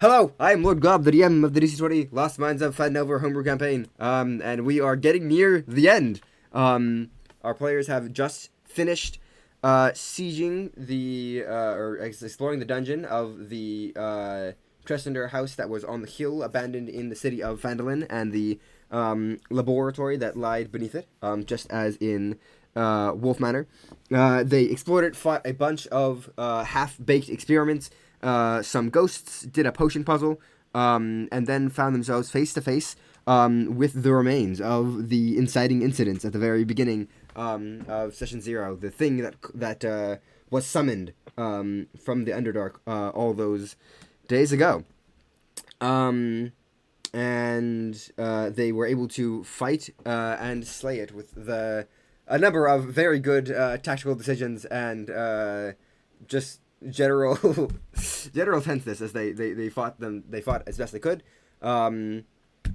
Hello, I am Lord Gob, the DM of the DC20 Lost Minds of Phandelver Homebrew campaign, and we are getting near the end. Our players have just finished sieging or exploring the dungeon of the Tressender house that was on the hill abandoned in the city of Phandalin, and the laboratory that lied beneath it, just as in Wolf Manor. They explored it, fought a bunch of half-baked experiments, some ghosts, did a potion puzzle, and then found themselves face to face with the remains of the inciting incidents at the very beginning of Session 0, the thing that was summoned from the Underdark all those days ago. And they were able to fight and slay it with a number of very good tactical decisions and just general tenseness as they fought as best they could.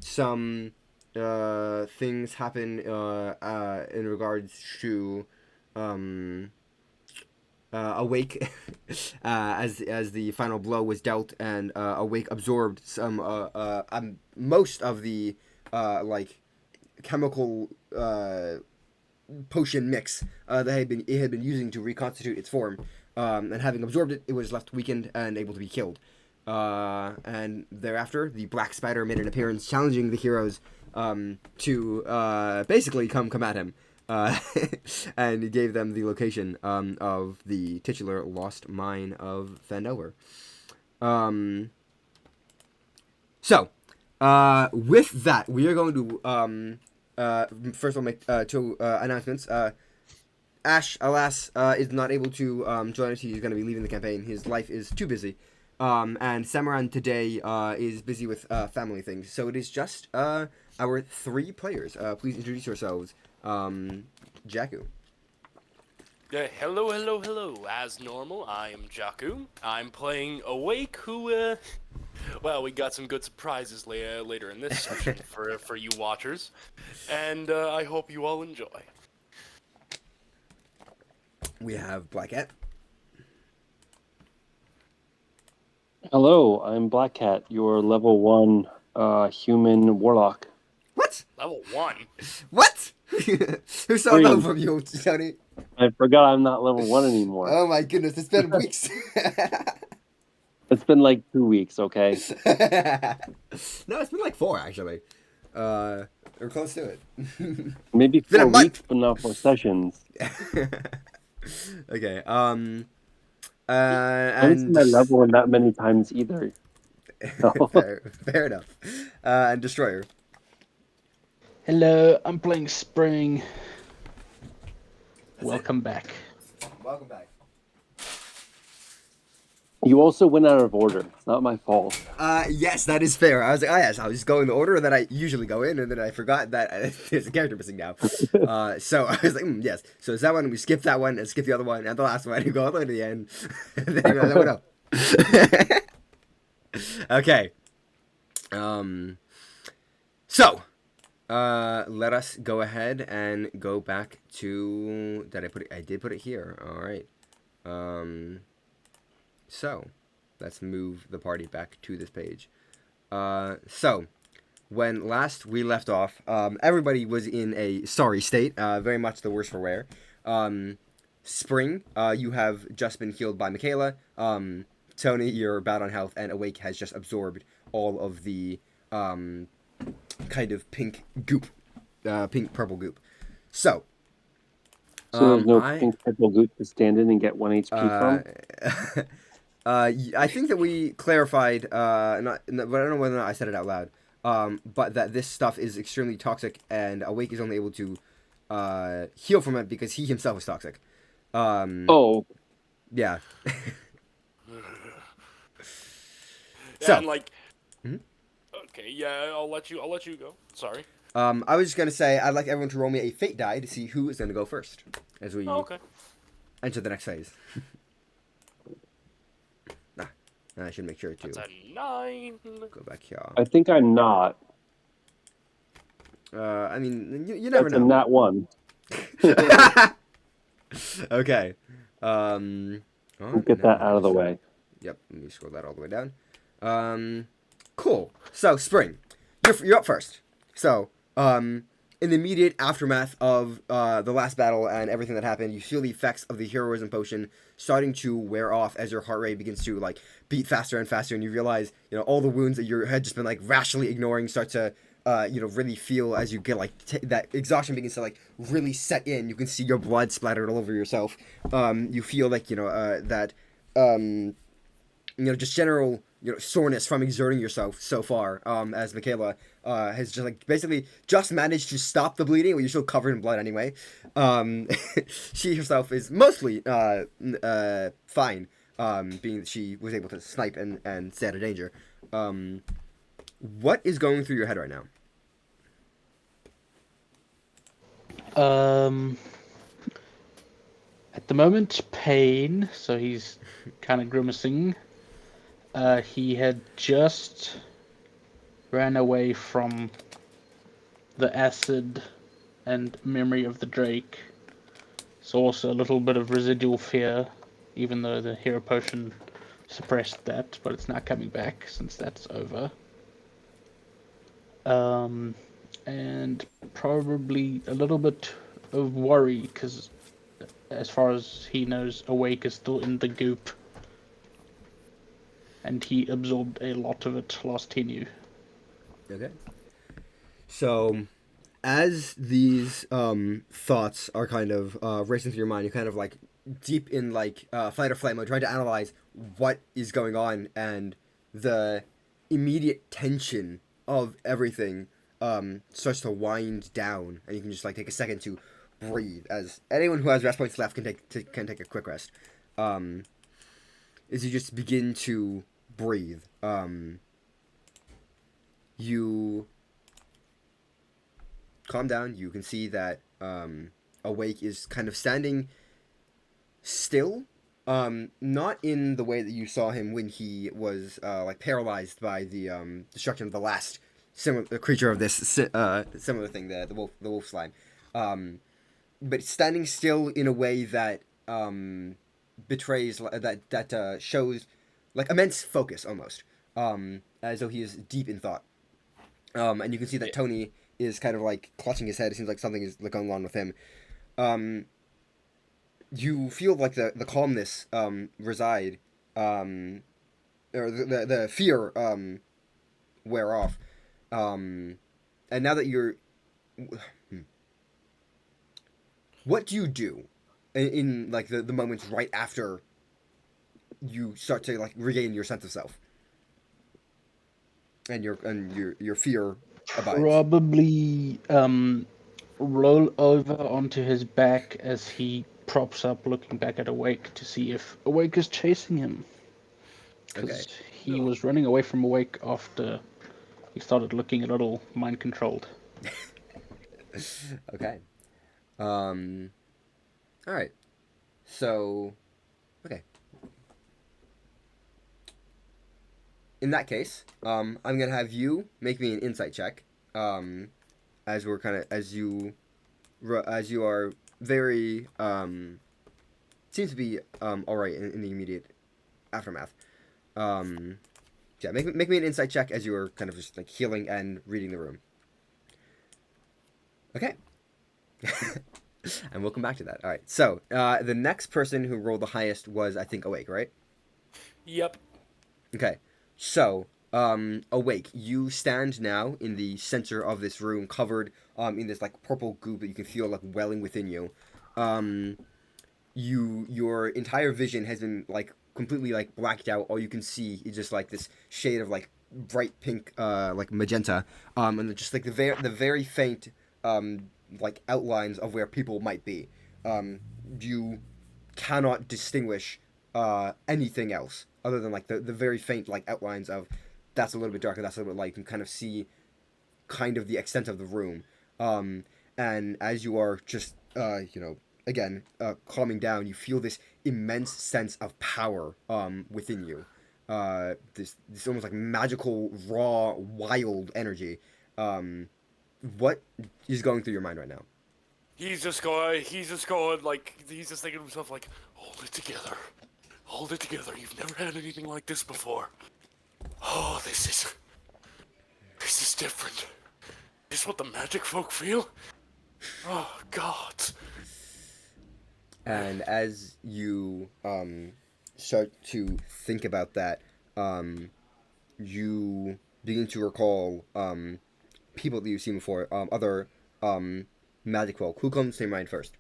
Some things happen in regards to Awake as the final blow was dealt, and Awake absorbed some most of the chemical potion mix that it had been using to reconstitute its form. And having absorbed it, it was left weakened and able to be killed. And thereafter, the Black Spider made an appearance, challenging the heroes to basically come at him. And he gave them the location of the titular lost mine of Phandelver. So, with that, we are going to first of all make two announcements. Ash, alas, is not able to join us. He's going to be leaving the campaign. His life is too busy. And Samarand today is busy with family things. So it is just our three players. Please introduce yourselves. Jaku. Hello. As normal, I am Jaku. I'm playing Awake, who, well, we got some good surprises later in this session for you watchers. And I hope you all enjoy. We have Blakcat. Hello, I'm Blakcat, your level 1 human warlock. What? Level 1? What? Who saw that from you, Tony? I forgot I'm not level 1 anymore. Oh my goodness, it's been weeks. It's been like 2 weeks, okay? No, it's been like 4, actually. Or close to it. Maybe 4 weeks, but not 4 sessions. Okay, I haven't seen my level in that many times either. So. Fair enough. And Destroyer. Hello, I'm playing Spring. Welcome back. Welcome back. You also went out of order. It's not my fault. Yes, that is fair. I was like, yes, I was just going the order that I usually go in, and then I forgot that there's a character missing now. So I was like, yes. So it's that one, we skip that one, and skip the other one, and the last one, and go all the way to the end. And then that one up. Okay. So, let us go ahead and go back to... I did put it here. All right. So, let's move the party back to this page. So, when last we left off, everybody was in a sorry state, very much the worse for wear. Spring, you have just been healed by Mikaela. Tonē, you're bad on health, and Awake has just absorbed all of the kind of pink goop, pink-purple goop. So there's no pink purple goop to stand in and get 1 HP from? I think that we clarified, but I don't know whether or not I said it out loud, but that this stuff is extremely toxic, and Awake is only able to heal from it because he himself is toxic. Oh. Yeah. So, and okay, yeah, I'll let you go. Sorry. I was just gonna say I'd like everyone to roll me a fate die to see who is gonna go first as we enter the next phase. I should make sure to. That's a 9. Go back here. I think I'm not. I mean, you never know. That's a nat 1. Okay. We'll get that out of the way. Yep. Let me scroll that all the way down. Cool. So, Spring, you're up first. So, in the immediate aftermath of the last battle and everything that happened, you feel the effects of the heroism potion starting to wear off as your heart rate begins to like beat faster and faster, and you realize all the wounds that you had just been like rationally ignoring start to really feel as you get like that exhaustion begins to like really set in. You can see your blood splattered all over yourself. You feel like that just general soreness from exerting yourself so far. As Mikaela has just like basically just managed to stop the bleeding. Well, you're still covered in blood anyway. She herself is mostly fine. Being that she was able to snipe and stay out of danger. What is going through your head right now? At the moment, pain. So he's kind of grimacing. He had just ran away from the acid and memory of the Drake. So also a little bit of residual fear, even though the hero potion suppressed that, but it's now coming back since that's over. And probably a little bit of worry, because as far as he knows, Awake is still in the goop. And he absorbed a lot of it last he knew. Okay. So, as these thoughts are kind of racing through your mind, you're kind of like deep in like fight or flight mode, trying to analyze what is going on, and the immediate tension of everything starts to wind down, and you can just like take a second to breathe. As anyone who has rest points left can take a quick rest. As you just begin to breathe, you calm down. You can see that Awake is kind of standing still, not in the way that you saw him when he was like paralyzed by the destruction of the last similar creature of this similar thing, the wolf slime, but standing still in a way that betrays that shows like immense focus almost, as though he is deep in thought. And you can see that Tonē is kind of like clutching his head. It seems like something is going on with him. You feel like the calmness reside, or the fear wear off. And now that you're, what do you do in like the moments right after you start to like regain your sense of self and your fear abides? Probably roll over onto his back as he props up, looking back at Awake to see if Awake is chasing him. Because he was running away from Awake after he started looking a little mind controlled. Okay. All right. So, okay. In that case, I'm gonna have you make me an insight check. As we're kind of as you are very seems to be all right in the immediate aftermath. Yeah, make me an insight check as you are kind of just like healing and reading the room. Okay. And we'll come back to that. All right. So the next person who rolled the highest was, I think, Awake, right? Yep. Okay. So Awake, you stand now in the center of this room, covered in this like purple goop that you can feel like welling within you. Your entire vision has been like completely like blacked out. All you can see is just like this shade of like bright pink, like magenta, and just like the very faint like outlines of where people might be. You cannot distinguish anything else other than like the very faint like outlines of that's a little bit darker, that's a little bit light. You can kind of see kind of the extent of the room. And as you are just again calming down, you feel this immense sense of power within you. This almost like magical, raw, wild energy. What is going through your mind right now? He's just thinking to himself hold it together. You've never had anything like this before. Oh, this is different. Is this what the magic folk feel? Oh, God. And as you start to think about that, you begin to recall people that you've seen before, other magic folk. Who comes to your mind first?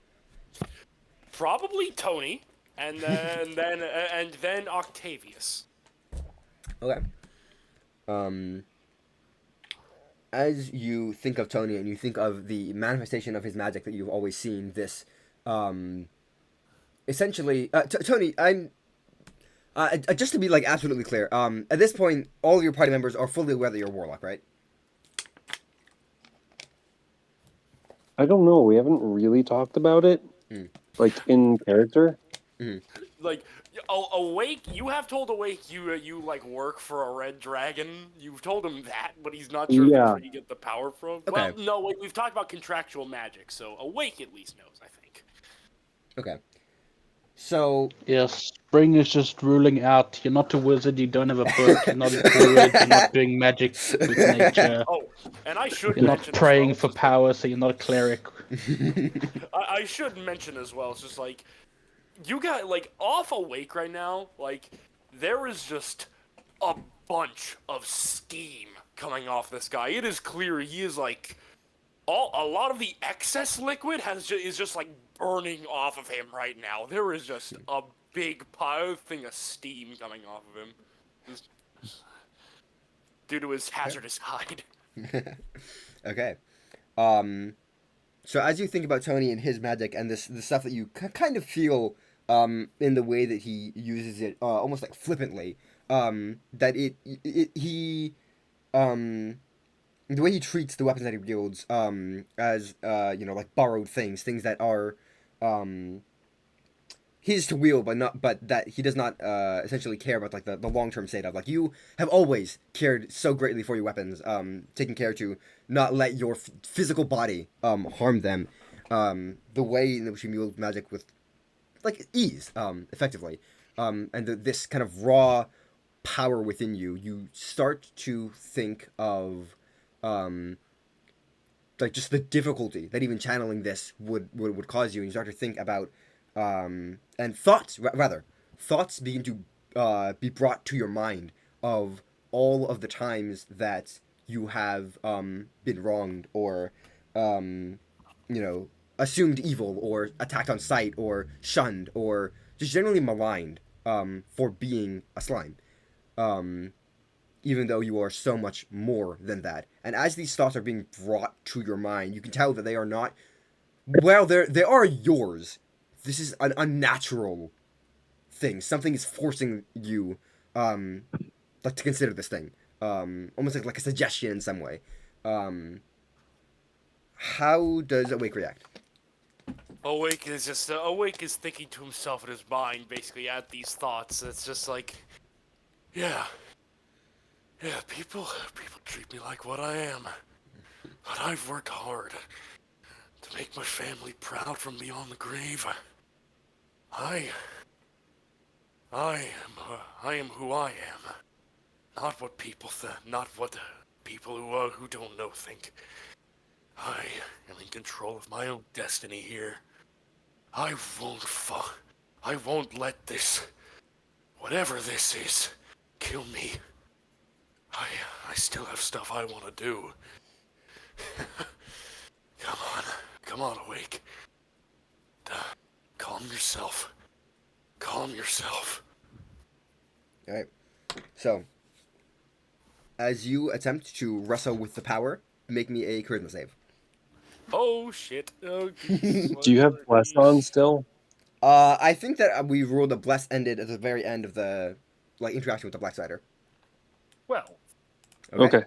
Probably Tonē, and then Octavius. Okay. As you think of Tonē and you think of the manifestation of his magic that you've always seen, this essentially, Tonē, I'm just to be like absolutely clear. At this point, all of your party members are fully aware that you're a warlock, right? I don't know. We haven't really talked about it, like in character. Like, Awake, you have told Awake you like work for a red dragon. You've told him that, but he's not sure if that's where you get the power from. Okay. Well, no, wait, we've talked about contractual magic, so Awake at least knows, I think. Okay. So Yes, Spring is just ruling out. You're not a wizard. You don't have a book. You're not a druid. You're not doing magic with nature. Oh, and I should You're not mention praying as for well, power, so you're not a cleric. I should mention as well, it's just like, you got, like, off Awake right now, like, there is just a bunch of steam coming off this guy. It is clear he is, like, a lot of the excess liquid is just, like, burning off of him right now. There is just a big thing of steam coming off of him. Just due to his hazardous hide. Okay. So as you think about Tonē and his magic and the stuff that you kind of feel in the way that he uses it, almost like flippantly, that the way he treats the weapons that he wields as like borrowed things that are his to wield, but that he does not essentially care about like the long-term state of. Like, you have always cared so greatly for your weapons, taking care to not let your physical body harm them. The way in which you wield magic with like ease, effectively, and this kind of raw power within you, you start to think of like just the difficulty that even channeling this would cause you, and you start to think about and thoughts begin to be brought to your mind of all of the times that you have been wronged or assumed evil or attacked on sight or shunned or just generally maligned for being a slime, even though you are so much more than that. And as these thoughts are being brought to your mind, you can tell that they are not, well, they are yours. This is an unnatural thing. Something is forcing you like to consider this thing, almost like a suggestion in some way. How does Awake react? Awake is thinking to himself in his mind, basically, at these thoughts. It's just like, yeah, people treat me like what I am, but I've worked hard to make my family proud from beyond the grave. I am who I am, not what people not what people who don't know think. I am in control of my own destiny here. I won't let this, whatever this is, kill me. I still have stuff I want to do. Come on, Awake. Calm yourself. All right. So, as you attempt to wrestle with the power, make me a charisma save. Oh shit. Oh, Do you have bless on still? I think that we ruled the bless ended at the very end of the interaction with the Black Cider. Well. Okay.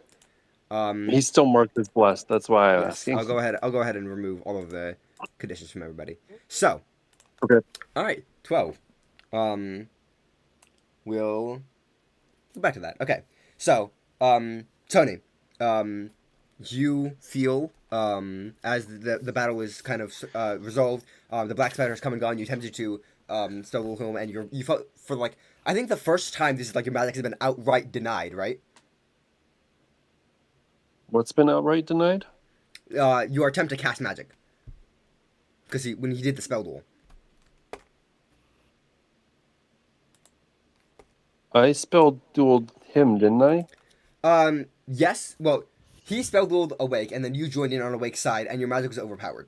He's still marked as blessed. That's why I was asking. I'll go ahead and remove all of the conditions from everybody. So. Okay. All right. 12. We'll go back to that. Okay. So, Tonē, you feel as the battle is kind of resolved, the Black Spider has come and gone. You attempted to stumble home, and you felt for like, I think the first time this is like your magic has been outright denied, right? What's been outright denied? Your attempt to cast magic. Because when he did the spell duel. I spell dueled him, didn't I? Yes. Well, he spell dueled Awake, and then you joined in on Awake's side, and your magic was overpowered.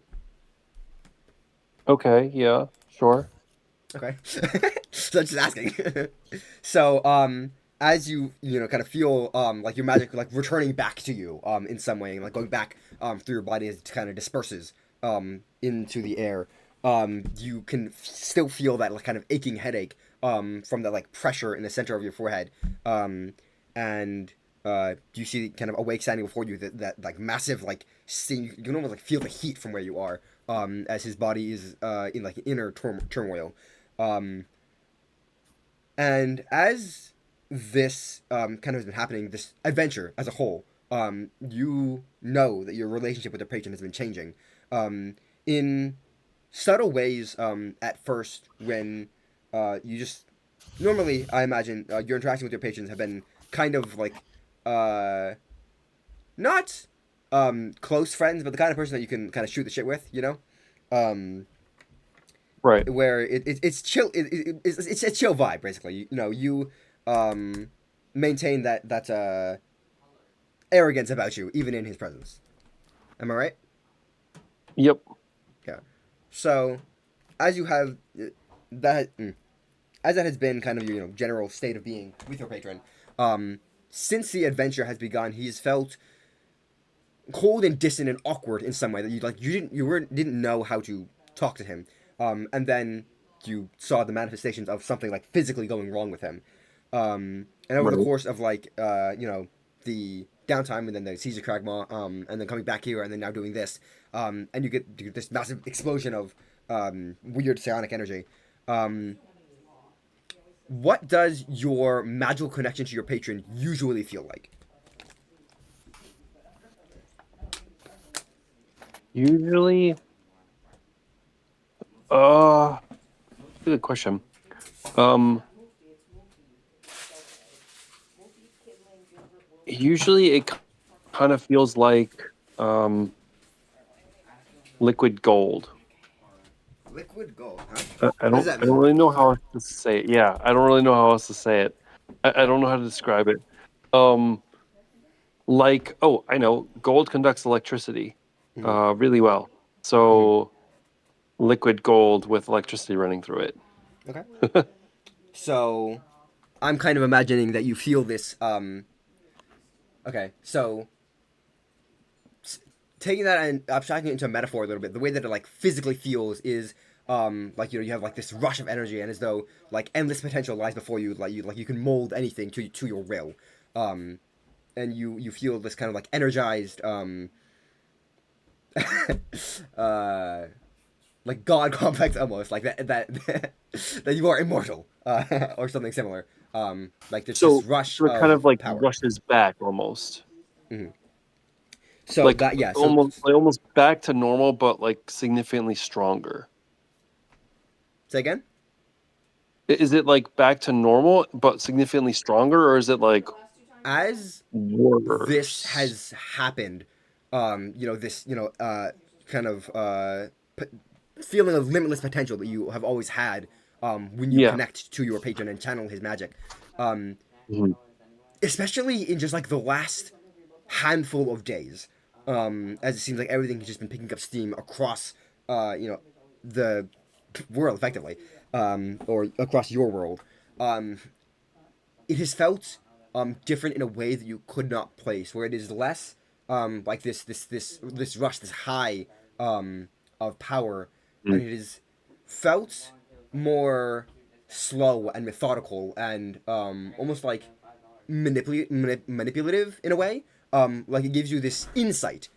Okay, yeah, sure. Okay. So just asking. So, as you kind of feel like your magic like returning back to you in some way, like going back through your body as it kind of disperses into the air, you can still feel that like kind of aching headache from the like pressure in the center of your forehead, and you see kind of Awake standing before you, that like massive like you can almost like feel the heat from where you are, as his body is in like inner turmoil. And as this kind of has been happening, this adventure as a whole, you know that your relationship with the patron has been changing in subtle ways at first, when you just normally, I imagine, your interaction with your patrons have been kind of like not close friends, but the kind of person that you can kind of shoot the shit with, you know? Right. Where it's chill, it's a chill vibe, basically. You maintain that arrogance about you even in his presence. Am I right? Yep. Yeah. So as you have that as that has been kind of your general state of being with your patron, since the adventure has begun, he's felt cold and distant and awkward in some way, that you didn't know how to talk to him, and then you saw the manifestations of something like physically going wrong with him, and over the Right. course of like the downtime, and then the Caesar Kragmaw, and then coming back here, and then now doing this, and you get this massive explosion of weird psionic energy. What does your magical connection to your patron usually feel like? Usually, good question. Usually it kind of feels like liquid gold. Liquid gold, huh? I What does don't that I don't mean? really know how else to say it. Yeah, I don't really know how else to say it. I don't know how to describe it. Um, like, oh, I know, gold conducts electricity Hmm. really well. Hmm. So liquid gold with electricity running through it. Okay. So I'm kind of imagining that you feel this. Okay, so taking that and abstracting it into a metaphor a little bit, the way that it like physically feels is like you have like this rush of energy, and as though like endless potential lies before you, like you can mold anything to your will, um, and you feel this kind of like energized uh like god complex, almost like that that you are immortal, or something similar, like there's this So, rush so it kind of of like power. rushes back almost. Hmm. So that, yeah, so Almost back to normal, but like significantly stronger. say again. Is it like back to normal but significantly stronger, or is it like As this worse? has happened, this kind of p- feeling of limitless potential that you have always had, when you Yeah. connect to your patron and channel his magic, um, Mhm. especially in just like the last handful of days, as it seems like everything has just been picking up steam across the world effectively, or across your world. It has felt different in a way that you could not place, where it is less like this rush, this high of power, Mm. and it is felt more slow and methodical, and almost like manipulative in a way. Like it gives you this insight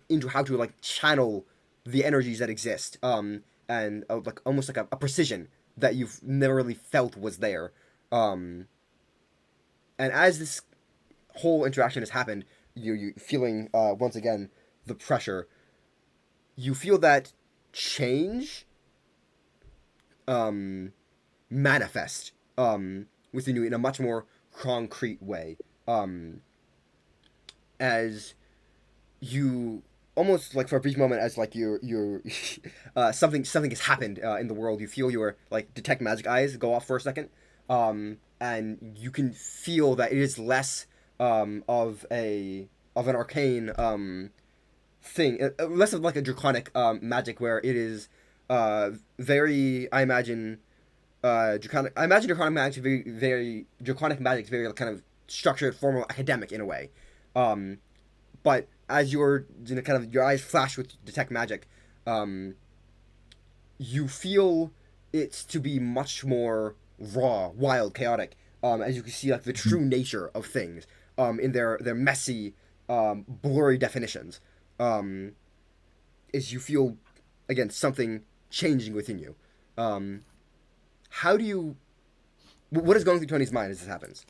into how to like channel the energies that exist, and like almost like a precision that you've never really felt was there. Um, and as this whole interaction has happened, you feeling once again the pressure. You feel that change um, manifest within you in a much more concrete way. As you almost like for a brief moment as like your something has happened in the world. You feel your like detect magic eyes go off for a second, and you can feel that it is less of an arcane thing, less of like a draconic magic where it is very, I imagine, draconic. I imagine draconic magic very draconic magic is very kind of structured, formal, academic in a way. But as kind of your eyes flash with detect magic, you feel it to be much more raw, wild, chaotic. As you can see, like the true nature of things, in their messy, blurry definitions. Is you feel again something changing within you. How do you? What is going through Tony's mind as this happens?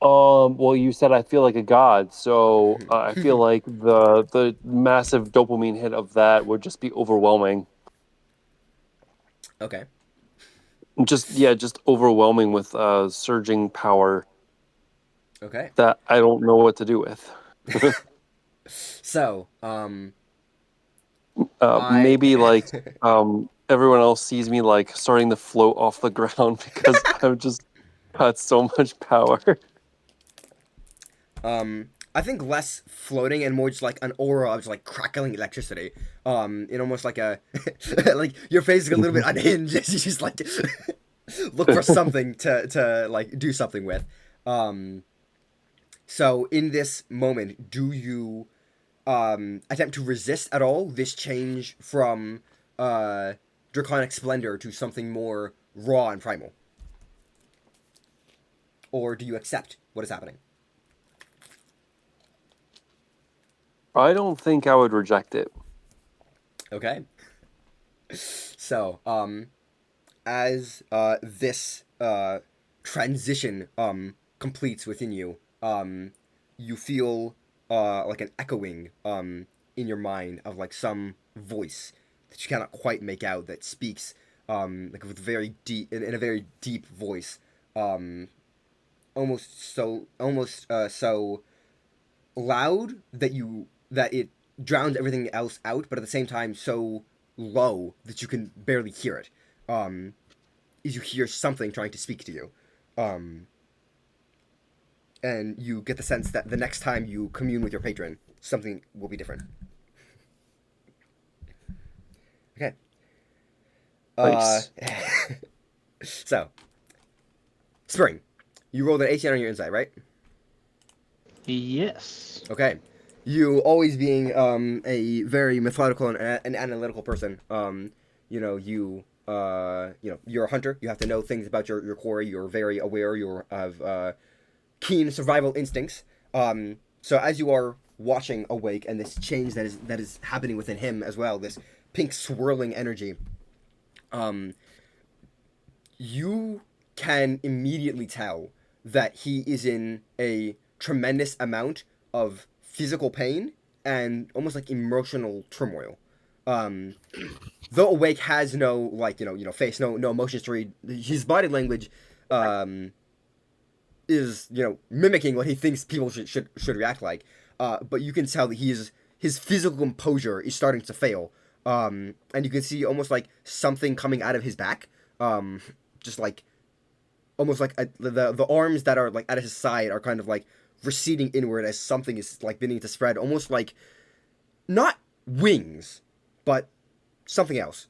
Well, you said I feel like a god, so I feel like the massive dopamine hit of that would just be overwhelming. Okay. Just overwhelming with surging power Okay. that I don't know what to do with. So, Maybe like everyone else sees me like starting to float off the ground because I've just got so much power. I think less floating and more just like an aura of just like crackling electricity. In almost like a like your face is a little bit unhinged as you just like look for something to like do something with. So in this moment, do you attempt to resist at all this change from draconic splendor to something more raw and primal? Or do you accept what is happening? I don't think I would reject it. Okay. So, as this transition completes within you, you feel like an echoing in your mind of like some voice that you cannot quite make out that speaks like with very deep in a very deep voice, almost so loud that it drowns everything else out, but at the same time so low that you can barely hear it. Is you hear something trying to speak to you, and you get the sense that the next time you commune with your patron, something will be different. Okay. Nice. So, Spring, you rolled an 18 on your insight, right? Yes. Okay. You always being a very methodical and analytical person. You're a hunter. You have to know things about your quarry. You're very aware. You have keen survival instincts. So as you are watching Awake and this change that is happening within him as well, this pink swirling energy, you can immediately tell that he is in a tremendous amount of physical pain and almost like emotional turmoil. Though Awake has no face, no emotions to read, his body language is mimicking what he thinks people should react like. But you can tell that his physical composure is starting to fail. And you can see almost like something coming out of his back, just like almost like the arms that are like at his side are kind of like receding inward as something is like beginning to spread, almost like not wings, but something else.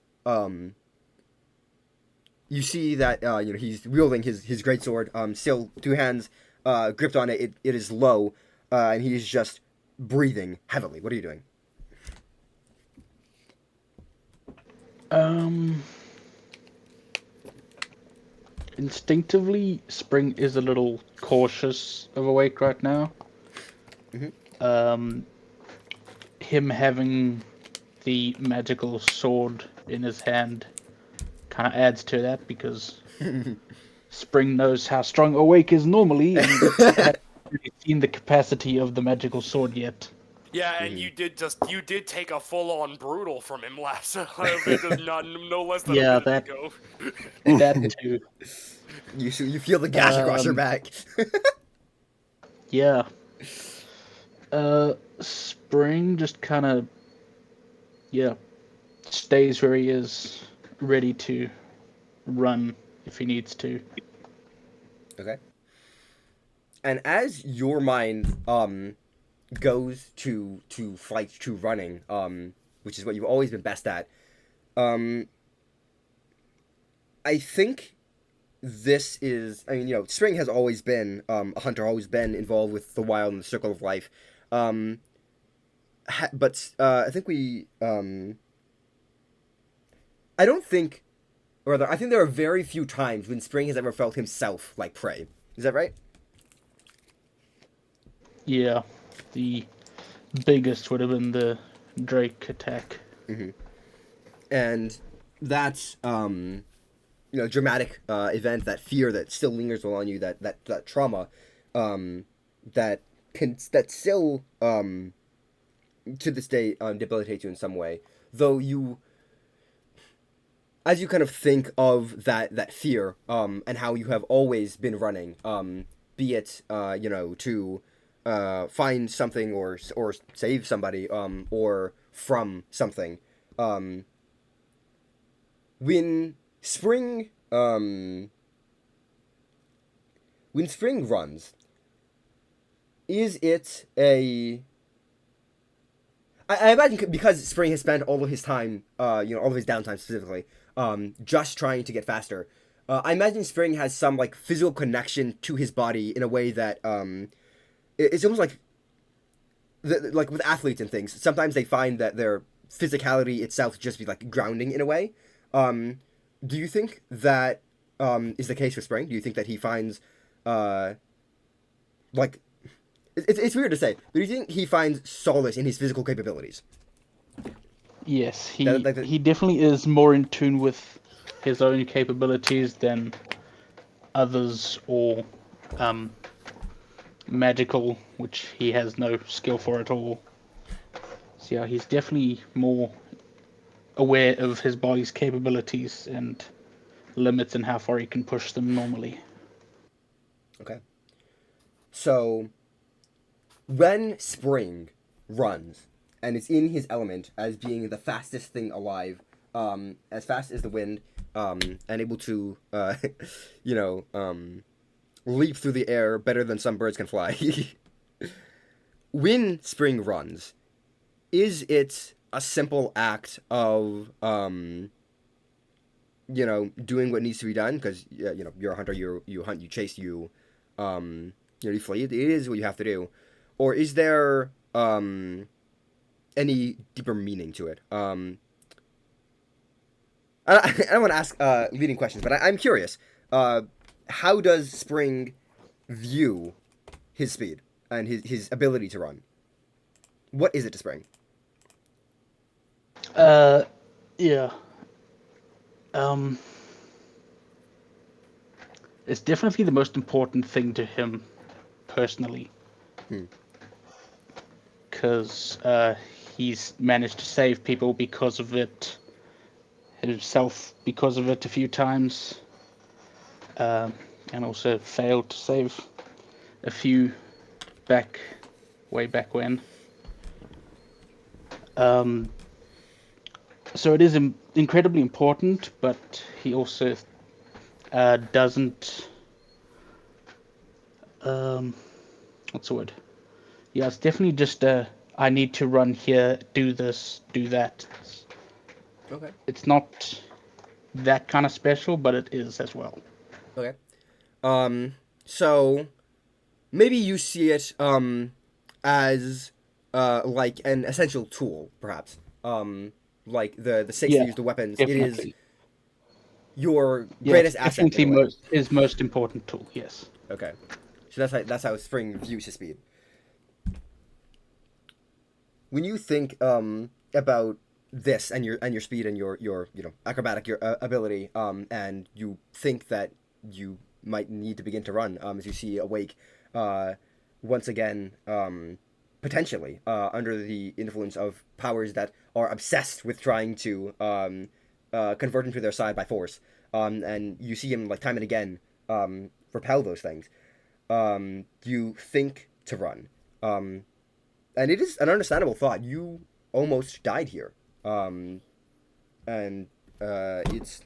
You see that he's wielding his greatsword, still two hands gripped on it. It is low, and he's just breathing heavily. What are you doing? Instinctively, Spring is a little cautious of Awake right now. Mm-hmm. Him having the magical sword in his hand kind of adds to that because Spring knows how strong Awake is normally and hasn't really seen the capacity of the magical sword yet. Yeah, and you did take a full-on brutal from him last no less than Yeah, a minute ago. That too. You feel the gash across your back. Yeah. Spring just kind of, yeah, stays where he is, ready to run if he needs to. Okay. And as your mind goes to flight, to running, which is what you've always been best at, I think this is, I mean, Spring has always been a hunter, always been involved with the wild and the circle of life. But I think I don't think, or rather, I think there are very few times when Spring has ever felt himself like prey. Is that right? Yeah, the biggest would have been the Drake attack. Mm-hmm. And that's dramatic event, that fear that still lingers on you, that trauma, that still to this day debilitates you in some way. Though as you kind of think of that fear, and how you have always been running, be it to find something or save somebody, or from something, when spring runs, is it a I imagine, because Spring has spent all of his time, all of his downtime specifically, just trying to get faster. I imagine Spring has some like physical connection to his body in a way that it's almost like like with athletes and things. Sometimes they find that their physicality itself just be like grounding in a way. Do you think that is the case for Spring? Do you think that he finds like it's weird to say, but do you think he finds solace in his physical capabilities? Yes, he definitely is more in tune with his own capabilities than others, or magical, which he has no skill for at all. So yeah, he's definitely more aware of his body's capabilities and limits and how far he can push them normally. Okay. So when Spring runs and is in his element as being the fastest thing alive, as fast as the wind, and able to, leap through the air better than some birds can fly. When Spring runs, is it a simple act of, doing what needs to be done? Because, you're a hunter, you hunt, you chase, you flee. It is what you have to do. Or is there any deeper meaning to it? I don't want to ask leading questions, but I'm curious. How does Spring view his speed and his ability to run? What is it to Spring? Yeah. It's definitely the most important thing to him personally. Because he's managed to save people because of it, himself because of it a few times, and also failed to save a few way back when. So it is incredibly important, but he also doesn't. What's the word? Yeah, it's definitely just I need to run here, do this, do that. Okay. It's not that kind of special, but it is as well. Okay. So maybe you see it as like an essential tool, perhaps. Like the stakes to use the weapons. Definitely. It is your greatest asset. Definitely his most important tool. Yes. Okay. So that's how Spring views his speed. When you think about this and your speed and your acrobatic ability, and you think that you might need to begin to run, as you see Awake once again, potentially under the influence of powers that are obsessed with trying to convert him to their side by force, and you see him like time and again repel those things. You think to run. and it is an understandable thought. You almost died here, and it's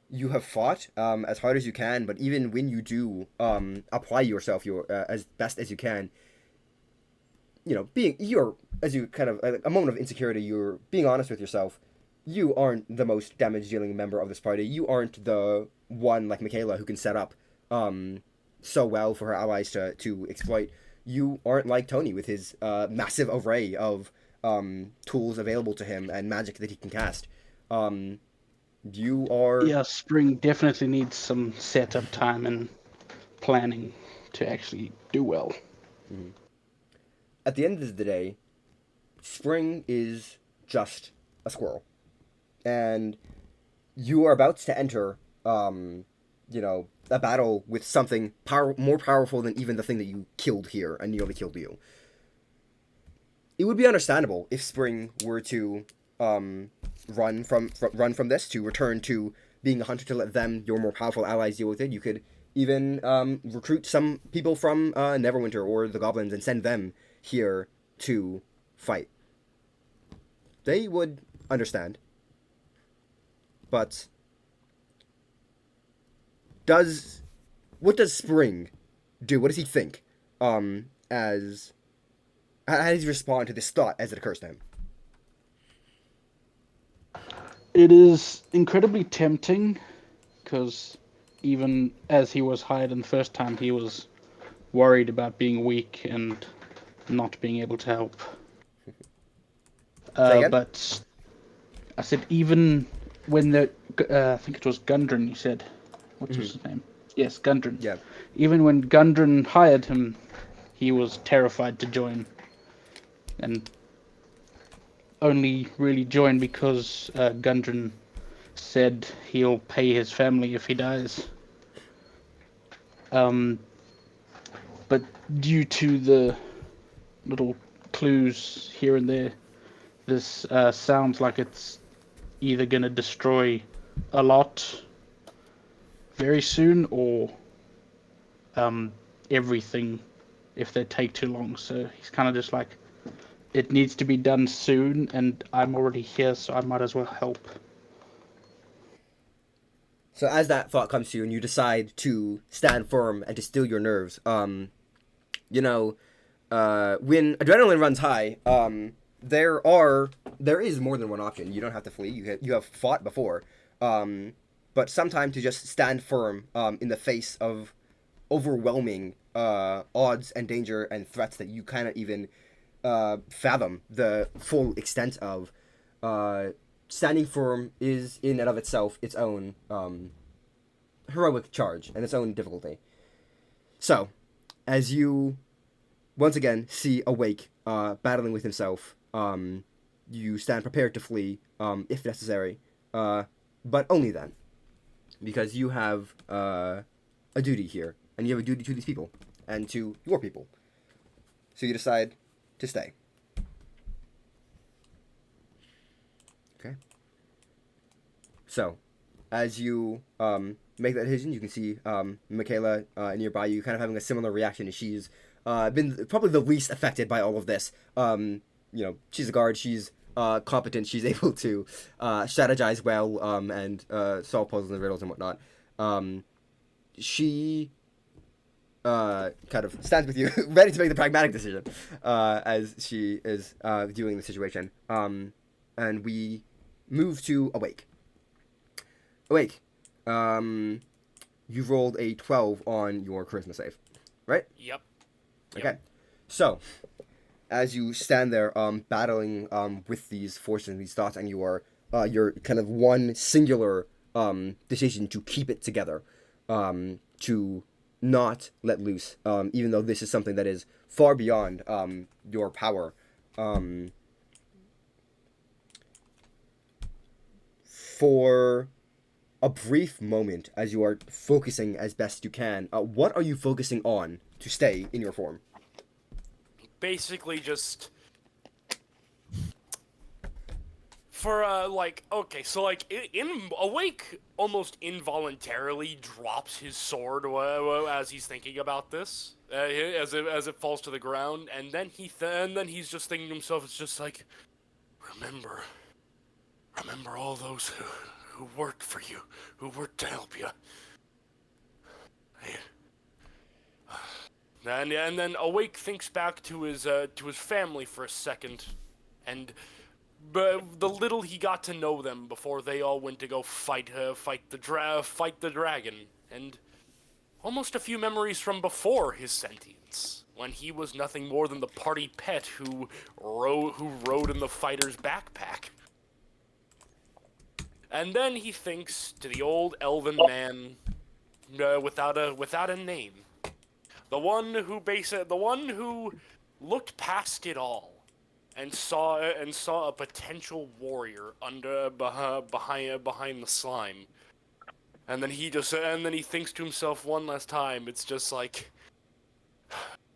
you have fought as hard as you can, but even when you do apply yourself as best as you can, you're as you kind of a moment of insecurity, you're being honest with yourself. You aren't the most damage dealing member of this party. You aren't the one like Mikaela who can set up so well for her allies to exploit. You aren't like Tonē with his massive array of tools available to him and magic that he can cast. You are... Yeah, Spring definitely needs some setup time and planning to actually do well. Mm-hmm. At the end of the day, Spring is just a squirrel. And you are about to enter, a battle with something more powerful than even the thing that you killed here and nearly killed you. It would be understandable if Spring were to run from this, to return to being a hunter, to let them, your more powerful allies, deal with it. You could even recruit some people from Neverwinter or the Goblins and send them here to fight. They would understand. But what does Spring do? What does he think? How does he respond to this thought as it occurs to him? It is incredibly tempting, because even as he was hired in the first time, he was worried about being weak and not being able to help. But I said, even when I think it was Gundren, you said. What's his name? Yes, Gundren. Yeah. Even when Gundren hired him, he was terrified to join. And only really joined because Gundren said he'll pay his family if he dies. But due to the little clues here and there, this sounds like it's either going to destroy a lot very soon, or everything if they take too long. So he's kind of just like, it needs to be done soon, and I'm already here, so I might as well help. So as that thought comes to you and you decide to stand firm and to still your nerves, when adrenaline runs high, there is more than one option. You don't have to flee. You have fought before, but sometimes to just stand firm in the face of overwhelming odds and danger and threats that you cannot even fathom the full extent of. Standing firm is in and of itself its own heroic charge and its own difficulty. So, as you once again see Awake battling with himself, you stand prepared to flee if necessary, but only then, because you have a duty here, and you have a duty to these people and to your people. So you decide to stay. Okay. So, as you make that decision, you can see Mikaela nearby you, kind of having a similar reaction. She's been probably the least affected by all of this. She's a guard. She's competent. She's able to strategize well and solve puzzles and riddles and whatnot. She kind of stands with you, ready to make the pragmatic decision as she is viewing the situation. And we move to Awake. Awake, you've rolled a 12 on your charisma save, right? Yep. Okay. So, as you stand there battling with these forces and these thoughts, and you're kind of one singular decision to keep it together, to not let loose, even though this is something that is far beyond your power. For a brief moment, as you are focusing as best you can, what are you focusing on to stay in your form? Basically just okay, so like in Awake almost involuntarily drops his sword as he's thinking about this, as it falls to the ground, and then he's just thinking to himself, it's just like, remember all those who worked for you, who worked to help you. And then Awake thinks back to his family for a second, and but the little he got to know them before they all went to go fight the dragon, and almost a few memories from before his sentience, when he was nothing more than the party pet who rode in the fighter's backpack. And then he thinks to the old elven man without a name, the one who looked past it all and saw a potential warrior behind the slime. And then he thinks to himself one last time, it's just like,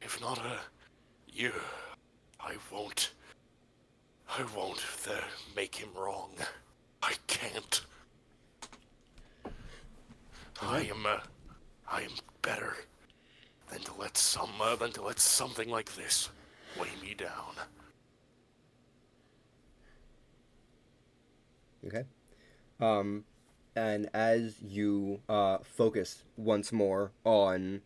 if not you, I won't make him wrong. I can't. I am better than to let something like this weigh me down. Okay. And as you focus once more on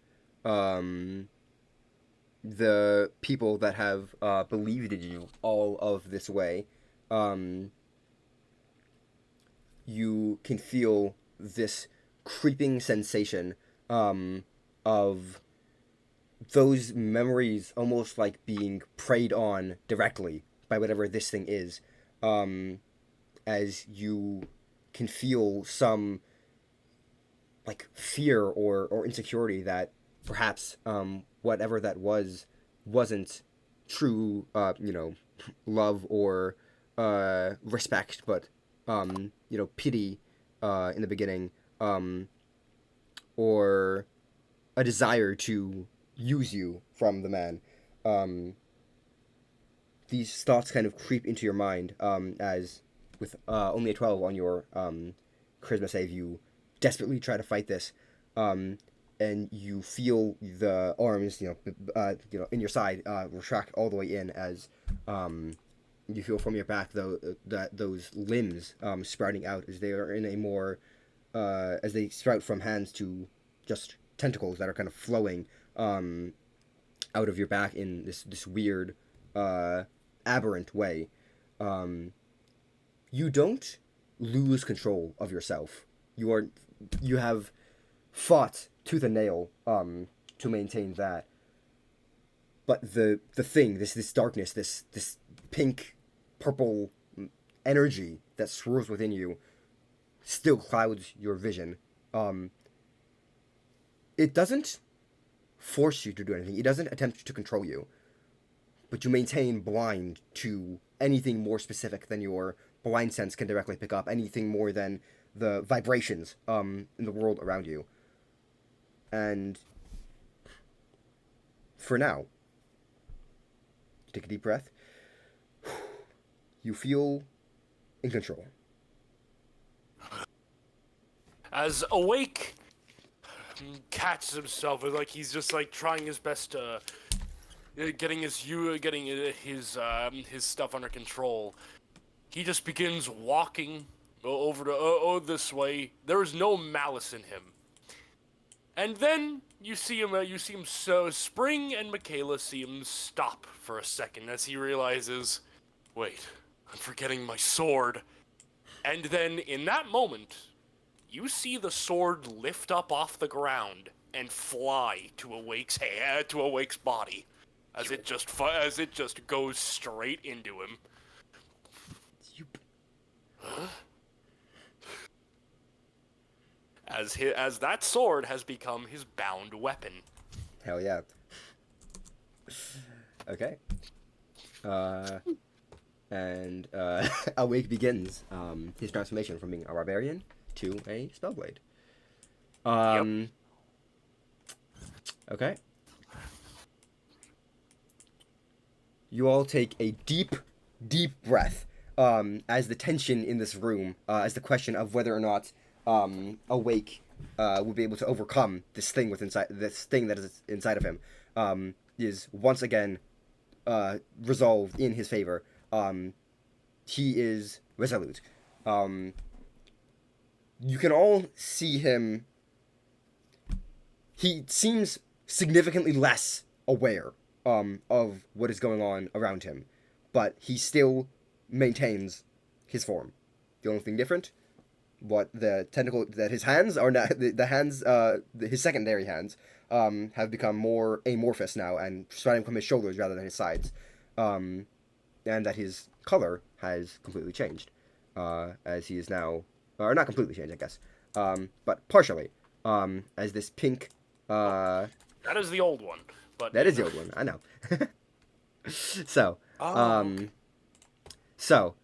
the people that have believed in you all of this way, you can feel this creeping sensation of those memories almost like being preyed on directly by whatever this thing is, as you can feel some like fear or insecurity that perhaps whatever that wasn't true love or respect, but pity in the beginning, or a desire to use you from the man. These thoughts kind of creep into your mind as with only a 12 on your charisma save, you desperately try to fight this, and you feel the arms, in your side retract all the way in as you feel from your back those limbs sprouting out as they are in a more as they sprout from hands to just tentacles that are kind of flowing out of your back in this weird aberrant way. You don't lose control of yourself. You have fought tooth and nail to maintain that. But the thing, this darkness, this pink, purple energy that swirls within you still clouds your vision. It doesn't force you to do anything. It doesn't attempt to control you. But you maintain blind to anything more specific than your blind sense can directly pick up, anything more than the vibrations in the world around you. And for now, you take a deep breath. You feel in control. As Awake catches himself, like he's just like trying his best to getting his stuff under control. He just begins walking over to this way. There is no malice in him. And then you see him. So Spring and Mikaela see him stop for a second as he realizes, wait, I'm forgetting my sword. And then in that moment, you see the sword lift up off the ground and fly to Awake's body, as it just goes straight into him. Huh? As that sword has become his bound weapon. Hell yeah. Okay. And Awake begins his transformation from being a barbarian to a spellblade. Yep. Okay. You all take a deep, deep breath as the tension in this room, as the question of whether or not Awake will be able to overcome this thing that is inside of him, is once again resolved in his favor. He is resolute. You can all see him. He seems significantly less aware of what is going on around him, but he still maintains his form. The only thing different, that his hands are not the hands, his secondary hands, have become more amorphous now and starting from his shoulders rather than his sides, and that his color has completely changed, as he is now, or not completely changed, I guess, but partially, as this pink. That is the old one, but that is the old one. I know. So,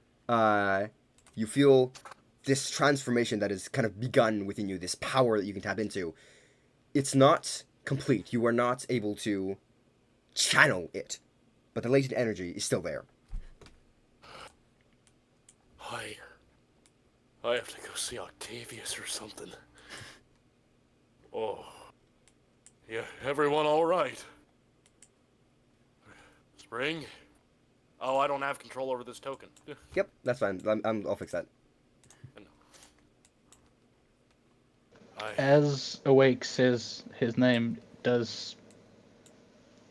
you feel this transformation that has kind of begun within you, this power that you can tap into. It's not complete. You are not able to channel it, but the latent energy is still there. I have to go see Octavius or something. Oh. Yeah, everyone all right? Spring? Oh, I don't have control over this token. Yep, that's fine. I'll fix that. As Awake says his name, does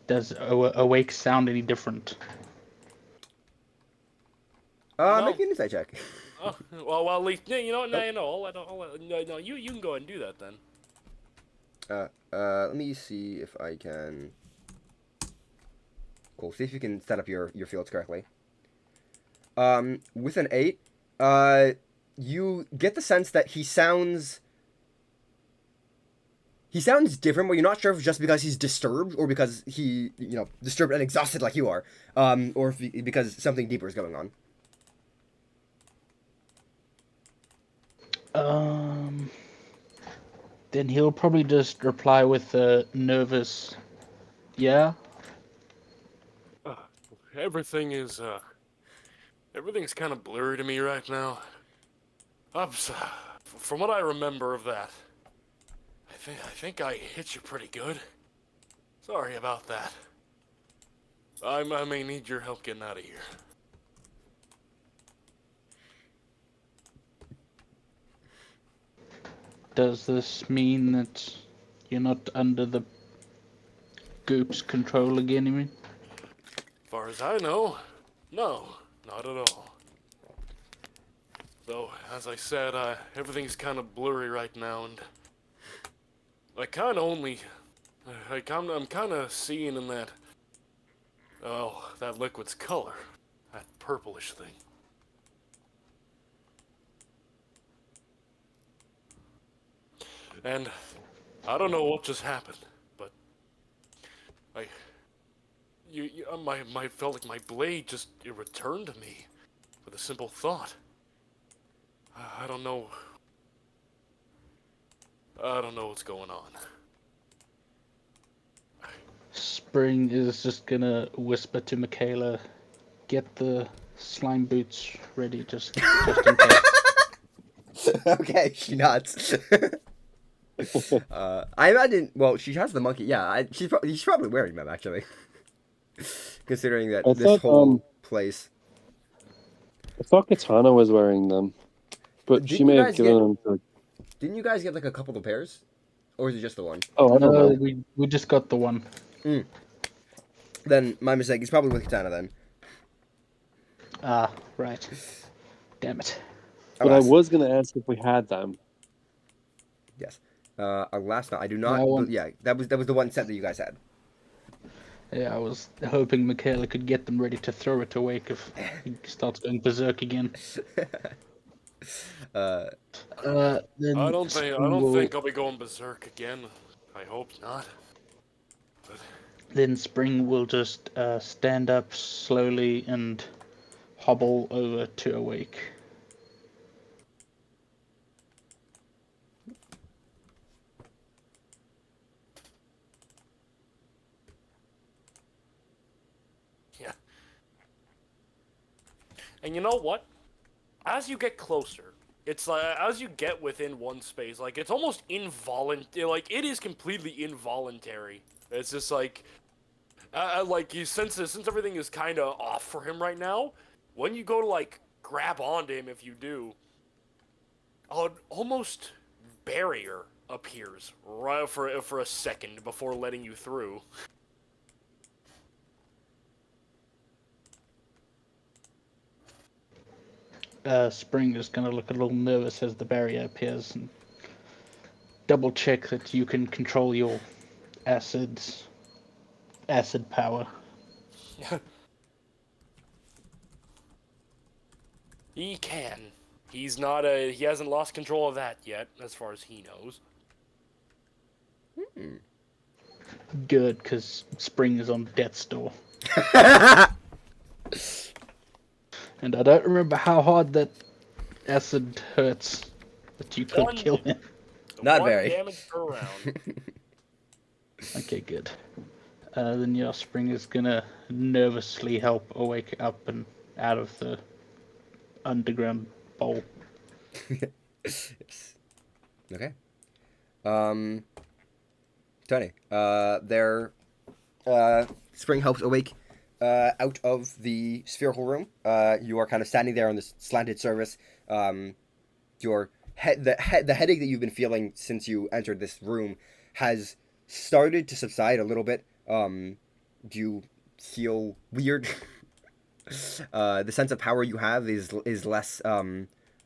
Awake sound any different? No. Make an insight check. Oh, well, at least, yeah, you know what? No, you can go ahead and do that then. Let me see if I can. Cool. See if you can set up your fields correctly. With an 8, you get the sense that he sounds different, but you're not sure if it's just because he's disturbed or because he, disturbed and exhausted like you are, or if because something deeper is going on. Then he'll probably just reply with a nervous, yeah. Everything's kind of blurry to me right now. From what I remember of that, I think I hit you pretty good. Sorry about that. I may need your help getting out of here. Does this mean that you're not under the goop's control again, you mean? As far as I know, no, not at all. Though, as I said, everything's kind of blurry right now, and I'm kind of seeing in that liquid's color, that purplish thing. And I don't know what just happened, but I felt like my blade it returned to me with a simple thought. I don't know what's going on. Spring is just gonna whisper to Mikaela, get the slime boots ready, just in case. Okay, she nods. I imagine. Well, she has the monkey. Yeah, she's probably wearing them actually. Considering that this whole place. I thought Katana was wearing them, but she may have given them to. Didn't you guys get like a couple of pairs, or is it just the one? Oh, I don't know. We just got the one. Then my mistake. He's probably with Katana then. Ah, right. Damn it. But I was gonna ask if we had them. Yes. Last night I do not. Yeah, that was the one set that you guys had. Yeah, I was hoping Mikaela could get them ready to throw it Awake if he starts going berserk again. Then I don't think I'll be going berserk again. I hope not. But then Spring will just stand up slowly and hobble over to Awake. yeah. And you know what? as you get closer, it's like as you get within one space, like it's almost involuntary. Like it is completely involuntary. It's just like you since everything is kind of off for him right now. When you go to like grab onto him, if you do, an almost barrier appears right for a second before letting you through. Spring is going to look a little nervous as the barrier appears and double check that you can control your acid power. He can. He hasn't lost control of that yet, as far as he knows. Good, because Spring is on death's door. And I don't remember how hard that acid hurts that you could kill him. Not One very. damage per round. Okay, good. Then your Spring is gonna nervously help Awake up and out of the underground bowl. Yes. Okay. Tonē, Spring helps Awake out of the spherical room. You are kind of standing there on this slanted surface. Your the headache that you've been feeling since you entered this room has started to subside a little bit. Do you feel weird? The sense of power you have is less raw,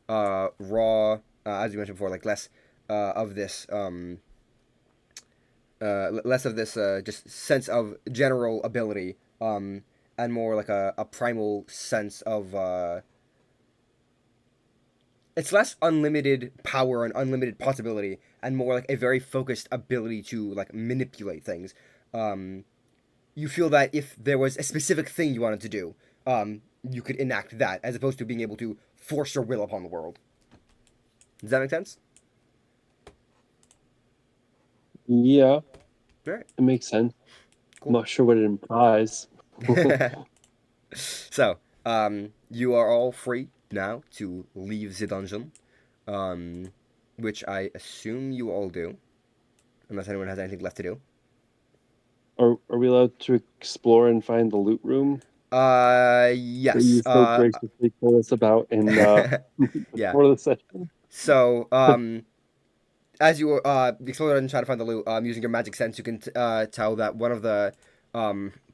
as you mentioned before, like less of this less of this just sense of general ability, and more like a primal sense of it's less unlimited power and unlimited possibility, and more like a very focused ability to like manipulate things. You feel that if there was a specific thing you wanted to do, you could enact that, as opposed to being able to force your will upon the world. Does that make sense? Yeah, Right. it makes sense. Cool. I'm not sure what it implies. So, you are all free now to leave the dungeon, which I assume you all do, unless anyone has anything left to do. Are we allowed to explore and find the loot room that Yes. you so graciously told us about in Yeah. before the session? So, as you explore and try to find the loot, using your magic sense, you can tell that one of the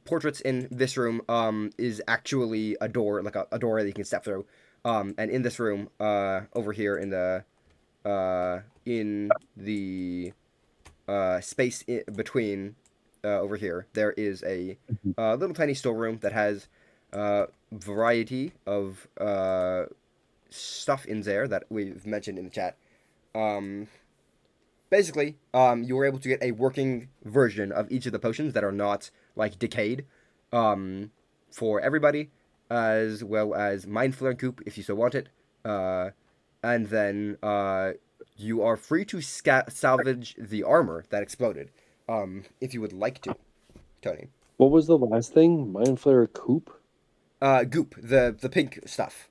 portraits in this room is actually a door, like a door that you can step through. And in this room, over here in the space between over here, there is a little tiny storeroom that has variety of stuff in there that we've mentioned in the chat. Basically, you were able to get a working version of each of the potions that are not like decayed, for everybody, as well as Mind Flare and Coop if you so want it, and then you are free to salvage the armor that exploded, if you would like to, Tonē. What was the last thing? Mind Flare Coop? Goop, the pink stuff.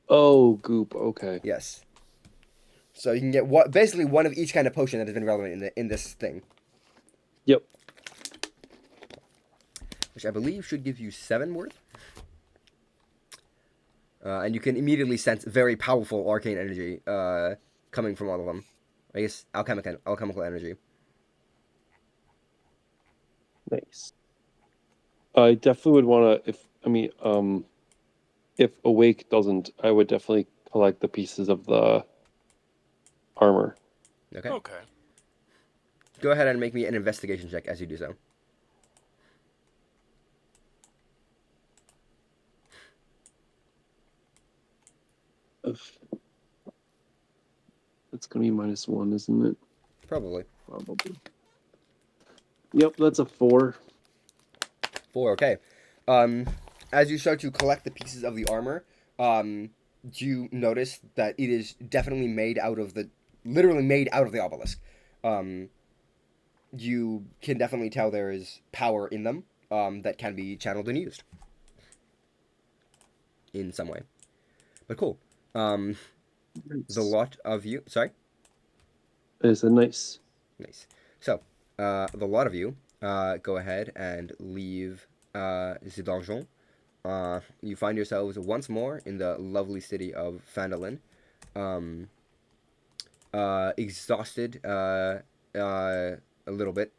Oh, goop. Okay. Yes. So you can get basically one of each kind of potion that has been relevant in this thing. Yep. Which I believe should give you 7 worth. And you can immediately sense very powerful arcane energy coming from all of them. I guess alchemical energy. Nice. I definitely would want to, if Awake doesn't, I would definitely collect the pieces of the armor. Okay. Okay. Go ahead and make me an investigation check as you do so. That's going to be -1, isn't it? Probably. Yep, that's a 4. 4, okay. As you start to collect the pieces of the armor, you notice that it is definitely literally made out of the obelisk. You can definitely tell there is power in them, that can be channeled and used in some way. But cool. The lot of you. Sorry. Is a nice. Nice. So, the lot of you go ahead and leave the donjon. You find yourselves once more in the lovely city of Phandelver. Exhausted a little bit.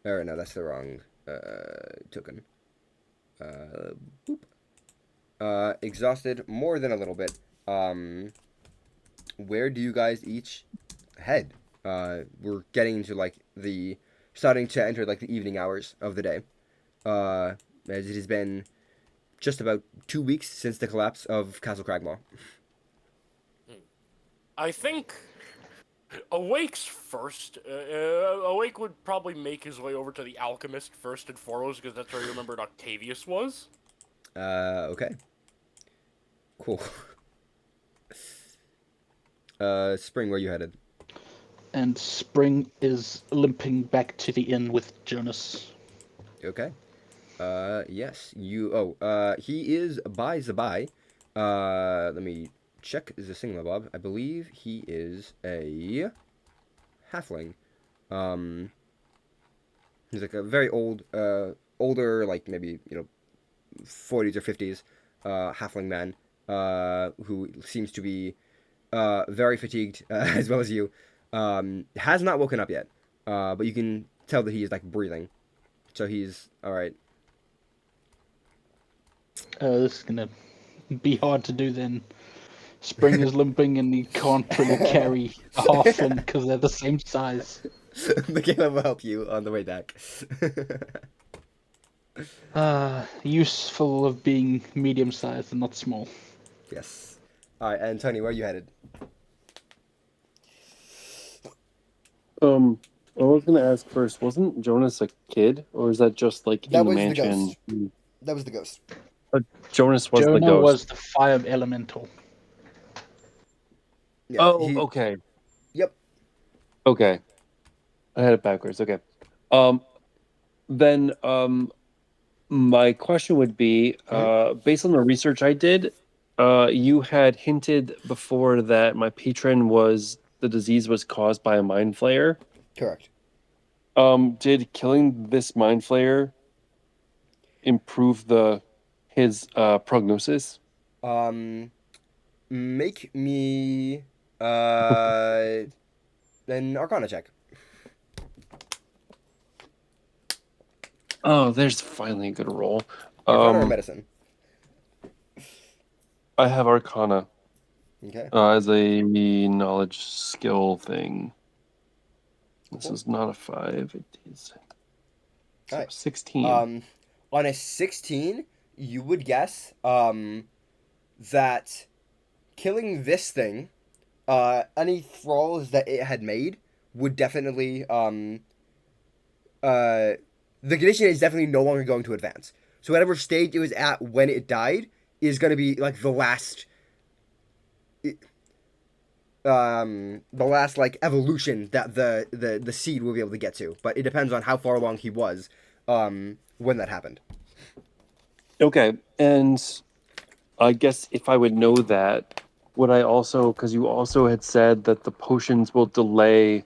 Or no, that's the wrong token. Boop. Exhausted more than a little bit. Where do you guys each head? We're getting into like starting to enter like the evening hours of the day. As it has been just about 2 weeks since the collapse of Castle Cragmaw. I think Awake's first. Awake would probably make his way over to the Alchemist first and foremost, because that's where he remembered Octavius was. Okay. Cool. Spring, where you headed? And Spring is limping back to the inn with Jonas. Okay. Yes. He is by the by. Let me check the thingamabob. I believe he is a halfling. He's like a very older, like maybe 40s or 50s, halfling man, who seems to be very fatigued as well as you. Has not woken up yet, but you can tell that he is like breathing, so he's all right. This is gonna be hard to do then. Spring is limping and he can't really carry a halfling because they're the same size. Mikaela will help you on the way back. Useful of being medium-sized and not small. Yes. All right, and Tony, where are you headed? I was gonna ask first. Wasn't Jonas a kid, or is that just like in That the was the mansion? ghost. That was the ghost. Jonas was the Jonah ghost. was the fire elemental. Yeah, Okay. Yep. Okay. I had it backwards. Okay. Then my question would be, based on the research I did, you had hinted before that my patron the disease was caused by a mind flayer. Correct. Did killing this mind flayer improve his prognosis? Make me an Arcana check. Oh, there's finally a good roll. Arcana or medicine? I have Arcana. Okay. As a knowledge skill thing. This Cool. is not a 5. It is All right. 16. On a 16, you would guess that killing this thing, any thralls that it had made would definitely the condition is definitely no longer going to advance. So whatever stage it was at when it died is going to be like the last like evolution that the seed will be able to get to. But it depends on how far along he was when that happened. Okay, and I guess if I would know that, would I also, because you also had said that the potions will delay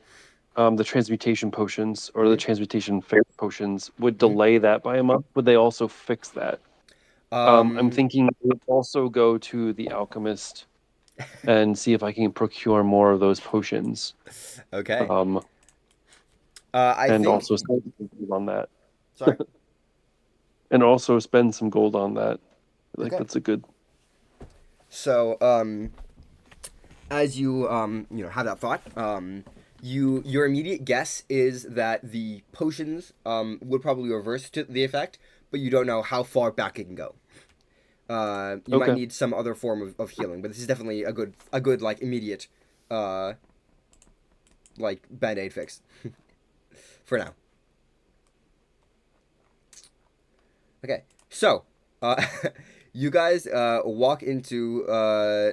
the transmutation potions or the transmutation fair potions would delay that by a month. Would they also fix that? I'm thinking I would also go to the alchemist and see if I can procure more of those potions. Okay. I think also spend some gold on that. Sorry. And also spend some gold on that. I think that's a good. So, as you have that thought, your immediate guess is that the potions would probably reverse to the effect, but you don't know how far back it can go. You might need some other form of healing, but this is definitely a good like immediate like band-aid fix for now. Okay, so you guys walk into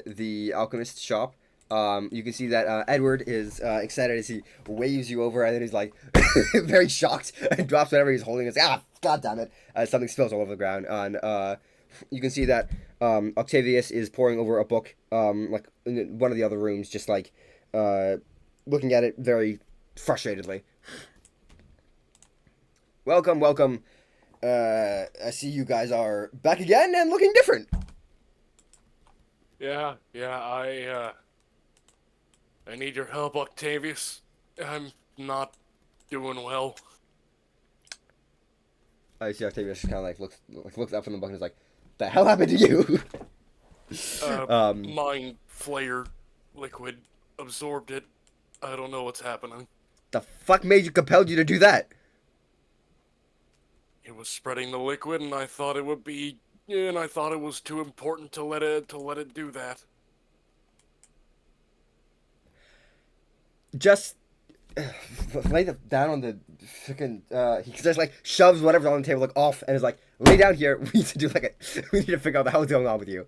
the alchemist's shop. You can see that Edward is excited as he waves you over, and then he's like very shocked and drops whatever he's holding. It's God damn it! Something spills all over the ground on you can see that Octavius is poring over a book, like in one of the other rooms, just like looking at it very frustratedly. Welcome, welcome. I see you guys are back again and looking different. Yeah, I need your help, Octavius. I'm not doing well. I see Octavius kind of like looks up from the book and is like, "The hell happened to you?" Mind flayer liquid absorbed it. I don't know what's happening. The fuck compelled you to do that? It was spreading the liquid, and I thought it would be, and I thought it was too important to let it do that. Just lay down on the freaking. He just like shoves whatever's on the table like off and is like, "Lay down here. We need to do like we need to figure out the hell's going on with you."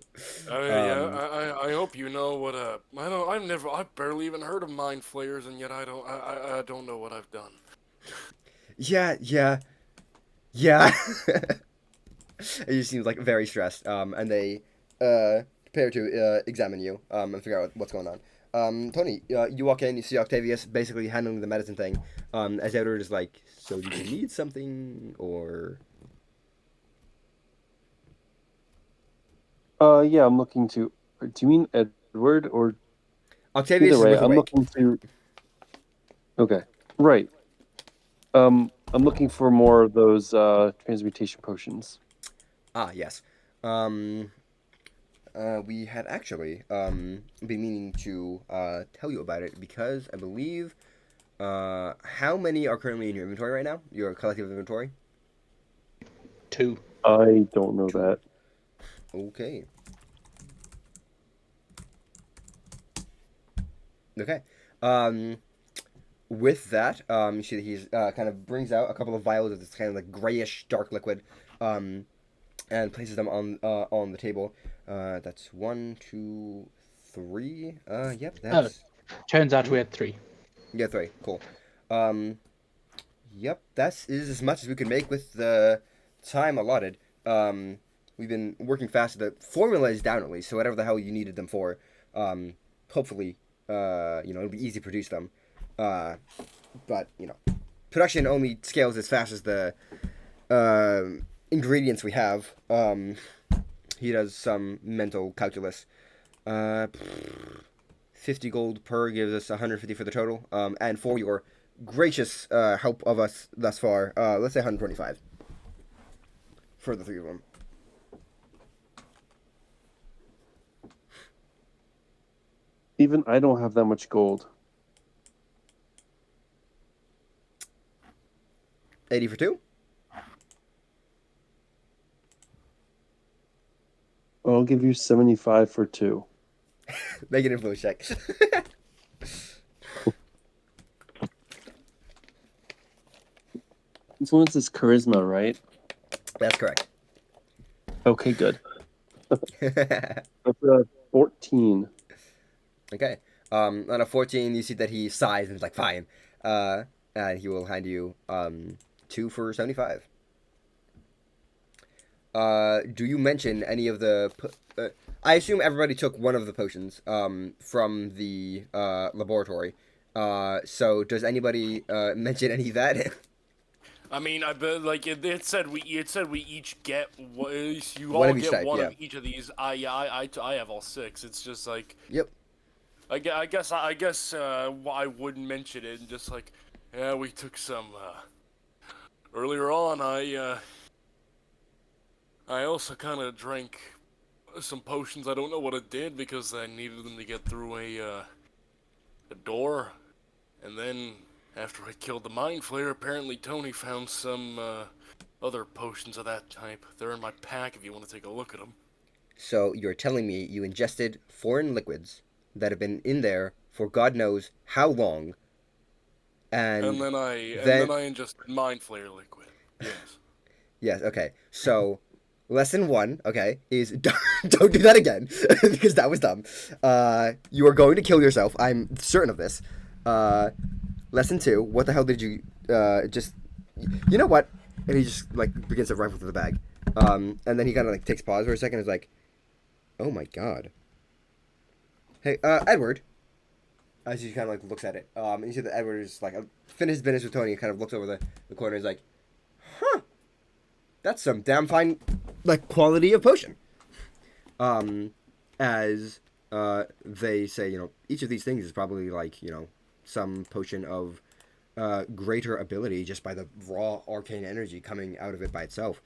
I hope you know what. I've barely even heard of mind flayers, and yet I don't know what I've done. Yeah. It just seems like very stressed. And they prepare to examine you and figure out what's going on. Tony, you walk in, you see Octavius basically handling the medicine thing. As Edward is like, "So do you need something or?" Yeah, I'm looking to. Do you mean Edward or? Octavius Either way, is with I'm Awake. looking to. Okay, right. I'm looking for more of those transmutation potions. Ah, yes. We had actually been meaning to tell you about it because I believe how many are currently in your inventory right now? Your collective inventory? 2. I don't know that. Okay. Okay. With that, you see that he's kind of brings out a couple of vials of this kind of like grayish dark liquid, and places them on the table. That's 1, 2, 3. Yep. That's. Turns out we had 3. Yeah, 3. Cool. Yep. That is as much as we could make with the time allotted. We've been working fast. The formula is down at least, so whatever the hell you needed them for, hopefully, it'll be easy to produce them. But production only scales as fast as the ingredients we have. He does some mental calculus. 50 gold per gives us 150 for the total. And for your gracious help of us thus far, let's say 125 for the 3 of them. Even I don't have that much gold. 80 for 2? I'll give you 75 for 2. Make an influence check. Influence is charisma, right? That's correct. Okay, good. That's 14. Okay. On a 14, you see that he sighs and is like, "Fine." And he will hand you 2 for 75. Do you mention any of the? I assume everybody took one of the potions from the laboratory. So does anybody mention any of that? I mean, I bet like it said we each get you One all of each get type, one yeah. of each of these. I have all 6. It's just like Yep. I guess I wouldn't mention it and just like, yeah, we took some earlier on. I also kind of drank some potions. I don't know what it did because I needed them to get through a door, and then after I killed the mind flayer, apparently Tony found some other potions of that type. They're in my pack if you want to take a look at them. So you're telling me you ingested foreign liquids that have been in there for God knows how long, And then I ingested mind flayer liquid. Yes. Yes. Okay. So. Lesson 1, okay, is don't do that again, because that was dumb. You are going to kill yourself. I'm certain of this. Lesson 2, what the hell did you, just, you know what? And he just, like, begins to rifle through the bag. And then he kind of like takes pause for a second. And is like, "Oh my god." Hey, Edward. As he kind of like looks at it, and you see that Edward is like finished business with Tony and kind of looks over the corner. And is like, "Huh, that's some damn fine like quality of potion." As they say, each of these things is probably like some potion of greater ability just by the raw arcane energy coming out of it by itself.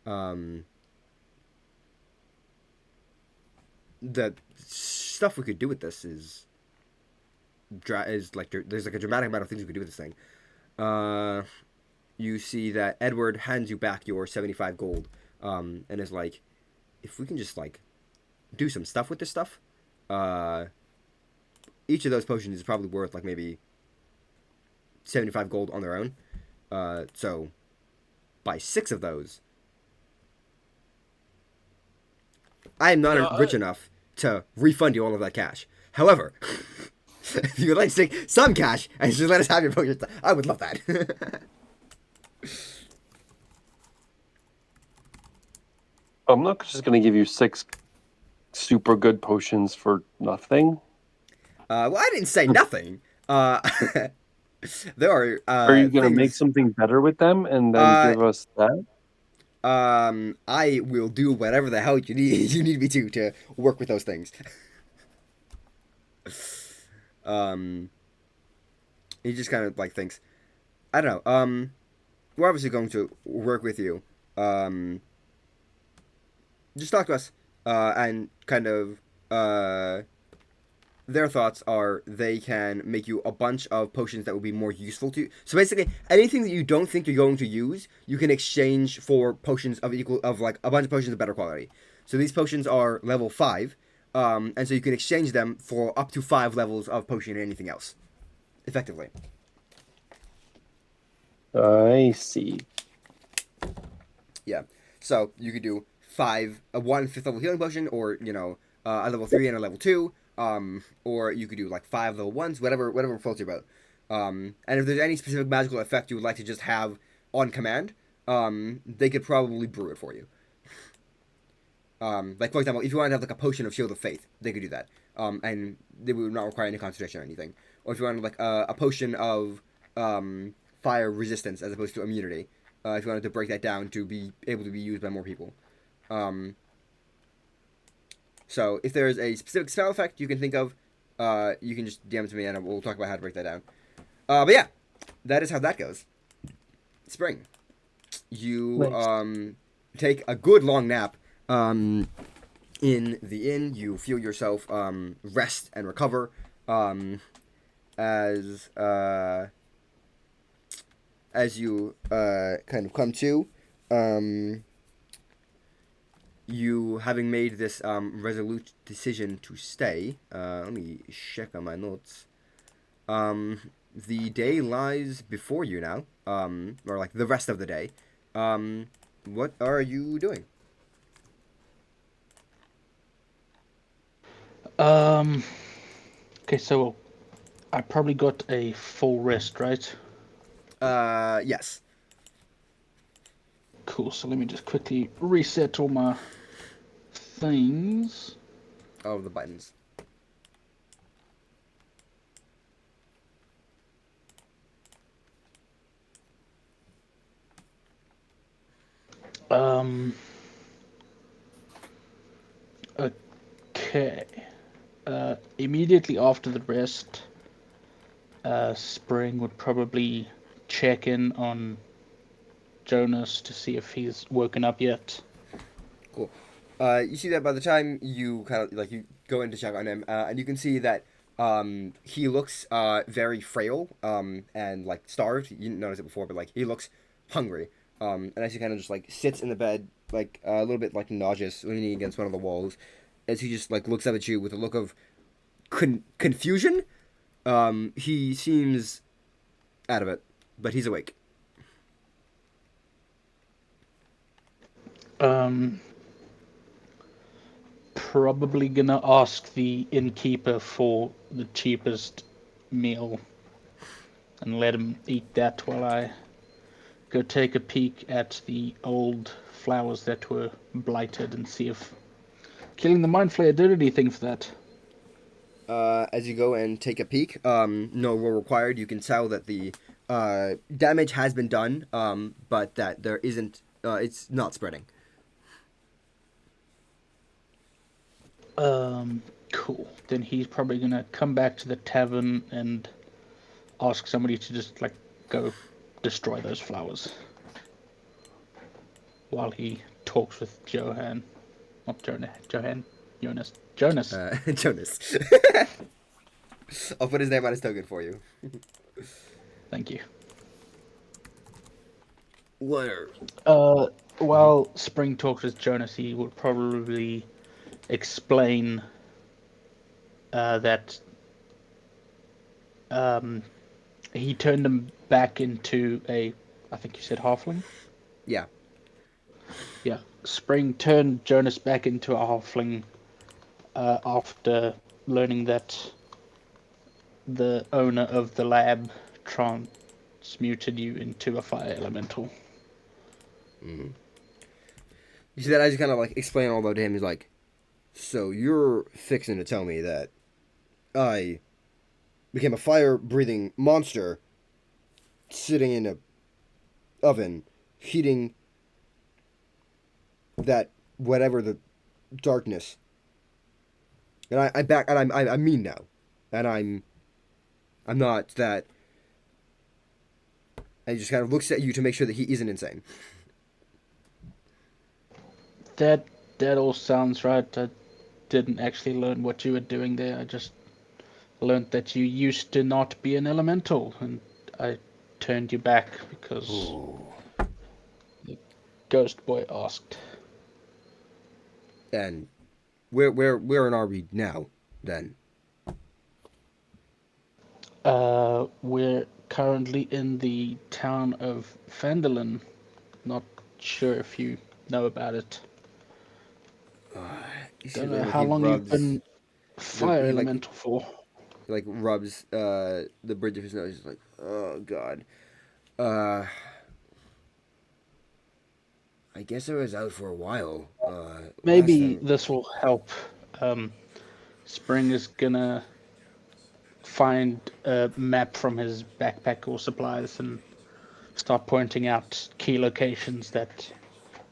The stuff we could do with this is like there's like a dramatic amount of things we could do with this thing. You see that Edward hands you back your 75 gold, and is like, if we can just like do some stuff with this stuff, each of those potions is probably worth like maybe 75 gold on their own. So buy 6 of those. I am not rich enough to refund you all of that cash. However, if you would like to take some cash and just let us have your potions, I would love that. I'm not just going to give you 6 super good potions for nothing. Well, I didn't say nothing. There are. Are you going to make something better with them and then give us that? I will do whatever the hell you need me to work with those things. He just kind of like thinks, I don't know. We're obviously going to work with you. Just talk to us. And kind of their thoughts are they can make you a bunch of potions that will be more useful to you. So basically, anything that you don't think you're going to use, you can exchange for potions of like a bunch of potions of better quality. So these potions are level 5, and so you can exchange them for up to 5 levels of potion and anything else, effectively. I see. Yeah. So you could do 1 5th level healing potion, or a level 3 and a level 2. Or you could do like 5 level 1s, whatever floats your boat. And if there's any specific magical effect you would like to just have on command, they could probably brew it for you. Like for example, if you wanted to have like a potion of Shield of Faith, they could do that. And they would not require any concentration or anything. Or if you wanted like a potion of fire resistance as opposed to immunity, if you wanted to break that down to be able to be used by more people. So if there's a specific spell effect you can think of, you can just DM it to me and we'll talk about how to break that down. But yeah, that is how that goes. Spring. You take a good long nap in the inn. You feel yourself rest and recover as you kind of come to. You having made this resolute decision to stay. Let me check on my notes. The day lies before you now, or like the rest of the day. What are you doing? Okay, so I probably got a full rest, right? Yes. Cool, so let me just quickly reset all my things. Oh, the buttons. Okay. Immediately after the rest, Spring would probably check in on Jonas to see if he's woken up yet. Cool. You see that by the time you kind of like you go in to check on him, and you can see that he looks very frail and like starved. You didn't notice it before, but like he looks hungry. And as he kind of just like sits in the bed, like a little bit like nauseous, leaning against one of the walls, as he just like looks up at you with a look of confusion. He seems out of it, but he's awake. Probably gonna ask the innkeeper for the cheapest meal and let him eat that while I go take a peek at the old flowers that were blighted and see if killing the Mind Flayer did anything for that. As you go and take a peek, no roll required. You can tell that the damage has been done, but that there isn't. It's not spreading. Cool. Then he's probably gonna come back to the tavern and ask somebody to just like go destroy those flowers while he talks with Johan. Not Johan. Jonas. Jonas. I'll put his name on his token for you. Thank you. Where? While Spring talks with Jonas, he would probably explain that he turned him back into I think you said halfling? Yeah. Yeah. Spring turned Jonas back into a halfling after learning that the owner of the lab transmuted you into a fire elemental. Mm-hmm. You see that I just kind of like explain all about him. He's like, so you're fixing to tell me that I became a fire-breathing monster sitting in a oven, heating that whatever the darkness, and I'm mean now, and I'm not that. And he just kind of looks at you to make sure that he isn't insane. That all sounds right. I didn't actually learn what you were doing there. I just learned that you used to not be an elemental, and I turned you back because the ghost boy asked. And where are we now then? We're currently in the town of Phandelver. Not sure if you know about it. Don't know how long you've been fire elemental for. He like rubs the bridge of his nose. He's like, oh god. I guess I was out for a while. Maybe this will help. Spring is gonna find a map from his backpack or supplies and start pointing out key locations that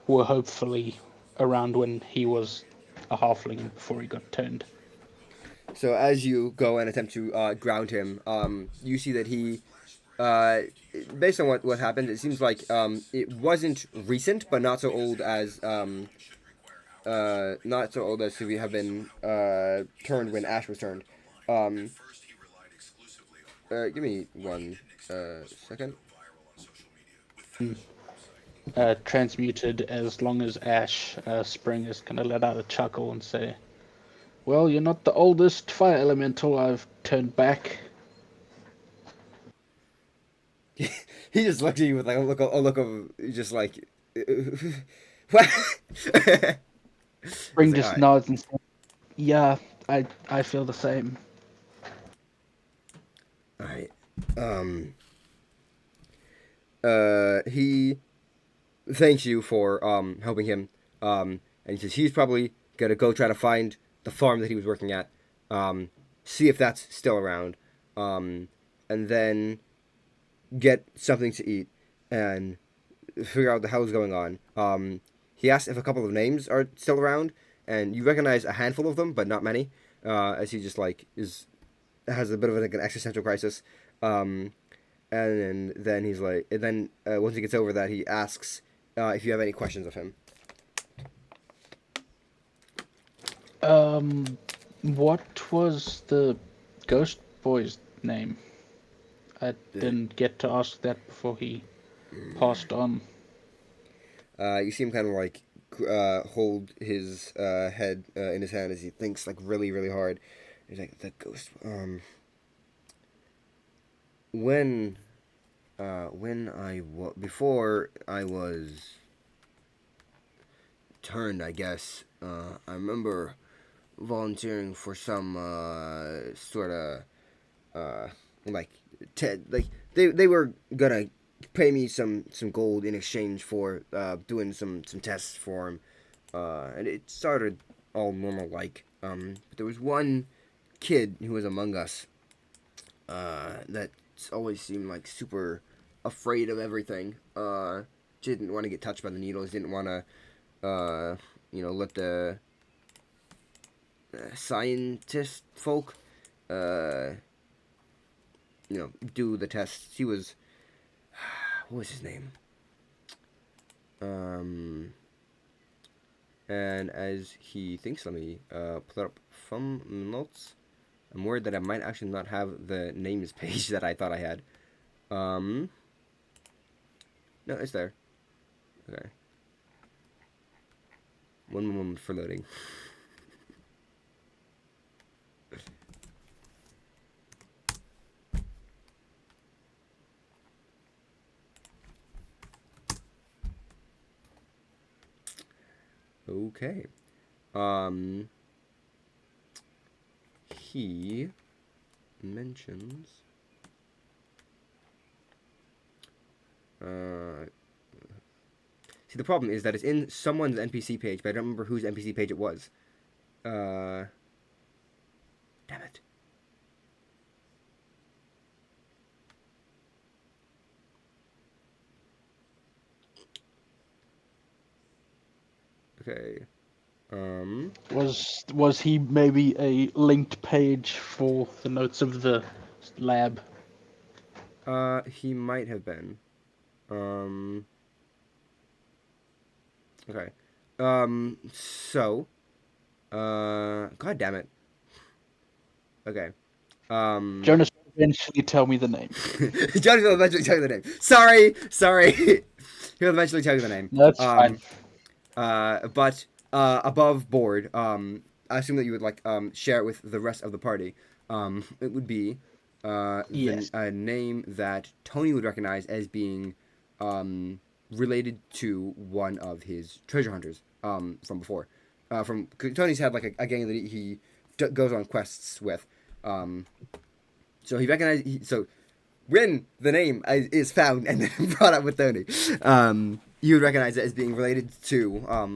were hopefully around when he was a halfling before he got turned. So as you go and attempt to ground him, you see that he, based on what happened, it seems like it wasn't recent, but not so old as we have been turned when Ash was turned. Give me one second. Transmuted as long as Ash. Spring is gonna let out a chuckle and say, "Well, you're not the oldest fire elemental I've turned back." He just looks at you with like a look of just like, what? Spring just nods and says, "Yeah, I feel the same." All right. He thanks you for helping him. And he says he's probably gonna go try to find the farm that he was working at. See if that's still around. And then get something to eat and figure out what the hell is going on. He asks if a couple of names are still around, and you recognize a handful of them, but not many. As he just like has a bit of like an existential crisis. And then he's like, and then once he gets over that, he asks if you have any questions of him. What was the ghost boy's name? I didn't get to ask that before he passed on. You see him kind of like hold his head in his hand as he thinks like really, really hard. He's like, the ghost. Before I was turned, I guess. I remember volunteering for some sort of like they were gonna pay me some gold in exchange for doing some tests for him. And it started all normal like. But there was one kid who was among us that always seemed like super afraid of everything. Didn't want to get touched by the needles. Didn't want to, let the scientist folk, do the tests. He was, what was his name? And as he thinks, let me pull up some notes. I'm worried that I might actually not have the names page that I thought I had. No, it's there. Okay. One moment for loading. Okay. He mentions see, the problem is that it's in someone's NPC page, but I don't remember whose NPC page it was. Damn it. Okay. Was he maybe a linked page for the notes of the lab? He might have been. Okay. God damn it. Okay. Jonas will eventually tell me the name. Johnny will eventually tell you the name. Sorry. He'll eventually tell you the name. That's fine. But above board, I assume that you would share it with the rest of the party. It would be Yes. a name that Tony would recognize as being related to one of his treasure hunters from before. Tony's had a gang that he goes on quests with. So he recognized. So when the name is found and then brought up with Tony, you would recognize it as being related to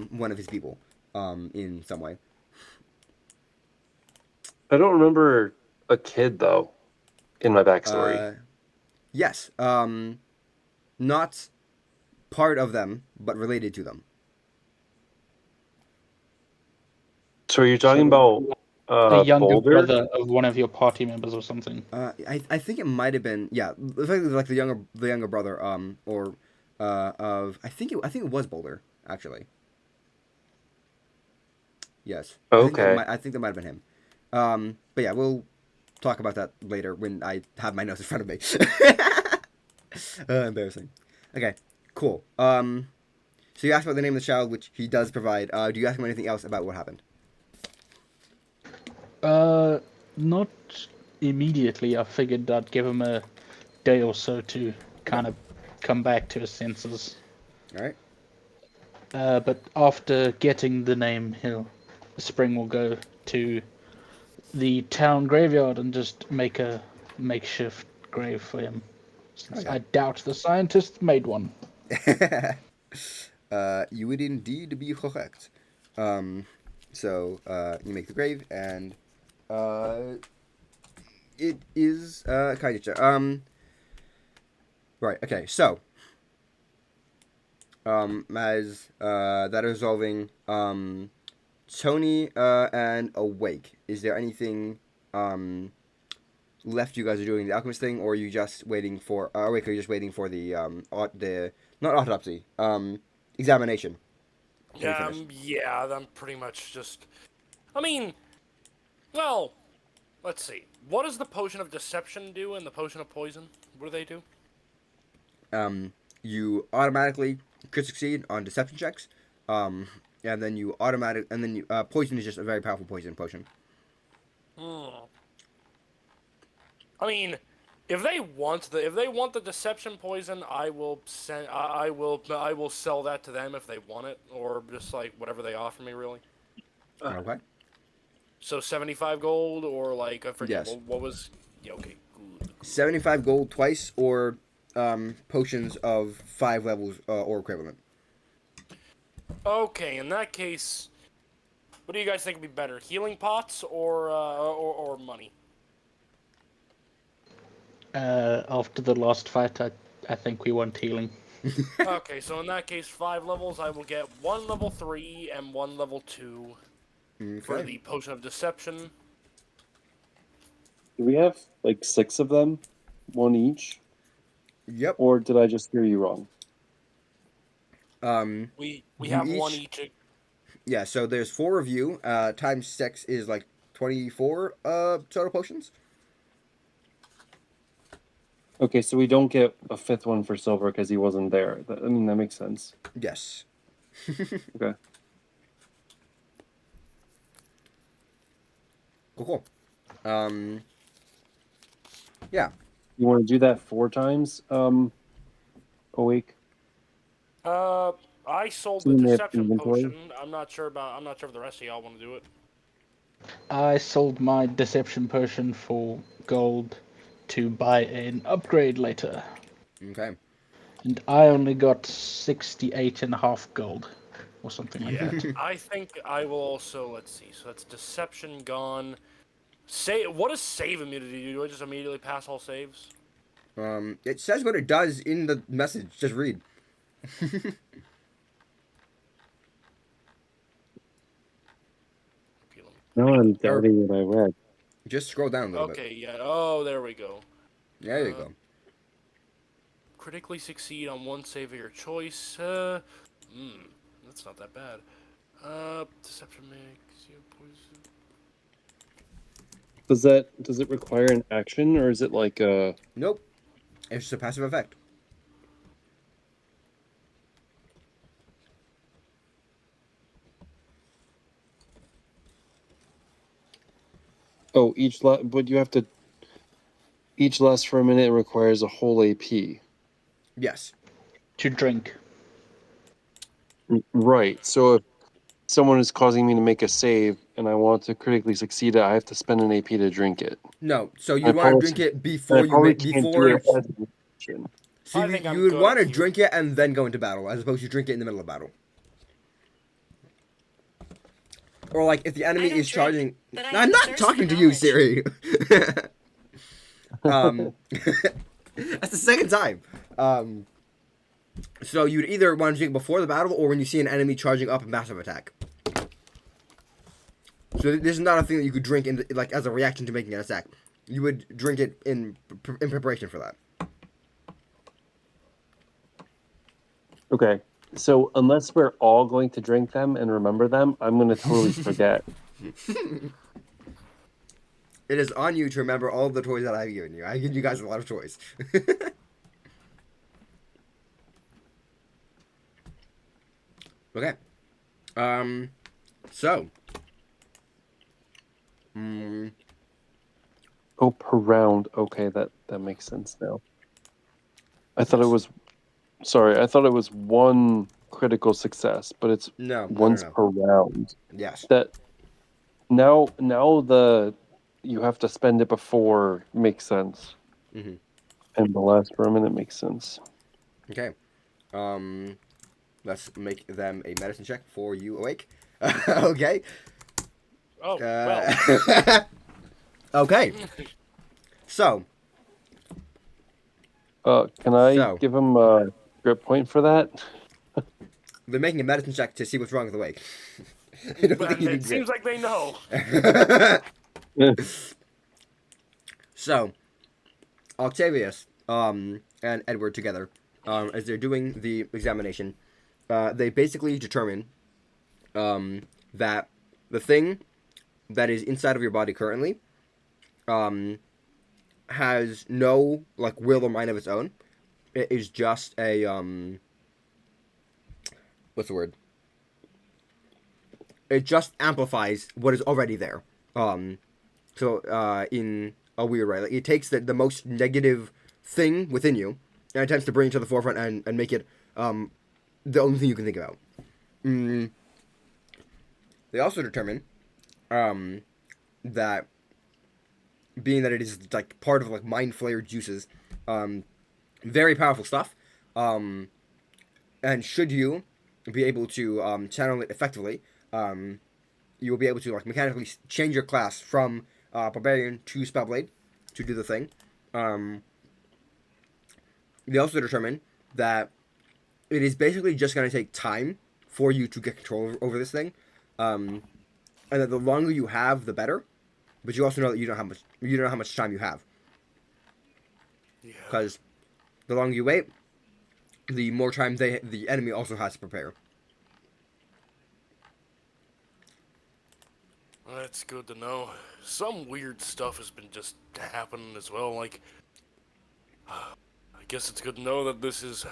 one of his people in some way. I don't remember a kid though in my backstory. Yes. Not part of them, but related to them. So you're talking about the younger Boulder? brother of one of your party members or something. I think it might have been effectively like the younger brother of I think it was Boulder actually. Yes. Okay. I think that might have been him. But yeah, we'll talk about that later when I have my notes in front of me. Embarrassing. Okay, cool. So you asked about the name of the child, which he does provide. Do you ask him anything else about what happened? Not immediately. I figured I'd give him a day or so to kind of come back to his senses. All right. But after getting the name, Spring will go to the town graveyard and just make a makeshift grave for him. Since Okay. I doubt the scientist made one. You would indeed be correct. So you make the grave, and it is kind of right. Okay. So as that is resolving, Tony and Awake. Is there anything left you guys are doing the alchemist thing, or are you just waiting for Awake? Are you just waiting for the not autopsy examination? I'm pretty much just. I mean, well, let's see. What does the potion of deception do and the potion of poison? What do they do? You automatically could succeed on deception checks, and then poison is just a very powerful poison potion. I mean, if they want the deception poison, I will sell that to them if they want it, or just whatever they offer me, really. Okay. So 75 gold, or I forget Yes. what was. Yeah, okay. Good. 75 gold twice, or potions of 5 levels or equivalent. Okay, in that case, what do you guys think would be better, healing pots or money? After the last fight, I think we want healing. Okay, so in that case, 5 levels, I will get 1 level 3 and 1 level 2 for the potion of deception. Do we have like 6 of them? 1 each? Yep. Or did I just hear you wrong? We You have 1 each- each. Yeah, so there's 4 of you. Times 6 is like 24 total potions. Okay, so we don't get a 5th one for Silver because he wasn't there. I mean, that makes sense. Yes. Okay. Cool. Yeah. You want to do that 4 times awake? I sold So the you may have deception inventory? potion. I'm not sure if the rest of y'all want to do it. I sold my deception potion for gold to buy an upgrade later. Okay. And I only got 68.5 gold. Or something like Yeah, that. I think I will also, let's see, so that's deception gone. What does save immunity do? Do I just immediately pass all saves? It says what it does in the message. Just read. No, I'm doubting what I read. Just scroll down a little bit. Okay, yeah, oh, there we go. There you go. Critically succeed on 1 save of your choice. That's not that bad. Deception makes you poison. Does it require an action, or is it like a... Nope. It's just a passive effect. Oh, but you have to... Each lasts for a minute and requires a whole AP. Yes. To drink. Right. So if someone is causing me to make a save and I want to critically succeed it, I have to spend an AP to drink it. No. So I you want to probably- drink it I before you probably make can't do it before. as an action. So I think you I'm would good want to here. drink it and then go into battle, as opposed to drink it in the middle of battle. Or like if the enemy don't is drink, charging. but I I'm have a not thirst talking for to you, knowledge. Siri. That's the second time. So you'd either want to drink before the battle or when you see an enemy charging up a massive attack. So this is not a thing that you could drink in like as a reaction to making an attack. You would drink it in preparation for that. Okay. So unless we're all going to drink them and remember them, I'm going to totally forget. It is on you to remember all of the toys that I've given you. I give you guys a lot of toys. Okay. So. Oh, per round. Okay, that makes sense now. I thought it was 1 critical success, but it's No. once per round. Yes. That now you have to spend it before makes sense. Mm-hmm. And the last for a minute makes sense. Okay. Let's make them a medicine check for you awake. Okay. Oh, well. Okay. So. Can I give him a grip point for that? They're making a medicine check to see what's wrong with awake. I don't think you It can seems like they know. So, Octavius and Edward together, as they're doing the examination, they basically determine that the thing that is inside of your body currently has no like will or mind of its own. It is just a what's the word? It just amplifies what is already there. So in a weird way, like it takes the most negative thing within you and attempts to bring it to the forefront and make it the only thing you can think about. They also determine that being that it is like part of like mind flayer juices, Very powerful stuff. And should you be able to channel it effectively, you will be able to like mechanically change your class from barbarian to spellblade to do the thing. They also determine that it is basically just going to take time for you to get control over this thing, and that the longer you have, the better. But you also know that you don't know how much time you have, Yeah. because the longer you wait, the more time the enemy also has to prepare. That's good to know. Some weird stuff has been just happening as well. Like, I guess it's good to know that this is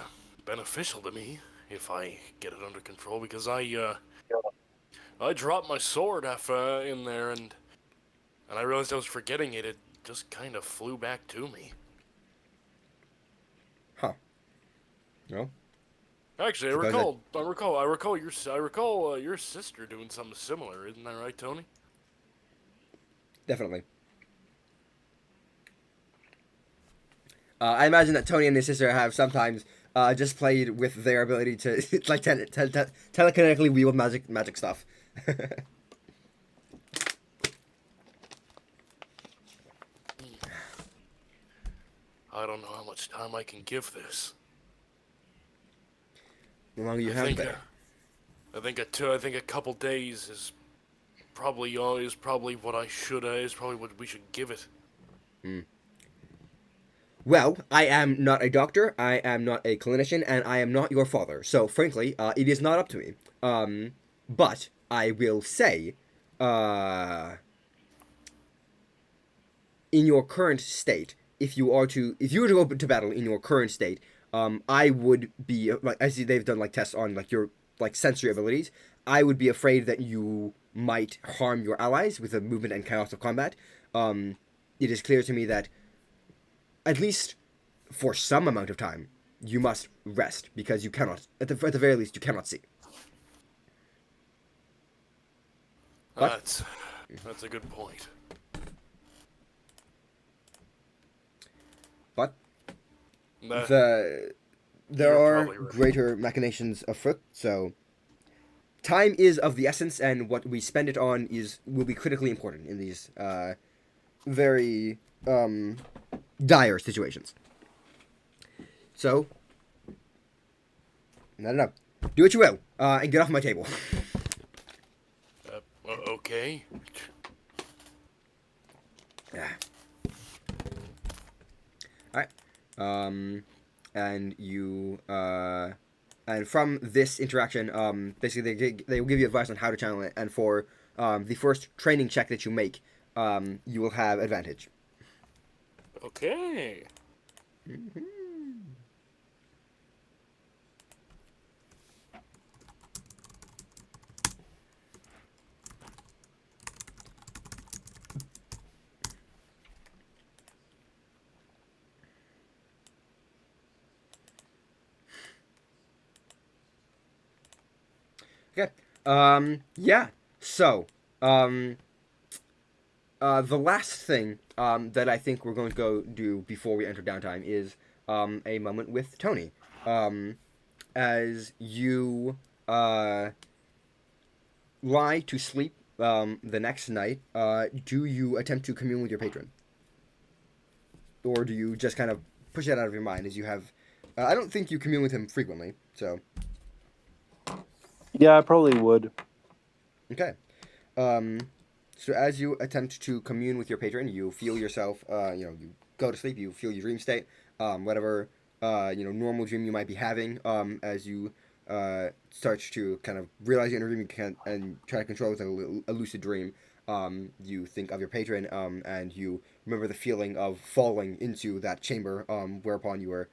beneficial to me if I get it under control, because I dropped my sword in there, and I realized I was forgetting it. It just kind of flew back to me. Huh. No. Actually, Suppose I recall your sister doing something similar. Isn't that right, Tony? Definitely. I imagine that Tony and his sister have sometimes just played with their ability to like telekinetically wield magic stuff. I don't know how much time I can give this. The longer you I have, think, the better. I think a couple days is probably what I should is probably what we should give it. Well, I am not a doctor, I am not a clinician, and I am not your father. So, frankly, it is not up to me. But I will say, in your current state, if you were to go to battle in your current state, I would be like, as they've done like tests on like your like sensory abilities. I would be afraid that you might harm your allies with the movement and chaos of combat. It is clear to me that at least for some amount of time, you must rest because you cannot, at the very least, you cannot see. What? That's a good point. But Nah, there you're are probably right. greater machinations afoot, so time is of the essence, and what we spend it on will be critically important in these very dire situations. So, I don't know. Do what you will, and get off my table. Okay. Yeah. All right. And you and from this interaction, basically they will give you advice on how to channel it, and for the first training check that you make, you will have advantage. Okay. Okay. Yeah. So, the last thing that I think we're going to go do before we enter downtime is a moment with Tony. As you lie to sleep the next night, do you attempt to commune with your patron? Or do you just kind of push that out of your mind as you have... I don't think you commune with him frequently, so... Yeah, I probably would. Okay. So as you attempt to commune with your patron, you feel yourself, you go to sleep, you feel your dream state, whatever, normal dream you might be having, as you start to kind of realize you're in a dream and try to control it with a lucid dream. You think of your patron, and you remember the feeling of falling into that chamber, whereupon you were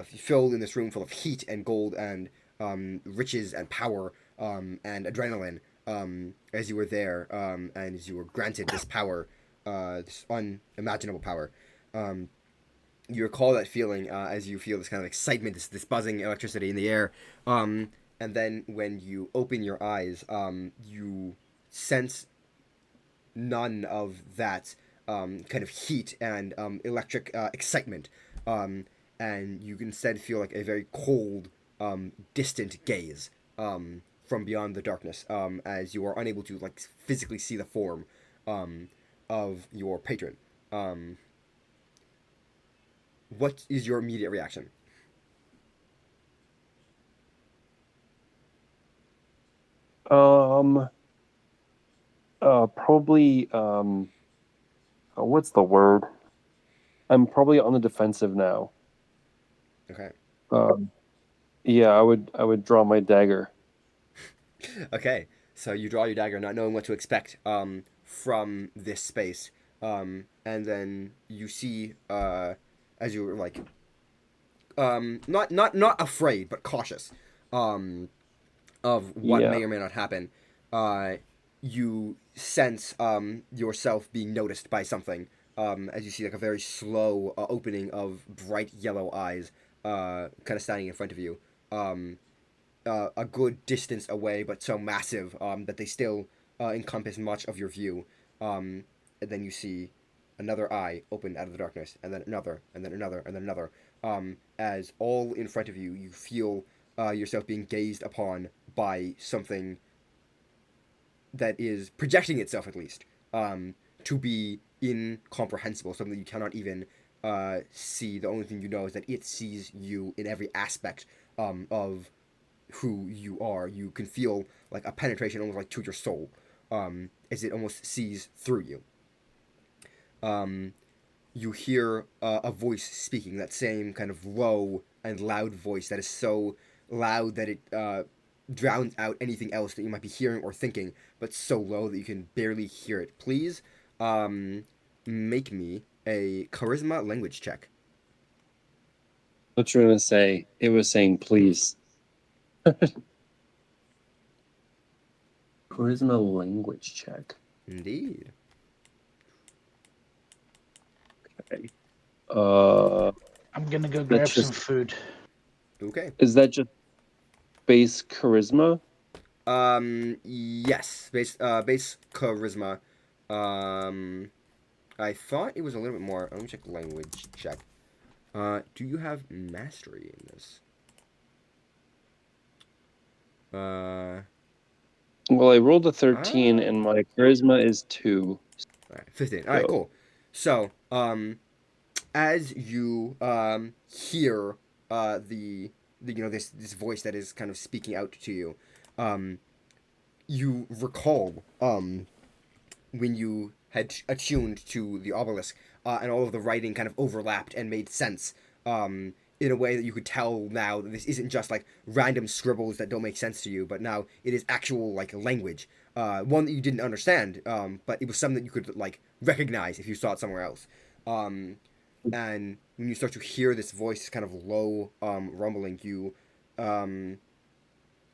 filled in this room full of heat and gold and riches and power and adrenaline. As you were there, and as you were granted this power, this unimaginable power. You recall that feeling as you feel this kind of excitement, this buzzing electricity in the air. And then when you open your eyes, you sense none of that kind of heat and electric excitement. and you can instead feel like a very cold, distant gaze from beyond the darkness, as you are unable to like physically see the form of your patron. What is your immediate reaction? Probably what's the word? I'm probably on the defensive now. Okay. Yeah, I would draw my dagger. Okay. So you draw your dagger, not knowing what to expect from this space, and then you see as you're like not afraid but cautious of what Yeah. may or may not happen. You sense yourself being noticed by something as you see like a very slow opening of bright yellow eyes kind of standing in front of you. A good distance away, but so massive that they still encompass much of your view. And then you see another eye open out of the darkness, and then another, and then another, and then another. As all in front of you, you feel yourself being gazed upon by something that is projecting itself, at least, to be incomprehensible, something that you cannot even see. The only thing you know is that it sees you in every aspect of who you are. You can feel like a penetration almost like to your soul, as it almost sees through you. You hear a voice speaking, that same kind of low and loud voice that is so loud that it drowns out anything else that you might be hearing or thinking, but so low that you can barely hear it. Please make me a charisma language check. What you gonna say? It was saying please. Charisma language check. Indeed. Okay. I'm gonna go That's grab some just. food. Okay. Is that just base charisma? Yes. Base charisma. Um, I thought it was a little bit more. Let me check language check. Do you have mastery in this? Well, I rolled a 13, Ah. and my charisma is 2. All right, 15. All right, So cool. So, as you hear the this voice that is kind of speaking out to you, you recall when you had attuned to the obelisk, and all of the writing kind of overlapped and made sense in a way that you could tell now that this isn't just like random scribbles that don't make sense to you, but now it is actual like language, one that you didn't understand, but it was something that you could like recognize if you saw it somewhere else. And when you start to hear this voice, kind of low rumbling, you kind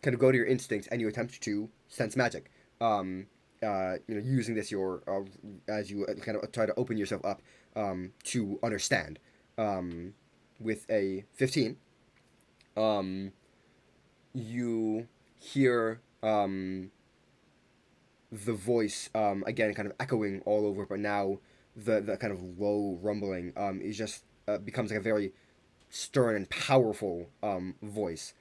of go to your instincts and you attempt to sense magic. Using this your as you kind of try to open yourself up to understand. With a 15, you hear the voice again, kind of echoing all over, but now the kind of low rumbling is just becomes like a very stern and powerful voice.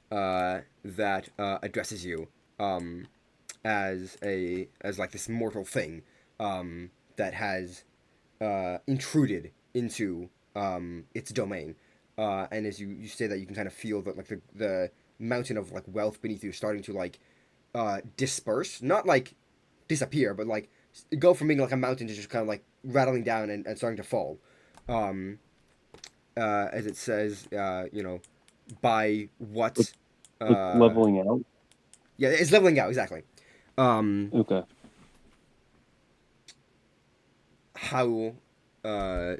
That addresses you as like this mortal thing that has intruded into its domain. And as you say that, you can kind of feel that like the mountain of like wealth beneath you starting to like disperse, not like disappear, but like go from being like a mountain to just kind of like rattling down and starting to fall. Um, as it says, by what like uh, leveling out. yeah, it's leveling out exactly. Um, Okay. how uh,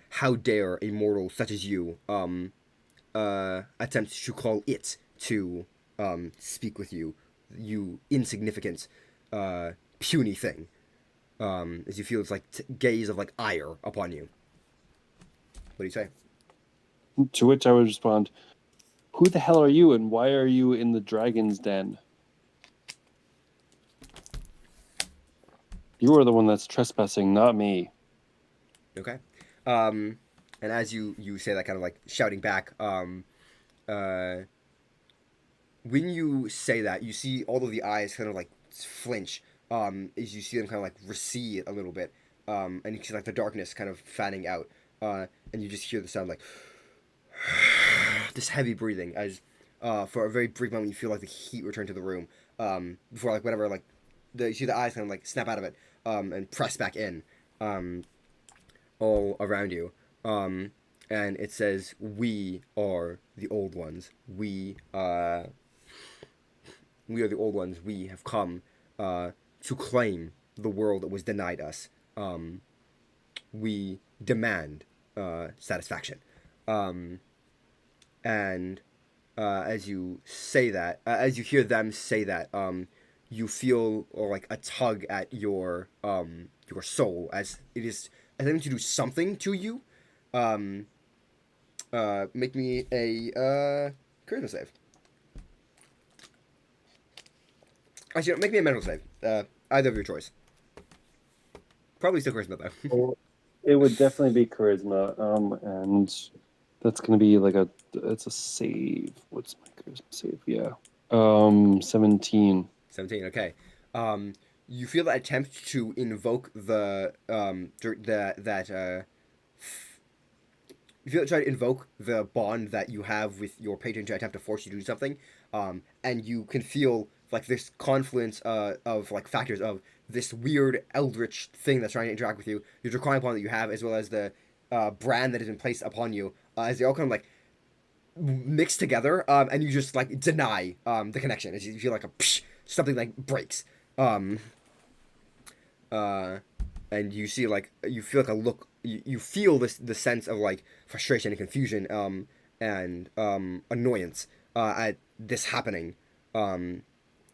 how dare a mortal such as you attempt to call it to speak with you, you insignificant, puny thing. As you feel its like gaze of like ire upon you. What do you say? To which I would respond, "Who the hell are you, and why are you in the dragon's den? You are the one that's trespassing, not me." Okay. And as you say that, kind of like shouting back, uh, when you say that, you see all of the eyes kind of like flinch. As you see them kind of like recede a little bit, and you see like the darkness kind of fanning out, and you just hear the sound like this heavy breathing as, for a very brief moment, you feel like the heat return to the room. Before like whatever like, you see the eyes kind of like snap out of it, and press back in, all around you. And it says, "We are the old ones. We are the old ones. We have come to claim the world that was denied us. We demand satisfaction." And as you say that, as you hear them say that, you feel like a tug at your soul, as it is attempting to do something to you. Make me a charisma save. Actually, no, make me a mental save. Either of your choice. Probably still charisma though. Well, it would definitely be charisma, and that's gonna be like it's a save. What's my charisma save? Yeah, 17. 17. Okay. You feel that attempt to invoke the you feel try to invoke the bond that you have with your patron to attempt to force you to do something, and you can feel like this confluence of like factors of this weird eldritch thing that's trying to interact with you, your draconic bond that you have, as well as the brand that has been placed upon you, as they all kind of like mix together, and you just like deny the connection as you feel like a psh, something like breaks, um, uh, and you see like you feel like a look, you feel the sense of like frustration and confusion, and annoyance at this happening, and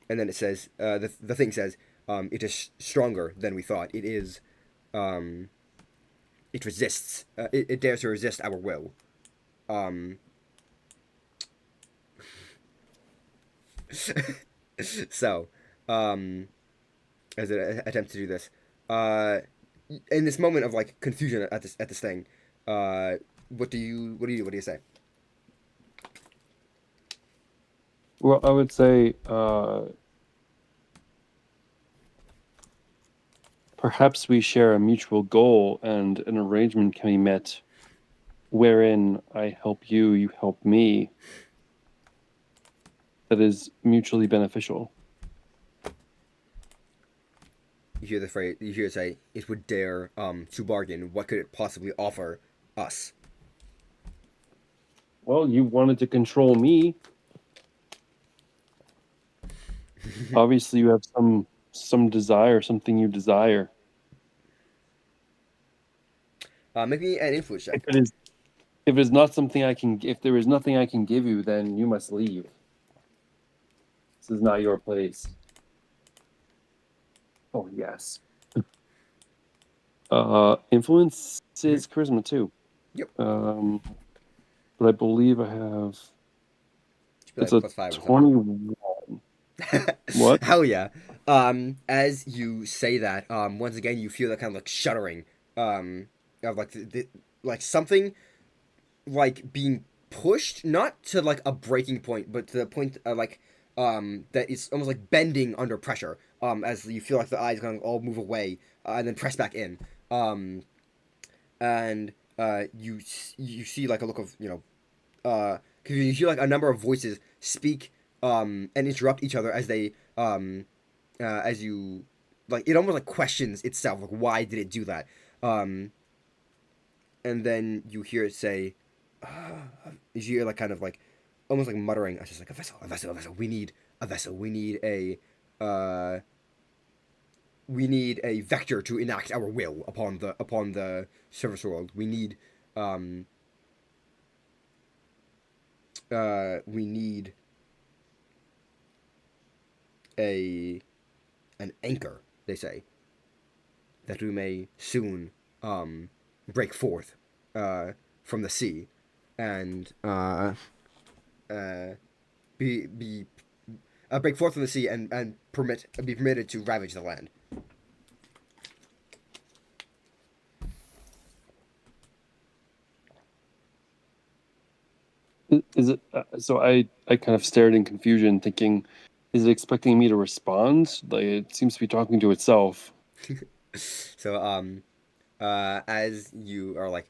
then it says, the thing says, it is stronger than we thought. It is, it resists, it dares to resist our will. um, so, as it attempts to do this, in this moment of like confusion at this thing, what do you do? What do you say? Well, I would say perhaps we share a mutual goal, and an arrangement can be met wherein I help you, you help me. That is mutually beneficial. You hear the phrase. You hear it say, "It would dare to bargain. What could it possibly offer us?" Well, you wanted to control me. Obviously, you have some desire, something you desire. Make me an influence check. If it is not something I can, if there is nothing I can give you, then you must leave. This is not your place. Oh yes. Influence is charisma too. Yep. But I believe I have. Should be like It's a +5 or something. 21. What? Hell yeah. As you say that, once again you feel that kind of like shuddering, of like like something like being pushed, not to like a breaking point, but to the point, like, that it's almost like bending under pressure. As you feel like the eyes kind of all move away, and then press back in. And you see like a look of, because you hear like a number of voices speak, and interrupt each other as they, as you, like, it almost like questions itself, like, why did it do that? And then you hear it say, you hear like kind of like almost like muttering, it's just like, a vessel, a vessel, a vessel. We need a vessel. We need a vector to enact our will upon the surface world. We need a an anchor, they say, that we may soon break forth from the sea, and be break forth from the sea, and be permitted to ravage the land. Is it? So I kind of stared in confusion, thinking, is it expecting me to respond? Like it seems to be talking to itself. So as you are like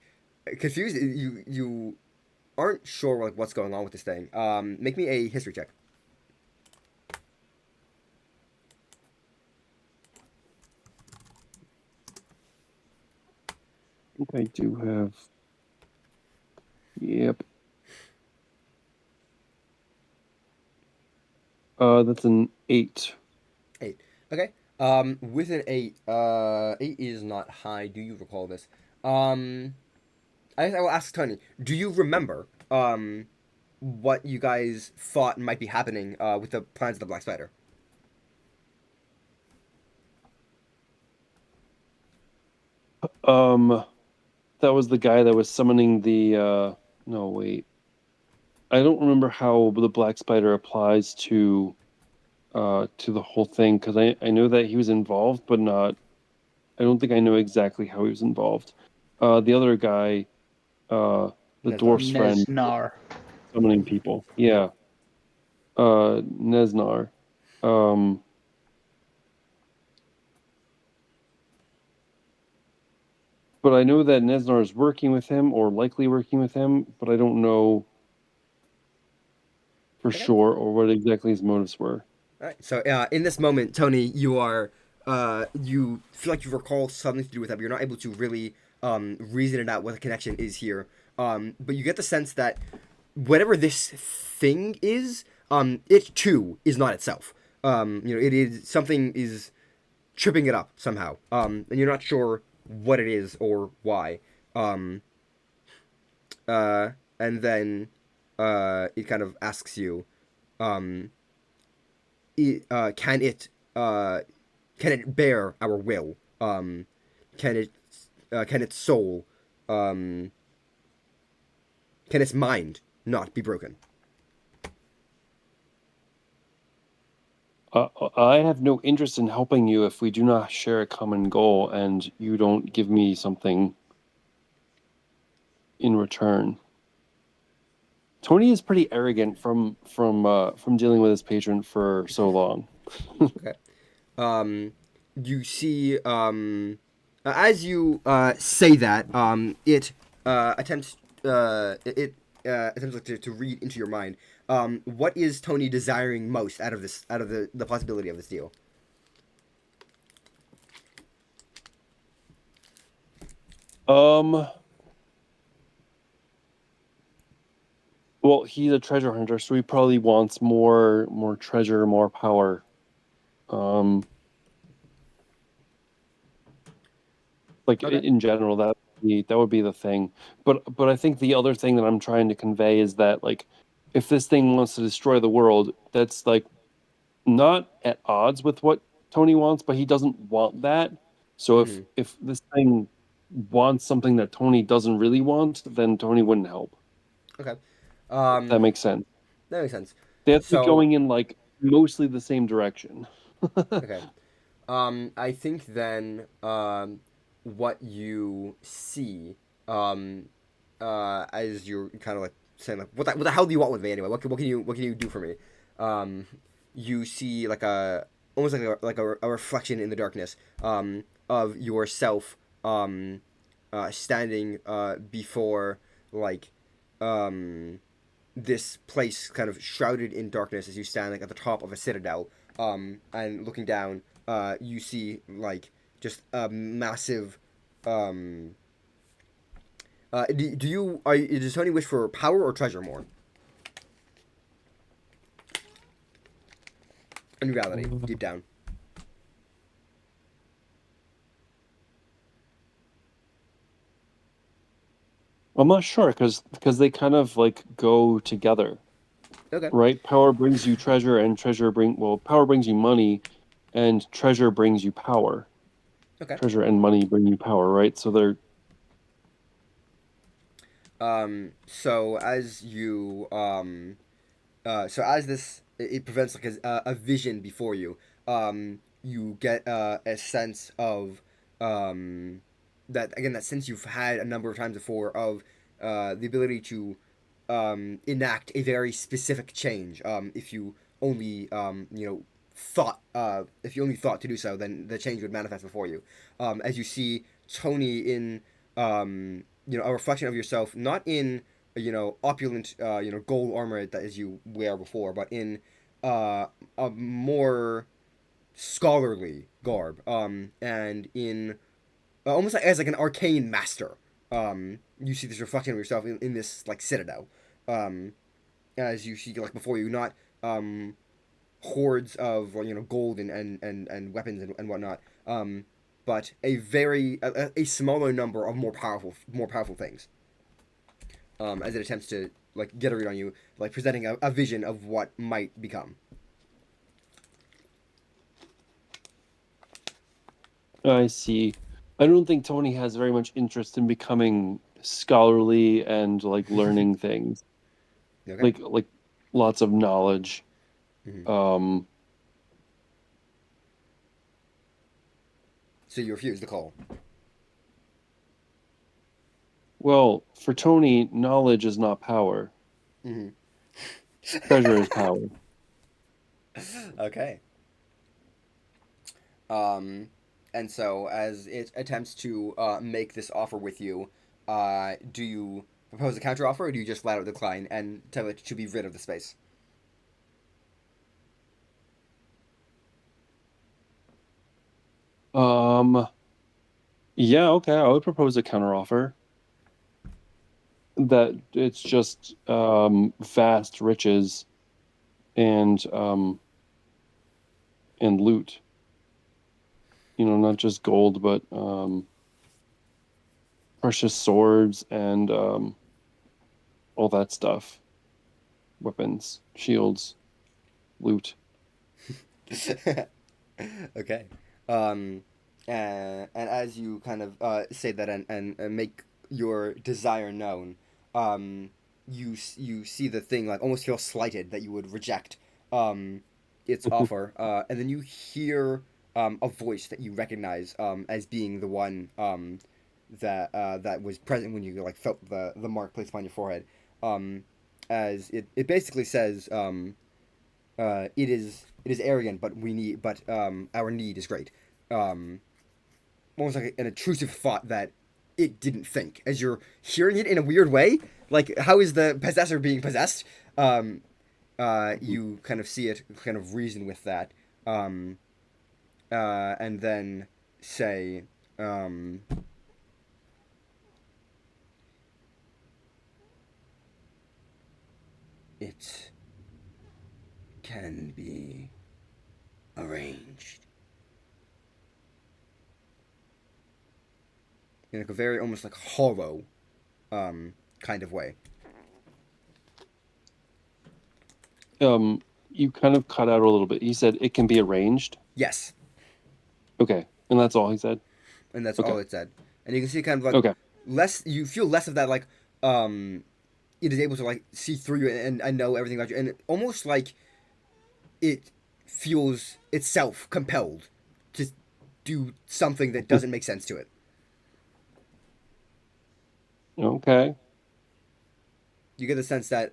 confused, you aren't sure like what's going on with this thing. Make me a history check. I think I do have. Yep. That's an 8. 8. Okay. With an 8, 8 is not high. Do you recall this? I will ask Tony. Do you remember what you guys thought might be happening with the plans of the Black Spider? Um, that was the guy that was summoning the. No, wait. I don't remember how the black spider applies to the whole thing because I know that he was involved, but not. I don't think I know exactly how he was involved. The other guy, the Nesnar. dwarf's friend, Nesnar. summoning people. Yeah, Nesnar. Um, but I know that Nesnar is working with him or likely working with him, but I don't know for Okay. sure or what exactly his motives were. All right. So in this moment, Tony, you are you feel like you recall something to do with that, but you're not able to really reason it out what the connection is here. But you get the sense that whatever this thing is, it too is not itself. It is something is tripping it up somehow. And you're not sure what it is or why. Um, and then it kind of asks you, um, it, uh, can it bear our will? Can it can its soul um, can its mind not be broken? I have no interest in helping you if we do not share a common goal and you don't give me something in return. Tony is pretty arrogant from dealing with his patron for so long. Okay. You see, as you say that, it attempts attempts like, to read into your mind. What is Tony desiring most out of this, out of the possibility of this deal? Um, well, he's a treasure hunter, so he probably wants more treasure, more power. Um, like Okay. in general, that would be the thing. But I think the other thing that I'm trying to convey is that like if this thing wants to destroy the world, that's like not at odds with what Tony wants, but he doesn't want that. So Mm-hmm. if this thing wants something that Tony doesn't really want, then Tony wouldn't help. Okay. If that makes sense. That makes sense. They have to be So, going in like mostly the same direction. okay. I think then what you see as you're kind of like saying like what the hell do you want with me anyway? What can you do for me? Um, you see like a almost like a reflection in the darkness of yourself standing before like um, this place kind of shrouded in darkness as you stand like at the top of a citadel and looking down you see like just a massive does Tony wish for power or treasure more in reality deep down? I'm not sure because they kind of like go together, Okay. right? Power brings you treasure, and power brings you money, and treasure brings you power. Okay. Treasure and money bring you power, right? So they're So as you so as this it prevents like a vision before you you get a sense of that again that sense you've had a number of times before of the ability to enact a very specific change. If you only thought if you only thought to do so, then the change would manifest before you. As you see Tonē in a reflection of yourself, not in opulent gold armor that as you wear before, but in a more scholarly garb, and in almost like as like an arcane master. You see this reflection of yourself in this like citadel, as you see like before you, not hordes of gold and weapons and whatnot, but a smaller number of more powerful things. As it attempts to like get a read on you, like presenting a vision of what might become. I see. I don't think Tonē has very much interest in becoming scholarly and like learning things, Okay. like lots of knowledge. Mm-hmm. So you refuse the call. Well, for Tonē, knowledge is not power. Mm-hmm. Treasure is power. Okay. And so as it attempts to make this offer with you, do you propose a counter offer, or do you just flat out decline and tell it to be rid of the space? Yeah, okay. I would propose a counteroffer that it's just vast riches and loot. Not just gold, but precious swords and all that stuff. Weapons, shields, loot. Okay. And as you kind of say that and make your desire known, you see the thing like almost feel slighted that you would reject its offer, and then you hear a voice that you recognize as being the one that was present when you like felt the mark placed upon your forehead. As it basically says, it is arrogant, but our need is great. Almost like an intrusive thought that it didn't think. As you're hearing it in a weird way, like how is the possessor being possessed? You kind of see it, kind of reason with that, and then say, it can be arranged. In like a very almost like hollow kind of way. You kind of cut out a little bit. He said it can be arranged. Yes. Okay, and that's all he said. And that's Okay. all it said. And you can see kind of like Okay. less. You feel less of that like it is able to like see through you and know everything about you, and almost like it feels itself compelled to do something that doesn't make sense to it. Okay. You get the sense that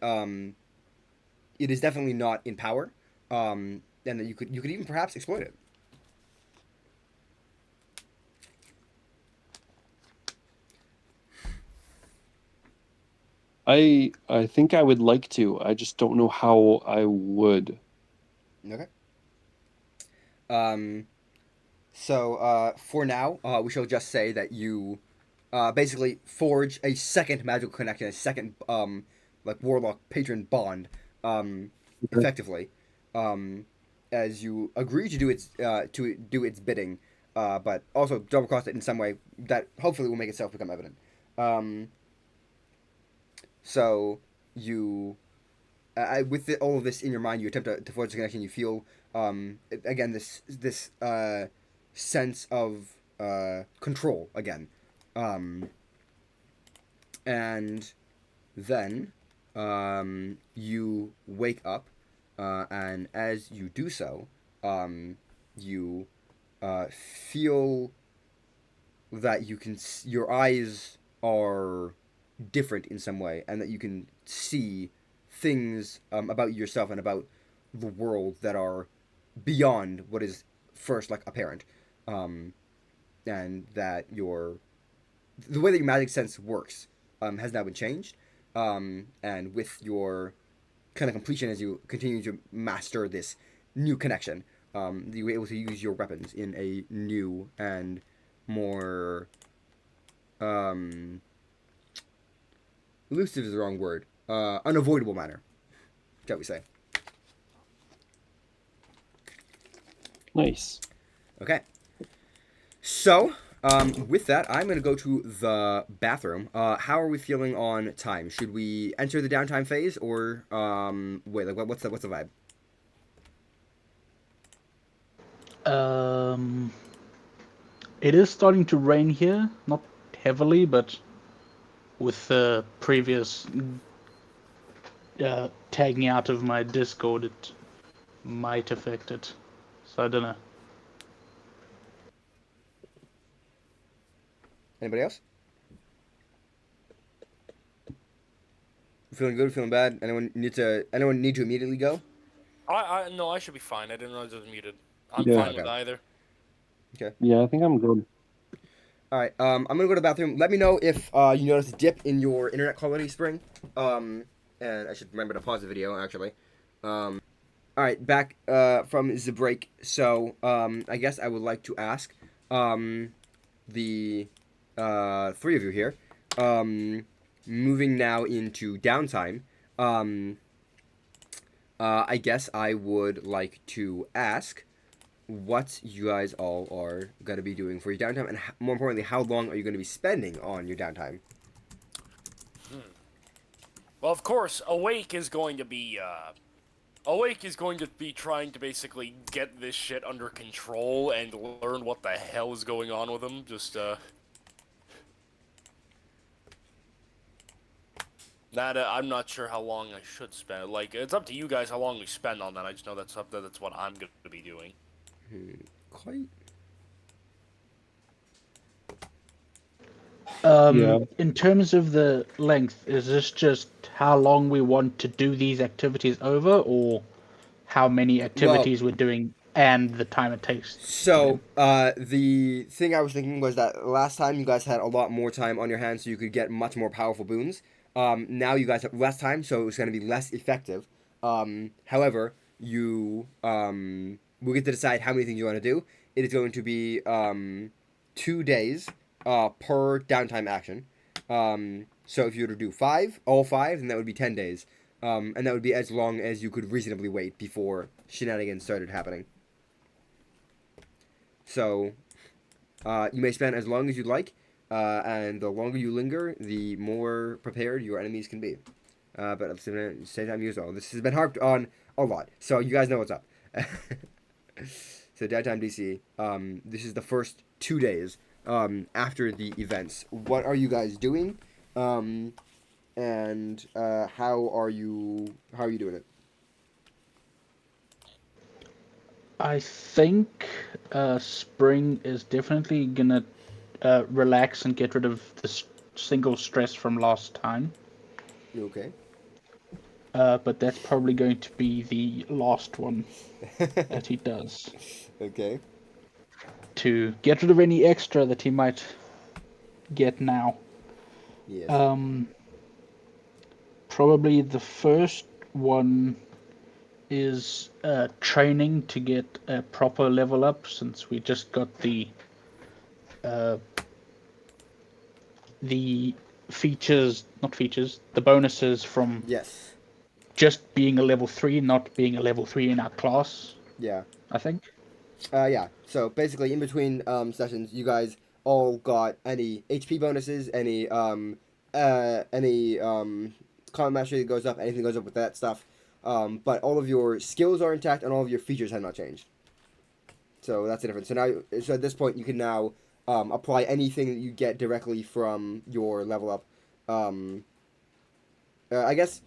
it is definitely not in power, and that you could even perhaps exploit it. I think I would like to. I just don't know how I would. Okay. So for now, we shall just say that you basically forge a second magical connection, a second like warlock patron bond, Okay. effectively, as you agree to do its bidding, but also double cross it in some way that hopefully will make itself become evident. Um, so you with all of this in your mind, you attempt to forge a connection. You feel again this sense of control again, and then you wake up, and as you do so, you feel that your eyes are different in some way, and that you can see things about yourself and about the world that are beyond what is first like apparent, and that the way that your magic sense works has now been changed, and with your kind of completion as you continue to master this new connection, you're able to use your weapons in a new and more elusive is the wrong word, unavoidable manner, shall we say. Nice. Okay. So, with that, I'm going to go to the bathroom. How are we feeling on time? Should we enter the downtime phase, or wait? Like, what's the vibe? It is starting to rain here, not heavily, but with the previous tagging out of my Discord, it might affect it. So I don't know. Anybody else? Feeling good? Feeling bad? Anyone need to immediately go? No, I should be fine. I didn't realize it was muted. I'm Yeah. fine with either. Okay. Yeah, I think I'm good. All right. I'm gonna go to the bathroom. Let me know if you notice a dip in your internet quality, Spring. And I should remember to pause the video actually. All right, back from the break. So I guess I would like to ask the three of you here, moving now into downtime. I guess I would like to ask what you guys all are going to be doing for your downtime, and more importantly, how long are you going to be spending on your downtime? Well, of course, Awake is going to be trying to basically get this shit under control and learn what the hell is going on with him. I'm not sure how long I should spend. Like, it's up to you guys how long we spend on that. I just know that's what I'm going to be doing. Quite. Yeah. In terms of the length, is this just how long we want to do these activities over, or how many activities we're doing and the time it takes? So, the thing I was thinking was that last time you guys had a lot more time on your hands, so you could get much more powerful boons. Now you guys have less time, so it's going to be less effective. However, you will get to decide how many things you want to do. It is going to be 2 days per downtime action. So if you were to do all five, then that would be 10 days. And that would be as long as you could reasonably wait before shenanigans started happening. So, you may spend as long as you'd like, and the longer you linger, the more prepared your enemies can be. But at the same time, as well, this has been harped on a lot, so you guys know what's up. So, Downtime DC, this is the first 2 days after the events. What are you guys doing? And how are you doing it? I think Spring is definitely gonna relax and get rid of the single stress from last time. Okay. But that's probably going to be the last one that he does. Okay. To get rid of any extra that he might get now. Yes. Probably the first one is training to get a proper level up, since we just got the the bonuses from Yes. just being a level 3, not being a level 3 in our class, Yeah. I think. Yeah. So basically, in between sessions, you guys all got any HP bonuses, any combat mastery that goes up, anything goes up with that stuff. But all of your skills are intact, and all of your features have not changed. So that's the difference. So at this point, you can now apply anything that you get directly from your level up. I guess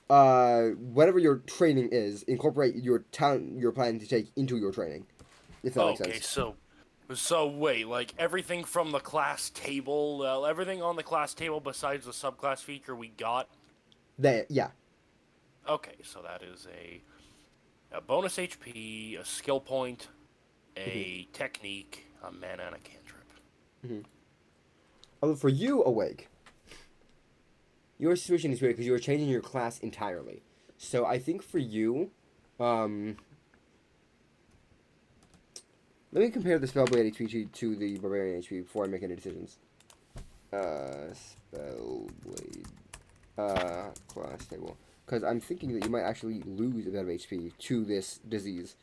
whatever your training is, incorporate your talent you're planning to take into your training. If that makes sense. So So wait, like everything from the class table, everything on the class table besides the subclass feature we got. Yeah. Okay, so that is a bonus HP, a skill point, a technique, a mana, and a cantrip. Although for you, Awake, your situation is weird because you are changing your class entirely. So I think for you, let me compare the Spellblade HP to the Barbarian HP before I make any decisions. Spellblade, class table. Because I'm thinking that you might actually lose a bit of HP to this disease.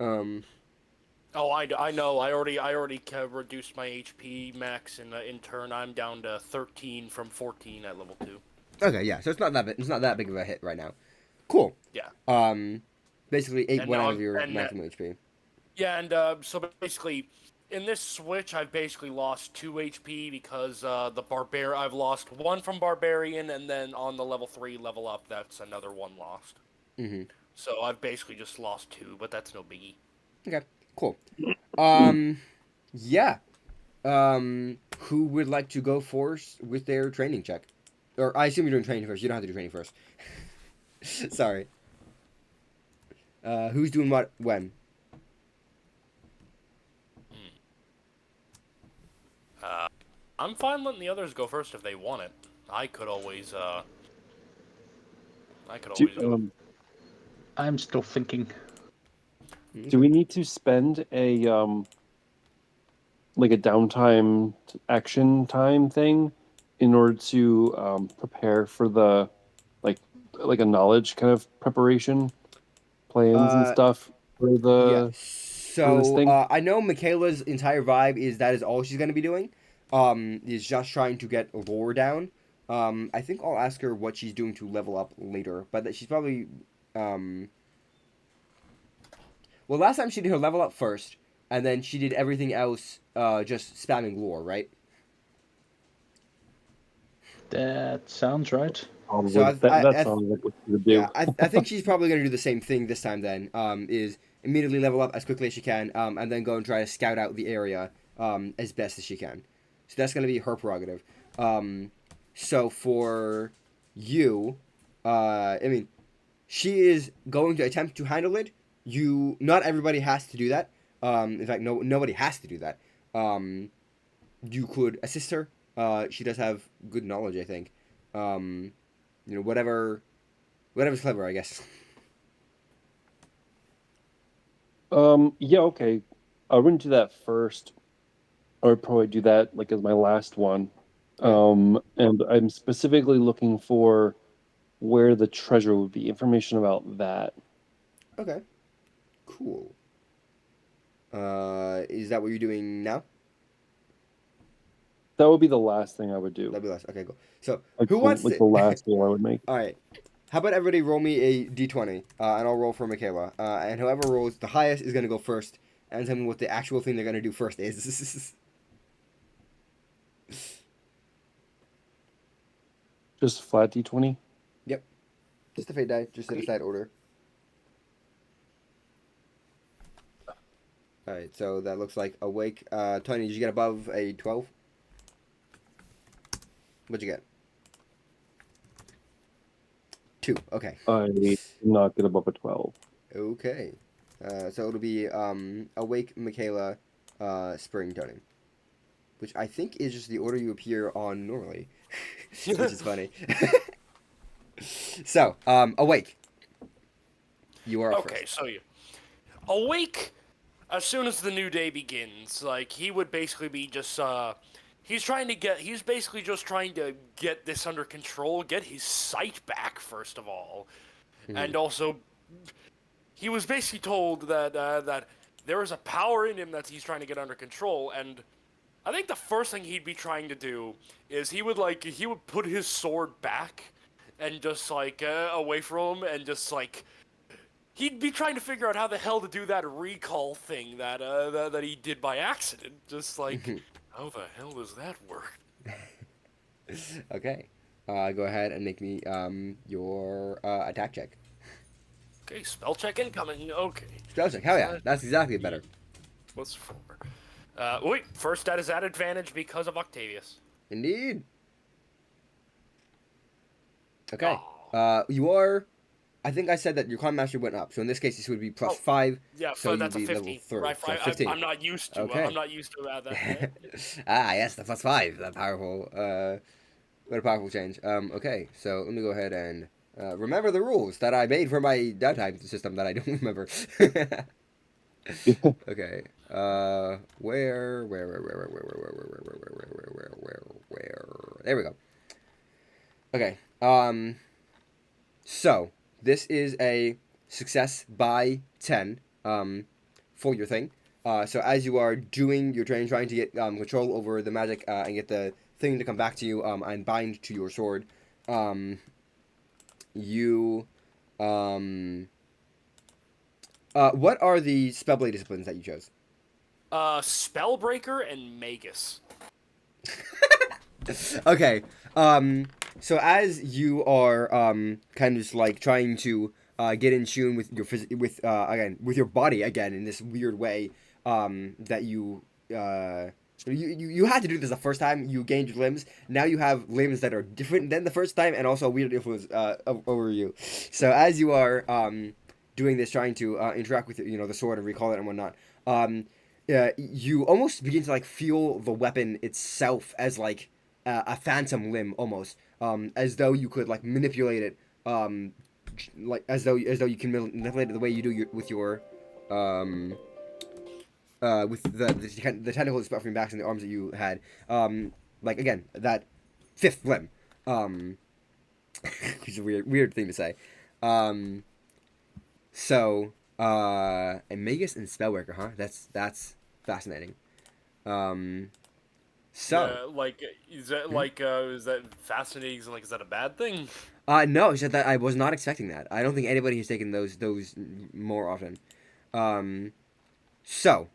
Oh, I know. I already reduced my HP max, and in turn, I'm down to 13 from 14 at level 2. Okay, yeah. So it's not that big of a hit right now. Cool. Yeah. Basically 8 And went now out of your maximum HP. Yeah, and so basically, in this switch, I've basically lost 2 HP because I've lost 1 from Barbarian, and then on the level 3 level up, that's another 1 lost. So I've basically just lost 2, but that's no biggie. Okay, cool. Yeah. Who would like to go first with their training check? Or I assume you're doing training first. You don't have to do training first. Sorry. Who's doing what when? I'm fine letting the others go first if they want it. I could always. I'm still thinking. Do we need to spend a like a downtime action time thing in order to prepare for the like a knowledge kind of preparation plans and stuff for Yeah. the for this So thing? I know Michaela's entire vibe is that is all she's gonna be doing. Is just trying to get lore down. I think I'll ask her what she's doing to level up later, but that she's probably Well, last time she did her level up first, and then she did everything else just spamming lore, right? That sounds right. Probably. So That sounds like what you would do. yeah, I think she's probably going to do the same thing this time then, is immediately level up as quickly as she can, and then go and try to scout out the area as best as she can. So that's going to be her prerogative. So for you, I mean, she is going to attempt to handle it. Not everybody has to do that. In fact, nobody has to do that. You could assist her. She does have good knowledge, I think. Whatever's clever, I guess. Yeah, okay. I wouldn't do that first. I would probably do that like as my last one. And I'm specifically looking for where the treasure would be, information about that. Okay. Cool. Is that what you're doing now? That would be the last thing I would do. That'd be last. Okay, cool. So Like who wants to? the last deal I would make. All right. How about everybody roll me a d20, and I'll roll for Mikaela. And whoever rolls the highest is gonna go first, and tell me what the actual thing they're gonna do first is. Just flat D20? Yep. Just a fate die, just in a side order. All right. So that looks like awake. Tony, did you get above a 12? What'd you get? 2. Okay. I did not get above a 12. Okay. So it'll be Awake, Mikaela, Spring, Tony. Which I think is just the order you appear on normally. Which is funny. So, Awake. You are up Okay, first. so you awake as soon as the new day begins. Like he would basically be just he's basically just trying to get this under control, get his sight back first of all. And also he was basically told that that there is a power in him that he's trying to get under control, and I think the first thing he'd be trying to do is he would put his sword back and just away from him, and just he'd be trying to figure out how the hell to do that recall thing that that he did by accident. Just how the hell does that work? Okay. Go ahead and make me your attack check. Okay, spell check incoming. Okay. Spell check. Hell yeah. That's exactly better. What's 4? Wait, first at his advantage because of Octavius. Indeed. Okay. Oh. You are. I think I said that your climb mastery went up. So in this case, this would be plus Oh, 5. Yeah, So you'd that's a be level 15. 3. Right, So 15. I'm not used to. I'm Okay. not used to that. Ah, yes, the plus 5. The powerful. What a powerful change. Okay. So let me go ahead and remember the rules that I made for my downtime system that I don't remember. Okay. Where? There we go. Okay. So this is a success by 10. For your thing. So as you are doing your training, trying to get control over the magic and get the thing to come back to you and bind to your sword, you what are the spellblade disciplines that you chose? Spellbreaker and Magus. Okay. So as you are kind of just like trying to get in tune with your with your body again in this weird way that you had to do this the first time you gained your limbs. Now you have limbs that are different than the first time and also a weird influence over you. So as you are doing this, trying to interact with the sword and recall it and whatnot, you almost begin to like feel the weapon itself as like a phantom limb almost, as though you could like manipulate it, like as though you can manipulate it the way you do with your with the tentacles from your backs and the arms that you had, like again that fifth limb, which is a weird thing to say. So and Magus and Spellworker, huh? That's fascinating. So Like, is that is that fascinating? Like, is that a bad thing? no, it's just that I was not expecting that. I don't think anybody has taken those more often. So,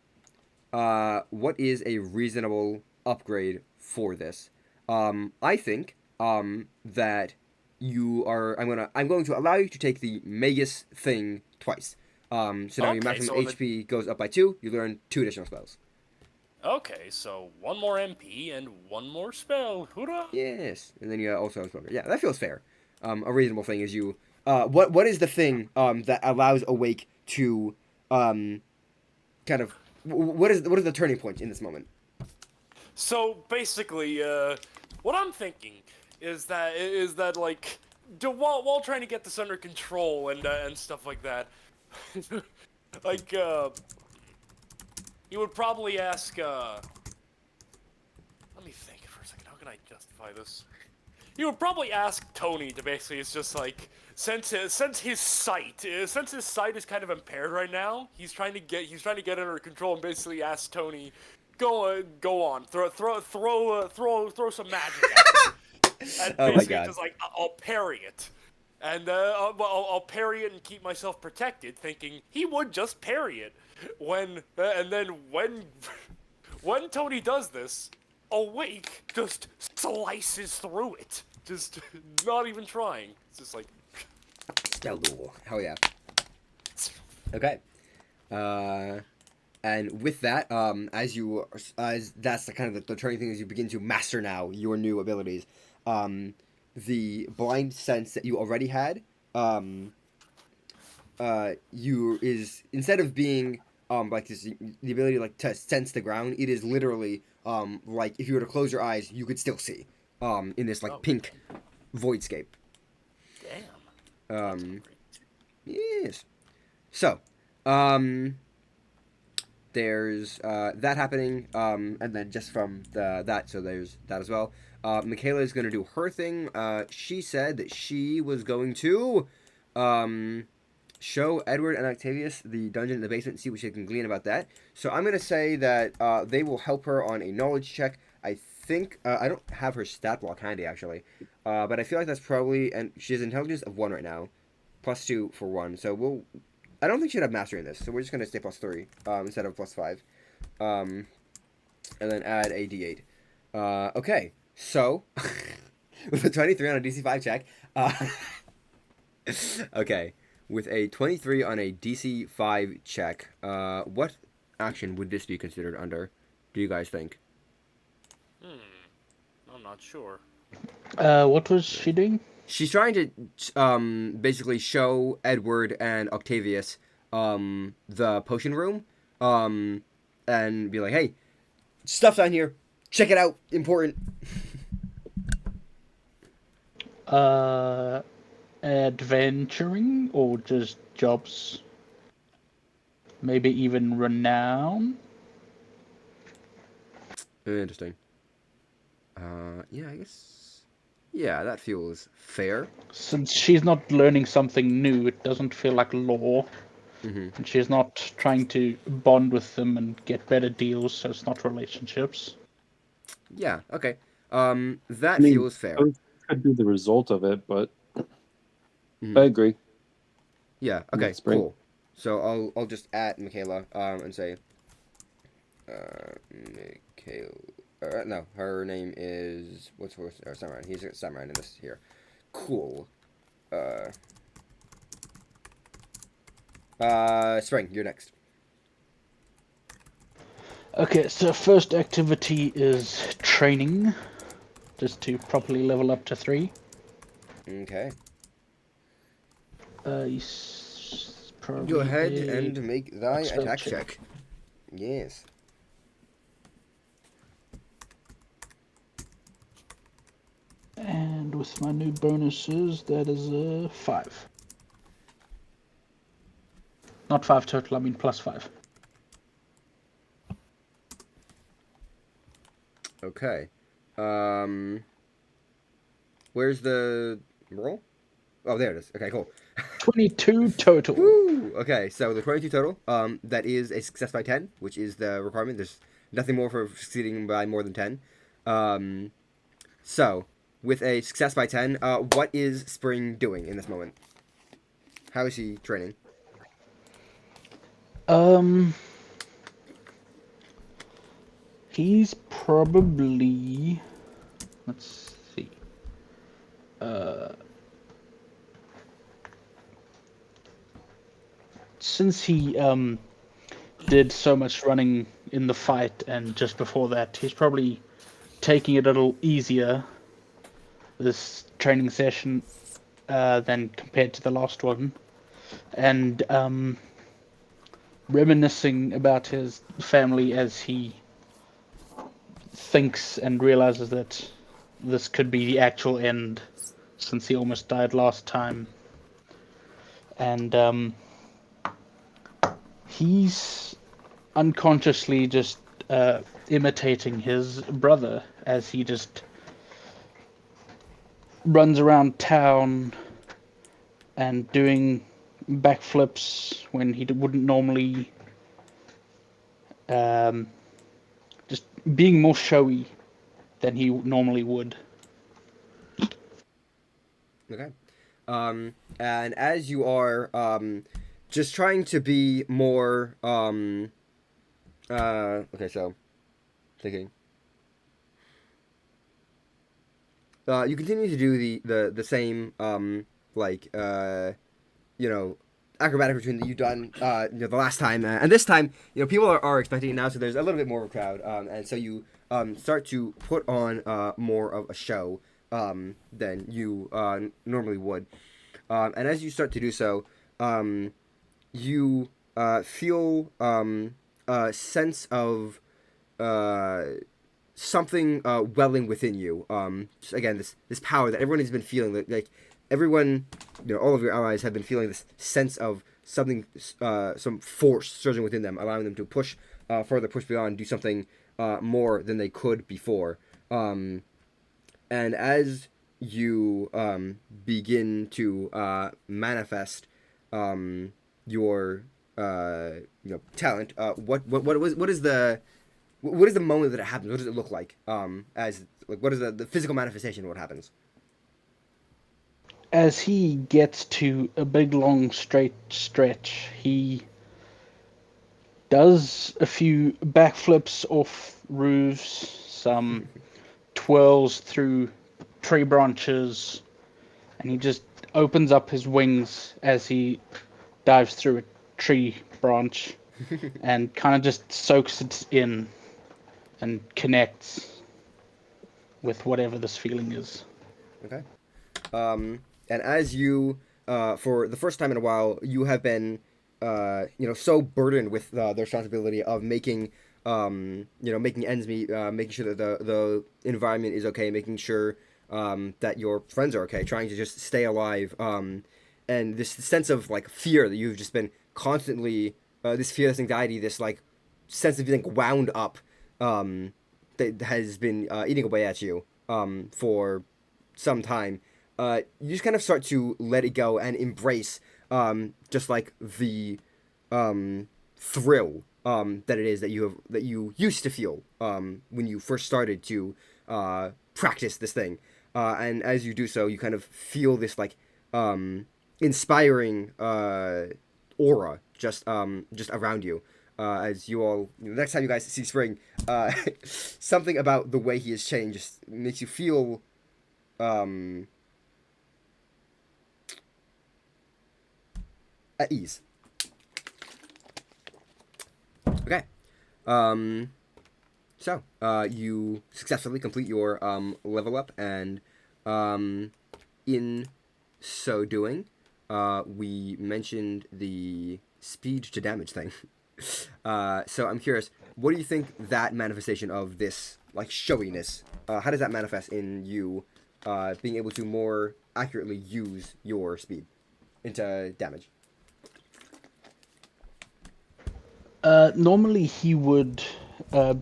what is a reasonable upgrade for this? I think that you are. I'm going to allow you to take the Magus thing twice. So now your Okay, maximum so HP goes up by 2. You learn 2 additional spells. Okay, so one more MP and one more spell. Hoorah! Yes, and then you also have Smoker. Yeah, that feels fair. A reasonable thing is you. What is the thing that allows Awake to kind of what is the turning point in this moment? So basically, what I'm thinking is that like, while trying to get this under control and stuff like that, like you would probably ask. Let me think for a second. How can I justify this? You would probably ask Tonē to basically. It's just like since his sight is kind of impaired right now. He's trying to get it under control and basically ask Tonē, go on, throw some magic at me. And Oh my basically god. just like I'll parry it. And I'll parry it and keep myself protected, thinking he would just parry it. When Tonē does this, Awake just slices through it, just not even trying. It's just like Hell yeah. Okay. And with that, as that's the kind of the turning thing as you begin to master now your new abilities, the blind sense that you already had, you is instead of being like this, the ability like to sense the ground, it is literally like if you were to close your eyes, you could still see in this like pink voidscape. damn. Yes. So, there's that happening, and then just from that, so there's that as well. Mikaela is going to do her thing. She said that she was going to show Edward and Octavius the dungeon in the basement and see what she can glean about that. So I'm going to say that they will help her on a knowledge check. I think, I don't have her stat block handy, actually. But I feel like that's probably, and she has intelligence of 1 right now. +2 for 1. So I don't think she'd have mastery in this. So we're just going to stay +3 instead of +5. And then add a d8. Okay. So, with a 23 on a DC5 check. Okay. With a 23 on a DC5 check, what action would this be considered under? do you guys think? I'm not sure. What was she doing? She's trying to basically show Edward and Octavius the potion room and be like, hey, stuff down here, check it out, important. Adventuring or just jobs? Maybe even renown? Interesting. Yeah, I guess. Yeah, that feels fair. Since she's not learning something new, it doesn't feel like law. Mm-hmm. And she's not trying to bond with them and get better deals, so it's not relationships. Yeah. Okay. I That mean, feels fair. those could be the result of it, but Mhm. I agree. Yeah. Okay. With Spring. Cool. So I'll just add Mikaela and say, Mikaela. No, her name is what's Samarand. He's Samarand in this here. Cool. Spring, you're next. Okay, so first activity is training, just to properly level up to 3. Okay. Probably Go ahead a and make thy spell attack check. check. Yes. And with my new bonuses, that is a 5. Not 5 total, I mean plus 5. Okay. Where's the roll? Oh, there it is. Okay, cool. 22 total. Woo! Okay, so the 22 total, that is a success by 10, which is the requirement. There's nothing more for succeeding by more than 10. So, with a success by 10, what is Spring doing in this moment? How is she training? He's probably... Let's see. Since he did so much running in the fight and just before that, he's probably taking it a little easier this training session than compared to the last one, and reminiscing about his family as he thinks and realizes that this could be the actual end, since he almost died last time, and he's unconsciously just imitating his brother as he just runs around town and doing backflips when he wouldn't normally, just being more showy than he normally would. Okay. And as you are just trying to be more okay, so thinking. You continue to do the same you know, acrobatic routine that you've done the last time, and this time people are expecting it now, so there's a little bit more of a crowd, and so you start to put on more of a show than you normally would, and as you start to do so, you feel a sense of something welling within you. Just, again, this power that everyone has been feeling. That like everyone, all of your allies have been feeling this sense of something, some force surging within them, allowing them to push further, push beyond, do something more than they could before. And as you begin to manifest your talent, what is the moment that it happens? What does it look like? As like, what is the physical manifestation of what happens? As he gets to a big long straight stretch, he does a few backflips off roofs, some twirls through tree branches, and he just opens up his wings as he dives through a tree branch and kind of just soaks it in and connect with whatever this feeling is. Okay. And as you, for the first time in a while, you have been, so burdened with the responsibility of making, making ends meet, making sure that the environment is okay, making sure that your friends are okay, trying to just stay alive. And this sense of like fear that you've just been constantly, this fear, this anxiety, this like sense of being wound up, that has been eating away at you for some time. You just kind of start to let it go and embrace just like the thrill that it is that you used to feel when you first started to practice this thing. And as you do so, you kind of feel this like inspiring aura just around you. As you all, next time you guys see Spring, something about the way he has changed just makes you feel at ease. Okay. So, you successfully complete your level up, and in so doing, we mentioned the speed to damage thing. So I'm curious, what do you think that manifestation of this like showiness? How does that manifest in you being able to more accurately use your speed into damage? Normally he would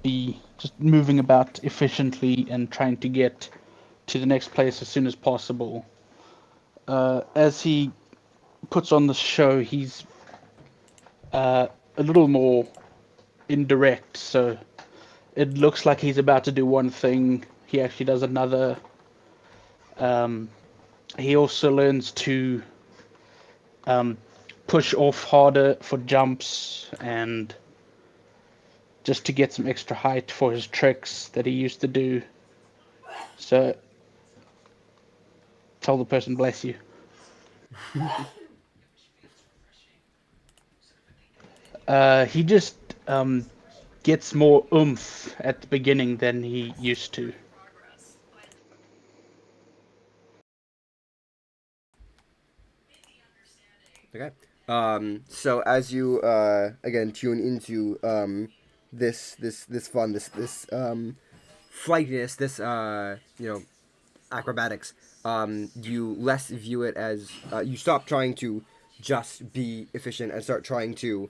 be just moving about efficiently and trying to get to the next place as soon as possible. As he puts on the show, he's a little more indirect, so it looks like he's about to do one thing, he actually does another. He also learns to push off harder for jumps and just to get some extra height for his tricks that he used to do. So tell the person bless you. He just gets more oomph at the beginning than he used to. Okay. So as you again tune into this fun, this flightiness, this acrobatics, you less view it as you stop trying to just be efficient and start trying to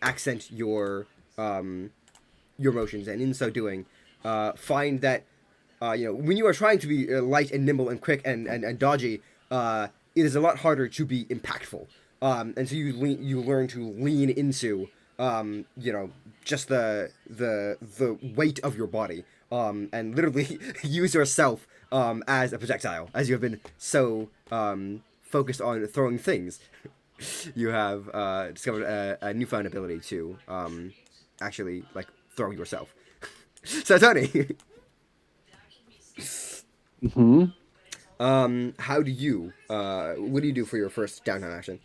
accent your motions, and in so doing, find that when you are trying to be light and nimble and quick and dodgy, it is a lot harder to be impactful. And so you learn to lean into just the weight of your body, and literally use yourself as a projectile, as you have been so focused on throwing things. You have discovered a newfound ability to actually like throw yourself. So Tony, Mm-hmm. how do you what do you do for your first downtime action?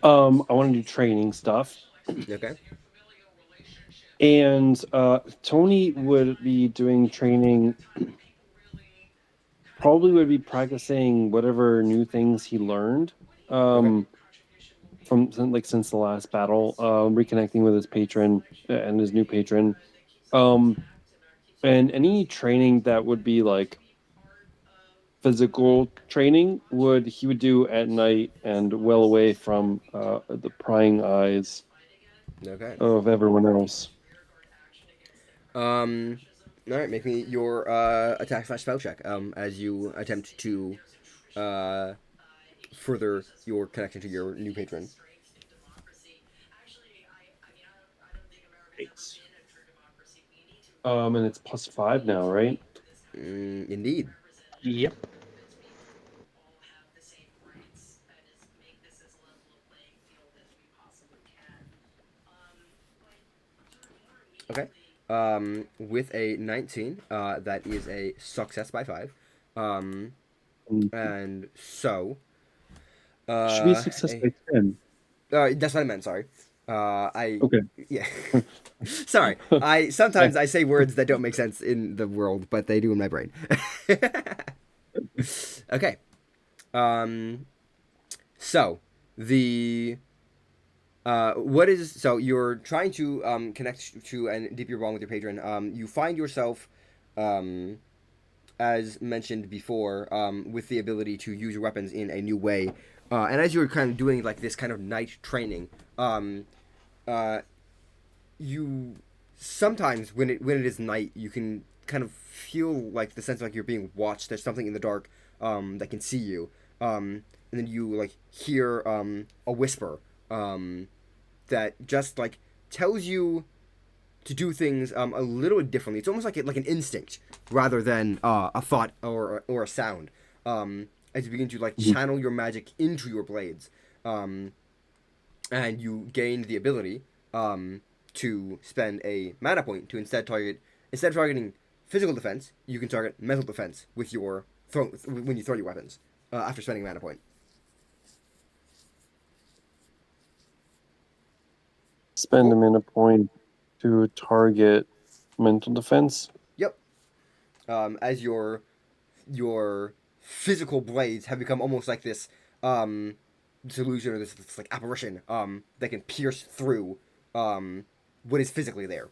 I want to do training stuff. Okay. And Tony would be doing training, probably would be practicing whatever new things he learned Okay. from since the last battle, reconnecting with his patron and his new patron. And any training that would be like physical training he would do at night and well away from the prying eyes Okay. of everyone else. All right. Make me your attack slash spell check. As you attempt to uh, further your connection to your new patron. Eight. And it's +5 now, right? Indeed. Yep. Okay. With a 19, that is a success by 5. And so, Should be success a, by 10. that's what I meant. Sorry. I Okay. yeah. Sorry. Sometimes I say words that don't make sense in the world, but they do in my brain. Okay. Um. So the what is so you're trying to connect to and deep your bond with your patron. You find yourself, as mentioned before, with the ability to use your weapons in a new way. And as you're kind of doing like this kind of night training, uh, you sometimes when it is night, you can kind of feel like the sense like you're being watched. There's something in the dark that can see you, and then you like hear a whisper that just like tells you to do things a little bit differently. It's almost like an instinct rather than a thought or a sound. As you begin to like Mhm. channel your magic into your blades, and you gain the ability to spend a mana point to instead of targeting physical defense, you can target mental defense with your when you throw your weapons after spending a mana point. Spend a Cool. mana point to target mental defense. Yep. As your physical blades have become almost like this delusion or this like apparition that can pierce through what is physically there.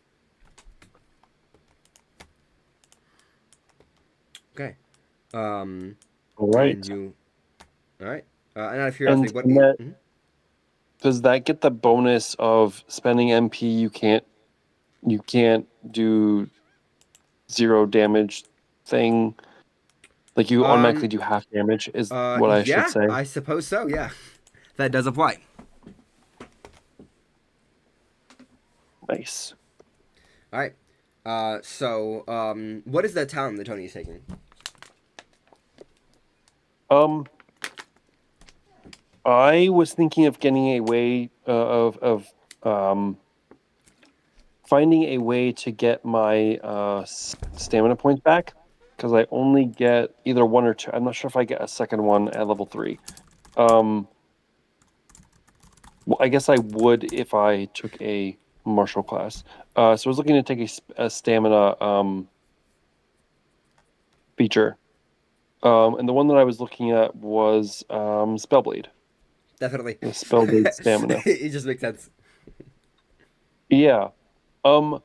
Okay. Um, All and then right. you. All right. And out of curiosity, And what? Mhm. does that get the bonus of spending MP? You can't do 0 damage thing. Like you automatically Um. do half damage is what I should Yeah, say. I suppose so. Yeah, that does apply. Nice. All right. What is the town that Tony is taking? Um, I was thinking of getting a way of finding a way to get my stamina points back because I only get either 1 or 2. I'm not sure if I get a second one at level 3. Well, I guess I would if I took a martial class. So I was looking to take a stamina feature. And the one that I was looking at was Spellblade. Definitely. The Spellblade stamina. It just makes sense. Yeah. Um,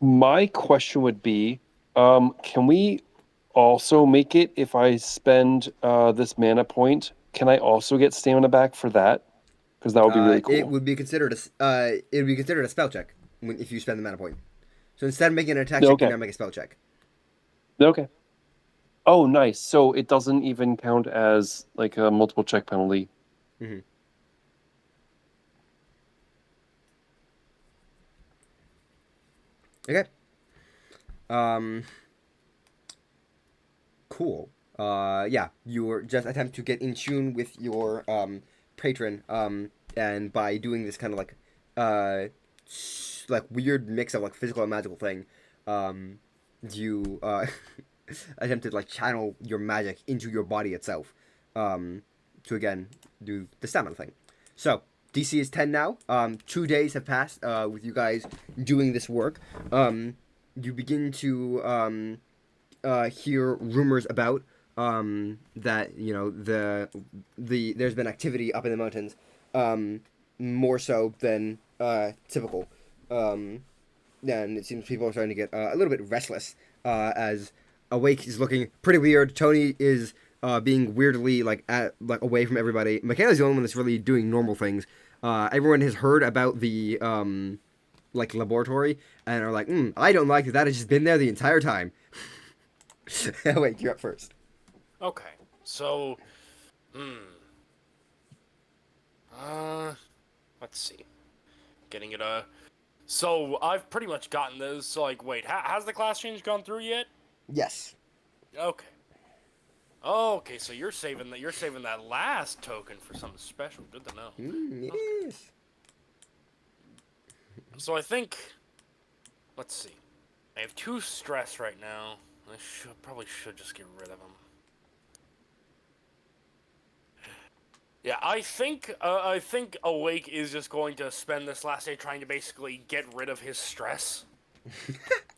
my question would be, can we also make it if I spend this mana point? Can I also get stamina back for that? Because that would be really It cool. would be considered it would be considered a spell check if you spend the mana point. So instead of making an attack check, you Okay. now make a spell check. Okay. Oh, nice. So it doesn't even count as like a multiple check penalty. Mm-hmm. Okay. Um. Cool. Yeah, you just attempt to get in tune with your patron, and by doing this kind of like like weird mix of like physical and magical thing, you attempt to like channel your magic into your body itself, to again do the stamina thing. So DC is 10 now. 2 days have passed with you guys doing this work. You begin to hear rumors about that there's been activity up in the mountains, more so than typical, and it seems people are starting to get a little bit restless as Awake is looking pretty weird. Tony is being weirdly like away from everybody. Mikaela's the only one that's really doing normal things. Everyone has heard about the like laboratory and are like, I don't like that. That has just been there the entire time. Wait, you're up first. Okay, so, hmm. Let's see. Getting it, So, I've pretty much gotten this, so, like, wait, has the class change gone through yet? Yes. Okay. Okay, so you're saving that last token for something special. Good to know. Yes. So I think, let's see. I have 2 stress right now. I probably should just get rid of them. Yeah, I think Awake is just going to spend this last day trying to basically get rid of his stress.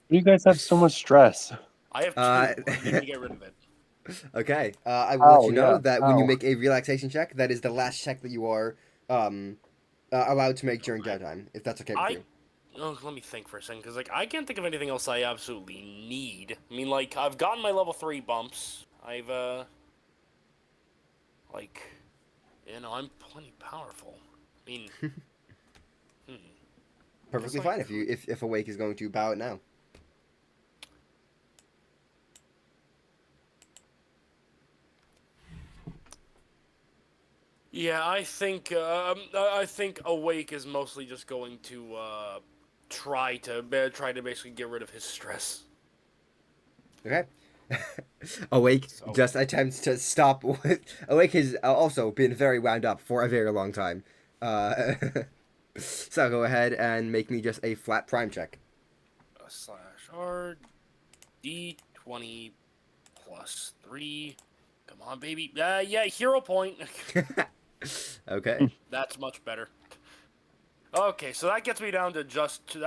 You guys have so much stress. I have two. Uh, I need to get rid of it. Okay. I will let Ow, you know yeah, that when you ow. make a relaxation check, that is the last check that you are allowed to make during downtime, if that's okay with you. Let me think for a second, because like I can't think of anything else I absolutely need. I mean, like I've gotten my level 3 bumps. I've like, I'm plenty powerful. I mean, hmm. Perfectly Guess I fine if Awake is going to bow it now. Yeah, I think Awake is mostly just going to try to basically get rid of his stress. Okay. Awake So just attempts to stop. Awake has also been very wound up for a very long time. So go ahead and make me just a flat prime check. /R D20 plus 3. Come on, baby. Yeah, hero point. Okay. That's much better. Okay, so that gets me down to just two,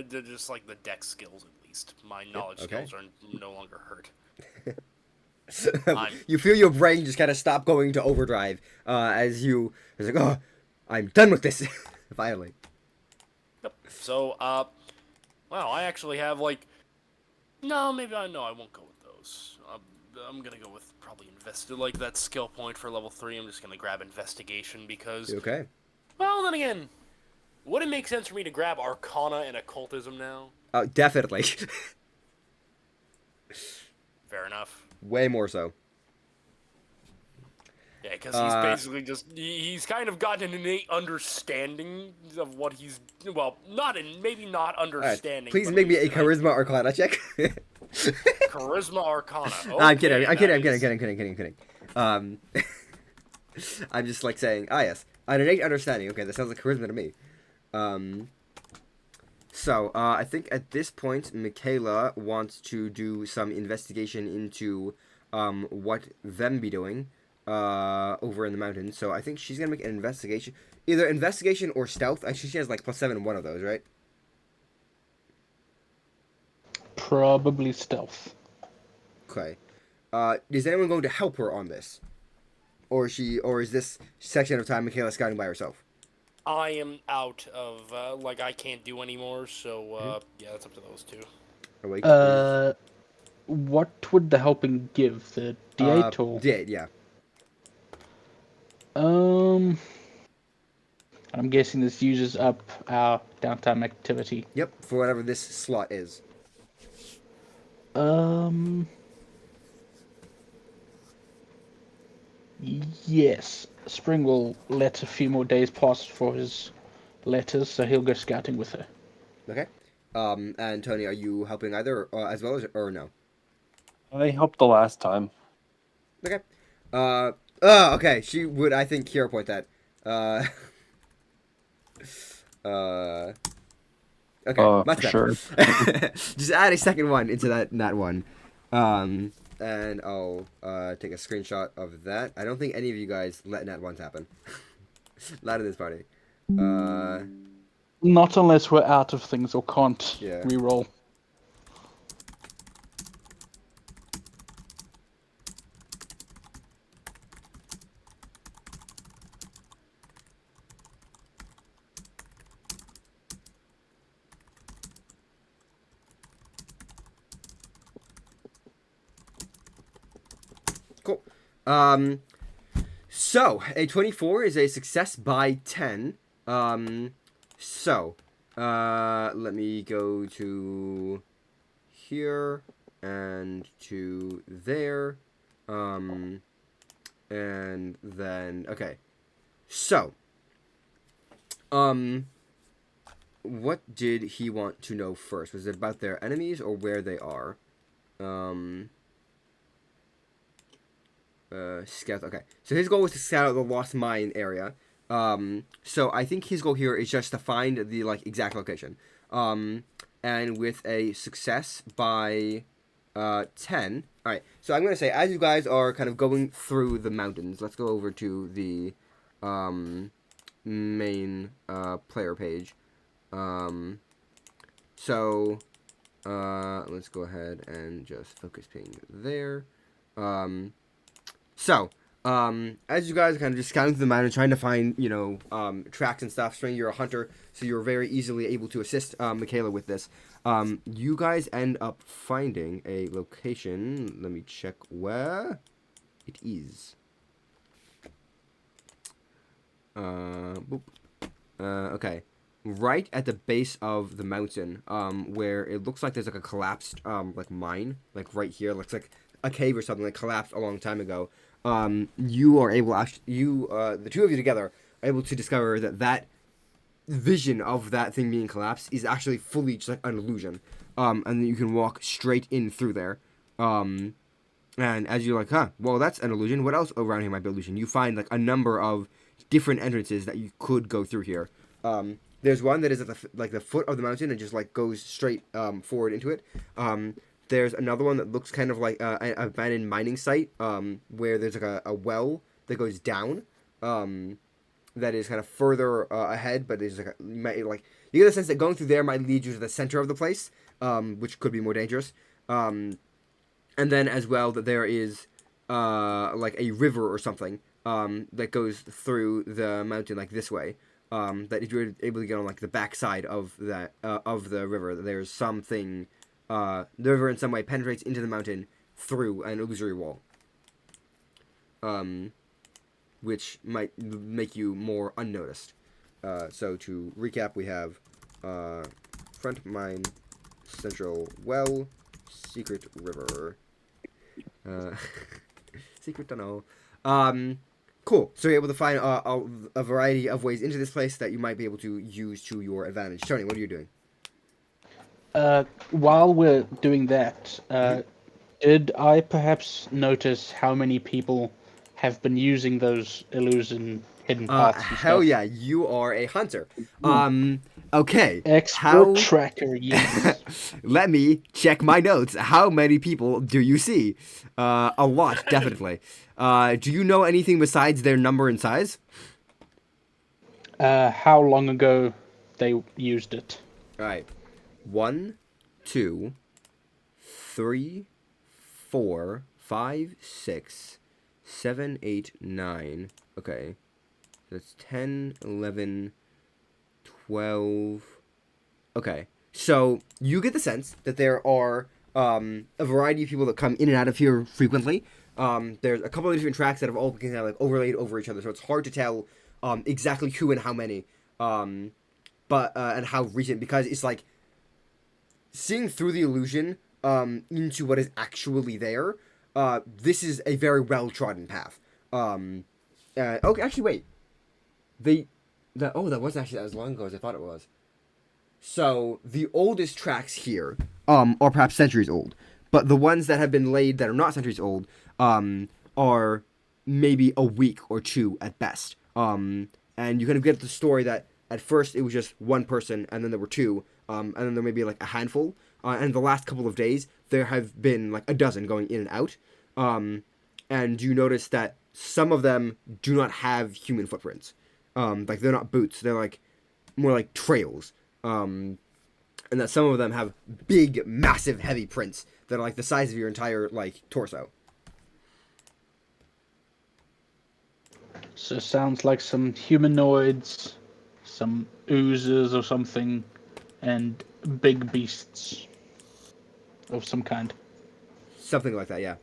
to just like the dex skills at least. My knowledge okay. skills are no longer hurt. You feel your brain just kind of stop going to overdrive as you. It's like, oh, I'm done with this. Finally. Yep. So, wow, I actually have like, no, maybe I won't go with those. I'm gonna go with probably like that skill point for level 3. I'm just gonna grab investigation because, Okay. well, then again, would it make sense for me to grab Arcana and Occultism now? Definitely. Fair enough. Way more so. Yeah, because he's basically he's kind of gotten an innate understanding of what he's, well, maybe not understanding. Please but make me at a least Charisma Arcana check. Charisma Arcana. Okay, I'm kidding. I'm kidding. I'm just like saying, yes, an innate understanding. Okay, that sounds like charisma to me. So I think at this point, Mikaela wants to do some investigation into what them be doing over in the mountains. So I think she's gonna make an investigation, either investigation or stealth. Actually, she has like +7 in one of those, right? Probably stealth. Okay. Is anyone going to help her on this, or is this section of time Mikaela scouting by herself? I am out of I can't do anymore. So yeah, that's up to those two. Awake, What would the helping give? The D8 or? D8, yeah. I'm guessing this uses up our downtime activity. Yep, for whatever this slot is. Yes. Spring will let a few more days pass for his letters, so he'll go scouting with her. Okay. And Tonē, are you helping either as well as or no? I helped the last time. Okay. Okay. She would, I think, hero point that. Okay, much better. Sure. Just add a second one into that one. And I'll take a screenshot of that. I don't think any of you guys let nat ones happen. Not in this party. Not unless we're out of things or can't Yeah. reroll. Cool. So a 24 is a success by 10. Let me go to here and to there. And then okay. So, what did he want to know first? Was it about their enemies or where they are? Scout. Okay, so his goal was to scout out the lost mine area. So I think his goal here is just to find the exact location. And with a success by 10, All right. So I'm gonna say, as you guys are kind of going through the mountains, let's go over to the main player page. Um, so let's go ahead and just focus ping there. Um, so as you guys are kind of just scouting through the mountain, trying to find tracks and stuff, showing you're a hunter, so you're very easily able to assist Mikaela with this. You guys end up finding a location. Let me check where it is. Boop. Okay. Right at the base of the mountain, where it looks like there's like a collapsed, like mine, like right here, looks like a cave or something that collapsed a long time ago. You are able, the two of you together, are able to discover that vision of that thing being collapsed is actually fully just like an illusion. And then you can walk straight in through there. And as you're like, well, that's an illusion. What else around here might be illusion? You find like a number of different entrances that you could go through here. There's one that is at the foot of the mountain and just like goes straight forward into it. There's another one that looks kind of like an abandoned mining site, where there's like a well that goes down. That is kind of further ahead, but there's you get a sense that going through there might lead you to the center of the place, which could be more dangerous. And then as well that there is like a river or something that goes through the mountain like this way. That if you're able to get on like the backside of that of the river, there's something. The river in some way penetrates into the mountain through an illusory wall. Which might make you more unnoticed. So to recap, we have front mine, central well, secret river, secret tunnel. Cool. So you're able to find a variety of ways into this place that you might be able to use to your advantage. Tonē, what are you doing? While we're doing that, did I perhaps notice how many people have been using those illusion hidden paths and Hell stuff? yeah, you are a hunter. Okay. Expert tracker, yes. Let me check my notes. How many people do you see? A lot, definitely. Do you know anything besides their number and size? How long ago they used it? All right. 1, 2, 3, 4, 5, 6, 7, 8, 9. Okay. That's 10, 11, 12. Okay. So you get the sense that there are a variety of people that come in and out of here frequently. There's a couple of different tracks that have all kind of like overlaid over each other, so it's hard to tell exactly who and how many, but and how recent, because it's like seeing through the illusion into what is actually there. This is a very well trodden path. Okay, actually, wait. That wasn't actually as long ago as I thought it was. So the oldest tracks here are perhaps centuries old, but the ones that have been laid that are not centuries old are maybe a week or two at best. And you kind of get the story that at first it was just one person, and then there were two, and then there may be like a handful. And the last couple of days there have been like a dozen going in and out. And you notice that some of them do not have human footprints. Like they're not boots; they're like more like trails. And that some of them have big, massive, heavy prints that are like the size of your entire like torso. So it sounds like some humanoids, some oozes or something, and big beasts of some kind. Something like that, yeah.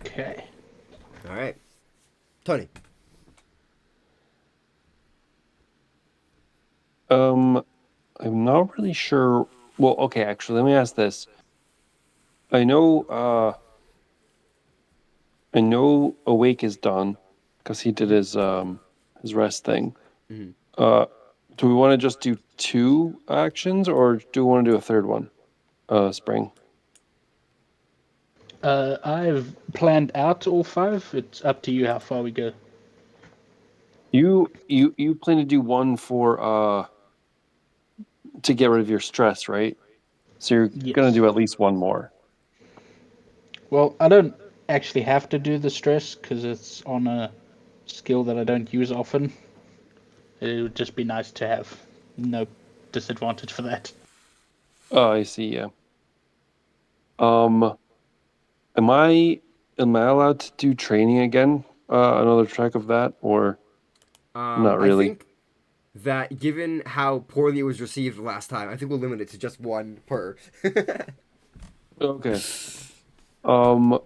Okay. All right, Tonē. I'm not really sure. Well, okay, actually, let me ask this. I know Awake is done because he did his rest thing. Mm-hmm. Do we want to just do 2 actions, or do we want to do a third one? Spring. I've planned out all 5. It's up to you how far we go. You plan to do one for to get rid of your stress, right? So you're Yes. gonna do at least one more. Well, I don't actually have to do the stress because it's on a skill that I don't use often. It would just be nice to have no disadvantage for that. Oh, I see. Yeah. Um, am I allowed to do training again? Another track of that, or not I really? think that given how poorly it was received last time, I think we'll limit it to just one per. Okay. Um,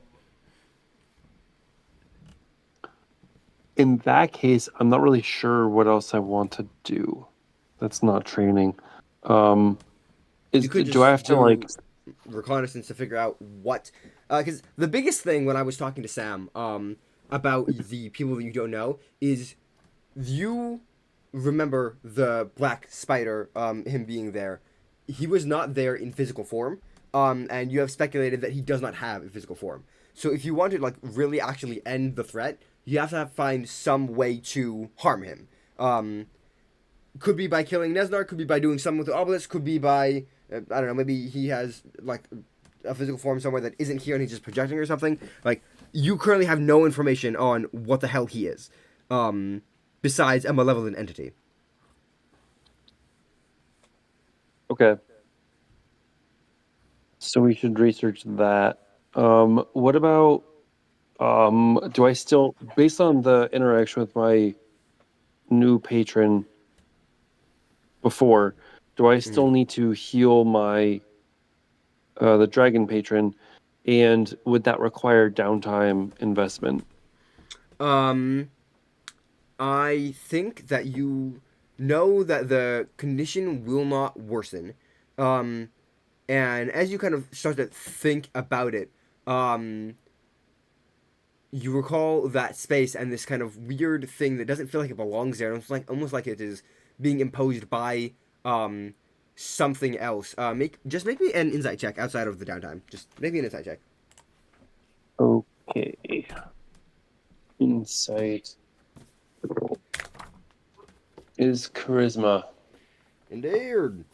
in that case, I'm not really sure what else I want to do. That's not training. You could Do I just have to like? do reconnaissance to figure out what, because the biggest thing when I was talking to Sam about the people that you don't know is you remember the black spider, him being there. He was not there in physical form, and you have speculated that he does not have a physical form. So if you want to like really actually end the threat, you have to find some way to harm him. Could be by killing Nesnar, could be by doing something with the obelisk, could be by I don't know, maybe he has like a physical form somewhere that isn't here and he's just projecting or something. Like you currently have no information on what the hell he is, besides a malevolent entity. Okay. So we should research that. What about do I still, based on the interaction with my new patron before, do I still need to heal my the dragon patron, and would that require downtime investment? Um, I think that you know that the condition will not worsen. Um, and as you kind of start to think about it, um, you recall that space and this kind of weird thing that doesn't feel like it belongs there. It's like almost like it is being imposed by something else. Make me an insight check outside of the downtime. Just make me an insight check. Okay. Insight is charisma. Indeed.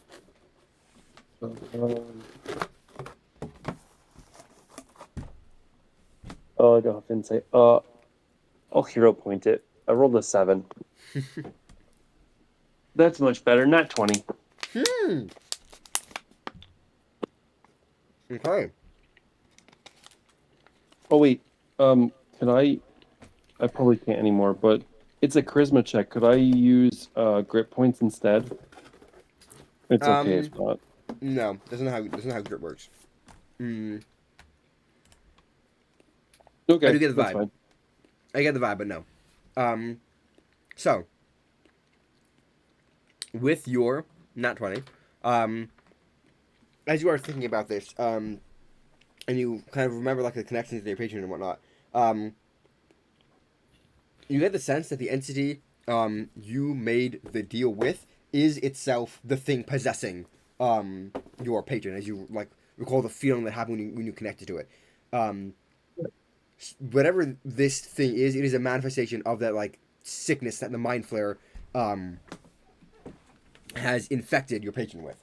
Um, oh, I don't have insight. I'll hero point it. I rolled a 7. That's much better. Not 20. Okay. Oh wait. Can I? I probably can't anymore. But it's a charisma check. Could I use grit points instead? It's okay if not. No, doesn't know how grit works. I Okay, do get the that's vibe. fine. I get the vibe, but no. So with your not 20, as you are thinking about this, and you kind of remember like the connections to your patron and whatnot, you get the sense that the entity you made the deal with is itself the thing possessing your patron, as you like recall the feeling that happened when you connected to it. Whatever this thing is, it is a manifestation of that like sickness that the mind flare has infected your patron with.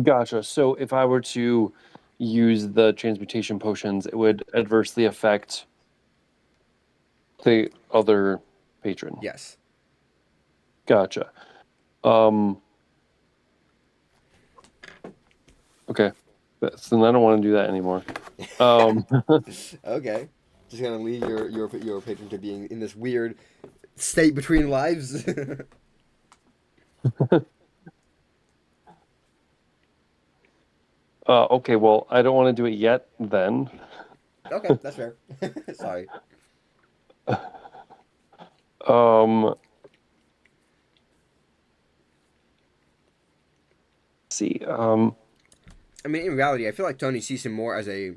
Gotcha. So if I were to use the transmutation potions, it would adversely affect the other patron. Yes. Gotcha. Okay. So I don't want to do that anymore. Okay. Just gonna leave your patron to being in this weird state between lives. Okay, well, I don't want to do it yet then. Okay, that's fair. Sorry. See. I mean, in reality, I feel like Tony sees him more as a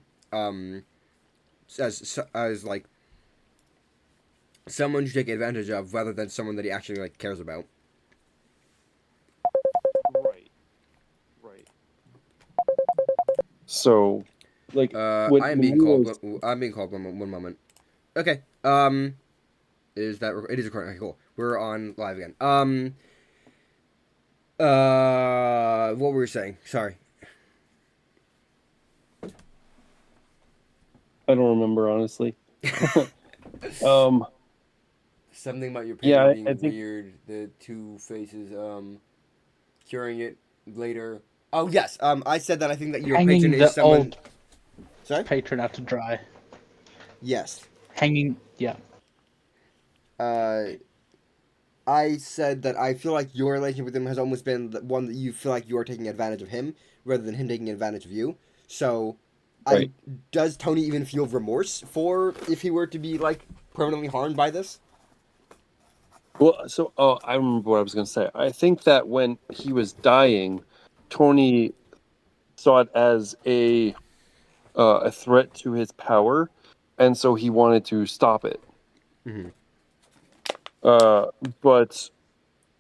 as like someone to take advantage of rather than someone that he actually like cares about. Right. So, like, when I am when being he called. was I'm being called. One moment. Okay. It is recording? Okay, cool. We're on live again. What were you saying? Sorry. I don't remember honestly. um, Something about your yeah, painting I being think weird. The two faces. Curing it later. Oh yes. I said that I think that your patron Hanging is the someone. old Sorry. patron out to dry. Yes. Hanging, yeah. Uh, I said that I feel like your relationship with him has almost been the one that you feel like you are taking advantage of him rather than him taking advantage of you. So, I right. does Tony even feel remorse for if he were to be like permanently harmed by this? Well, so I remember what I was going to say. I think that when he was dying, Tony saw it as a threat to his power, and so he wanted to stop it. Mm-hmm. Uh, but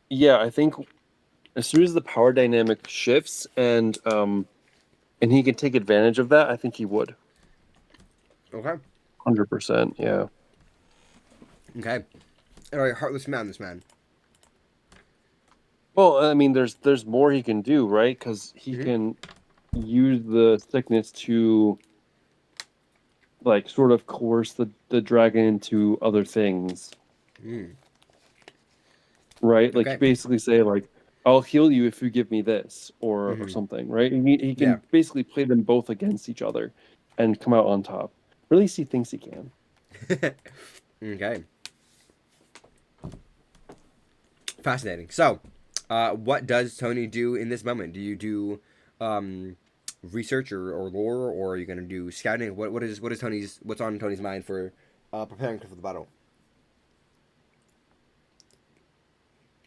yeah, I think as soon as the power dynamic shifts and he can take advantage of that, I think he would. Okay. 100%. Yeah. Okay. All right, heartless man. This man. Well, I mean, there's more he can do, right? Because he Mm-hmm. can use the sickness to like sort of coerce the dragon into other things, Mm. right? Like Okay. basically say like, I'll heal you if you give me this or Mm-hmm. something, right? And he Yeah. can basically play them both against each other and come out on top. Or at least he thinks he can. Okay. Fascinating. So, what does Tony do in this moment? Do you do research or lore, or are you going to do scouting? What is Tony's what's on Tony's mind for preparing for the battle?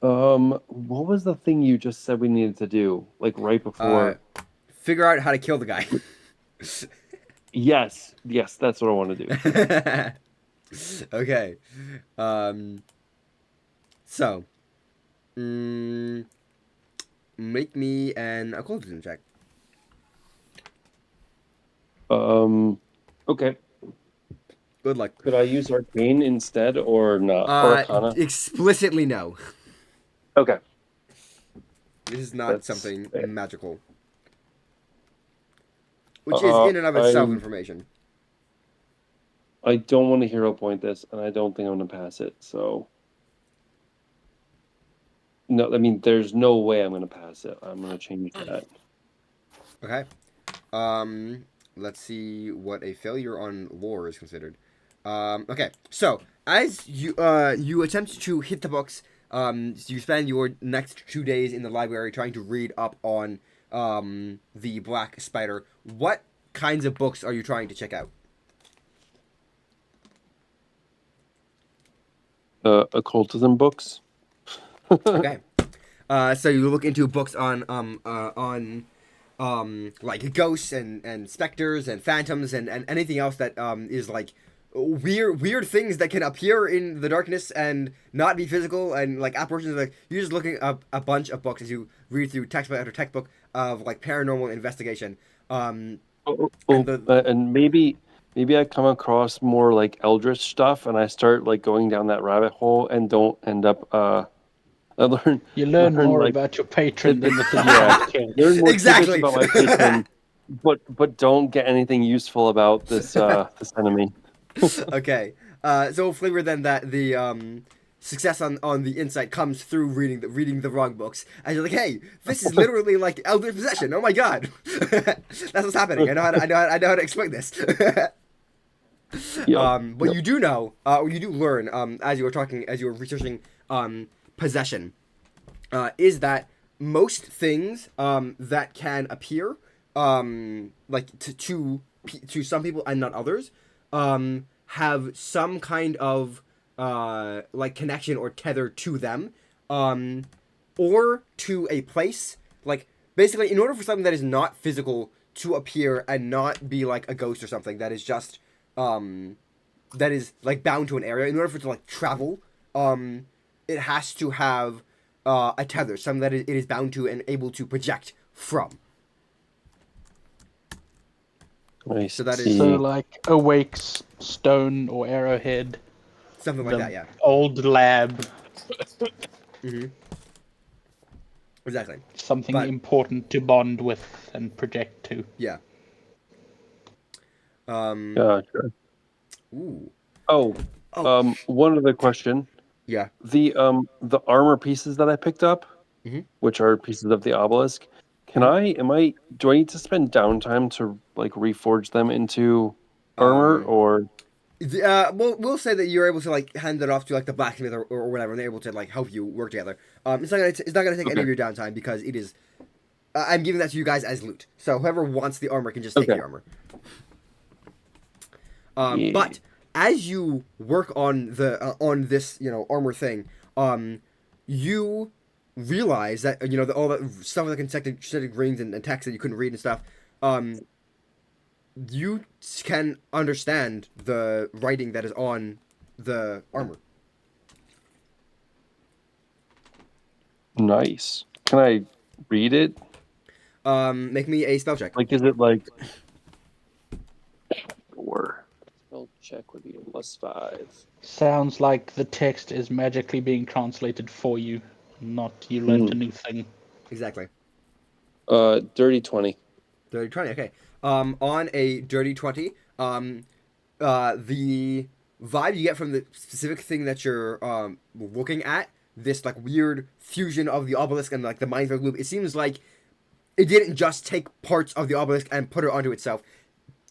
What was the thing you just said we needed to do? Like right Uh, before. Figure out how to kill the guy. Yes, yes, that's what I want to do. Okay. Um. So, mm, make me an occultism check. Okay. Good luck. Could I use arcane instead or not? Or arcana? Explicitly no. Okay. This is not That's something fair. magical. Which is in and of itself I information. don't want to hero point this, and I don't think I'm gonna pass it. So no, I mean, there's no way I'm gonna pass it. I'm gonna change that. Okay. Let's see what a failure on lore is considered. Okay. So as you attempt to hit the books, you spend your next 2 days in the library trying to read up on the Black Spider. What kinds of books are you trying to check out? Occultism books. Okay. So you look into books on like ghosts and specters and phantoms and anything else that is like weird things that can appear in the darkness and not be physical and like apparitions. Like you're just looking up a bunch of books as you read through textbook after textbook of like paranormal investigation. And the And maybe I come across more like eldritch stuff, and I start like going down that rabbit hole and don't end up. I learn You learn learn more like about your patron than the thing you yeah, have to kill. learn more tidbits exactly. about my patron, but don't get anything useful about this enemy. Okay. So flavor then that the success on the insight comes through reading the wrong books, and you're like, hey, this is literally like elder possession. Oh my god, that's what's happening. I know how to explain this. What Yep. you do know, or you do learn, as you were researching possession, is that most things that can appear like to some people and not others have some kind of like connection or tether to them or to a place. Like basically in order for something that is not physical to appear and not be like a ghost or something that is just that is like bound to an area, in order for it to like travel, it has to have a tether, something that it is bound to and able to project from. I So that is So, see. like, Awake's stone or arrowhead, something like the that, yeah. old lab. Mm-hmm. Exactly. Something But- important to bond with and project to. Yeah. Gotcha. Ooh. Oh, Oh. one other question. Yeah. The armor pieces that I picked up, Mhm. which are pieces of the obelisk, do I need to spend downtime to like reforge them into armor, Um, or we'll say that you're able to like hand it off to like the blacksmith or whatever, and they're able to like help you work together. It's not gonna take any Okay. of your downtime because it is. I'm giving that to you guys as loot. So whoever wants the armor can just take Okay. the armor. Yeah. But as you work on the on this armor thing, you realize that all that stuff like consecutive rings and text that you couldn't read and stuff. You can understand the writing that is on the armor. Nice. Can I read it? Make me a spell check. Like, is it like or spell check would be a +5. Sounds like the text is magically being translated for you, not you learnt a new thing. Exactly. Dirty 20. Dirty 20. Okay. On a dirty 20, the vibe you get from the specific thing that you're looking at, this like weird fusion of the obelisk and like the mindfuck loop, it seems like it didn't just take parts of the obelisk and put it onto itself.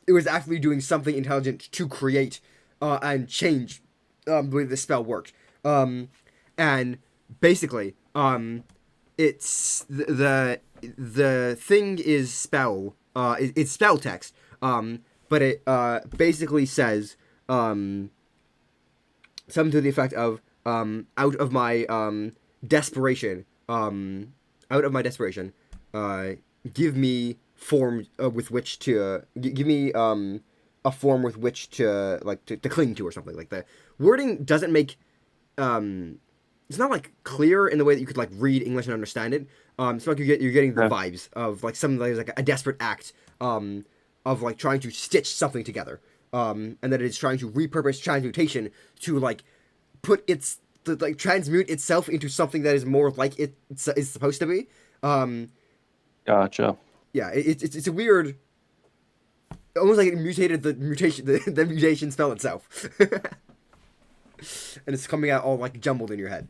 It was actually doing something intelligent to create and change the way the spell worked. And basically, it's the thing is spell. It's spell text. But it basically says something to the effect of out of my desperation. Out of my desperation. Give me form with which to give me a form with which to like to cling to or something. Like the wording doesn't make it's not like clear in the way that you could like read English and understand it. It's like you're getting the vibes of like something that is like a desperate act of like trying to stitch something together, and that it's trying to repurpose transmutation to like put its to, like transmute itself into something that is more like it's supposed to be. Gotcha. Yeah, it's a weird, almost like it mutated the mutation the mutation spell itself, and it's coming out all like jumbled in your head.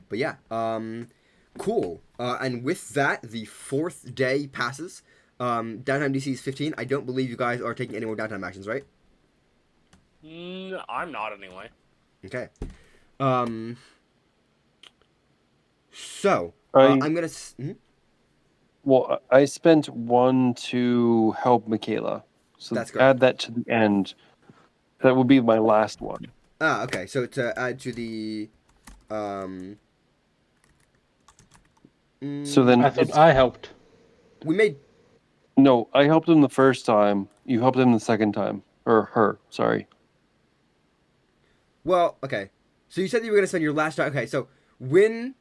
But yeah, cool. And with that, the 4th day passes. Downtime DC is 15. I don't believe you guys are taking any more downtime actions, right? I'm not anyway. Okay. So I'm gonna. Well, I spent 1 to help Mikaela, so That's correct. add that to the end. That would be my last one. Ah, okay. So to add to the, So then I thought I helped. we made. no, I helped him the first time. You helped him the second time, or her. Sorry. Well, okay. So you said you were gonna spend your last time. Okay, so when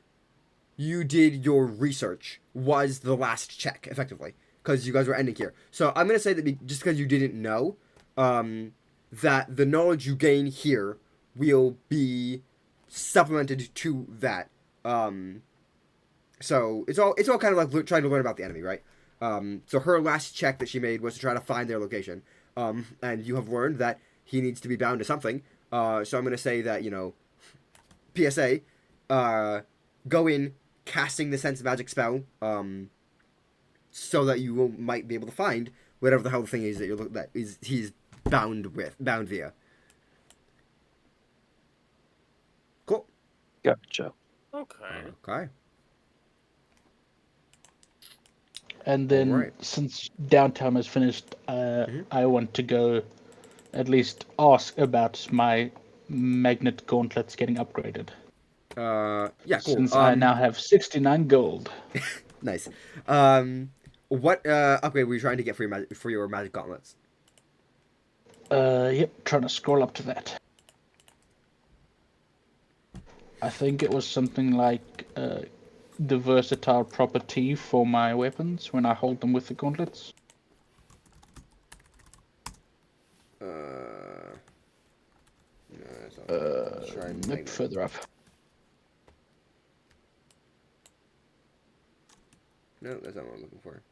you did your research was the last check, effectively, because you guys were ending here. So I'm gonna say that just because you didn't know, that the knowledge you gain here will be supplemented to that. So it's all kind of like trying to learn about the enemy, right? So her last check that she made was to try to find their location. And you have learned that he needs to be bound to something. So I'm gonna say that PSA, go in casting the sense magic spell, so that you might be able to find whatever the hell the thing is that he's bound via. Cool. Gotcha. Okay. Okay. And then, Alright. since downtime is finished, I want to go at least ask about my magnet gauntlets getting upgraded. Yeah, cool. Since I now have 69 gold. Nice. What upgrade were you trying to get for your magic gauntlets? Yep, trying to scroll up to that. I think it was something like the versatile property for my weapons when I hold them with the gauntlets. Nope, further up. No, that's not what I'm looking for.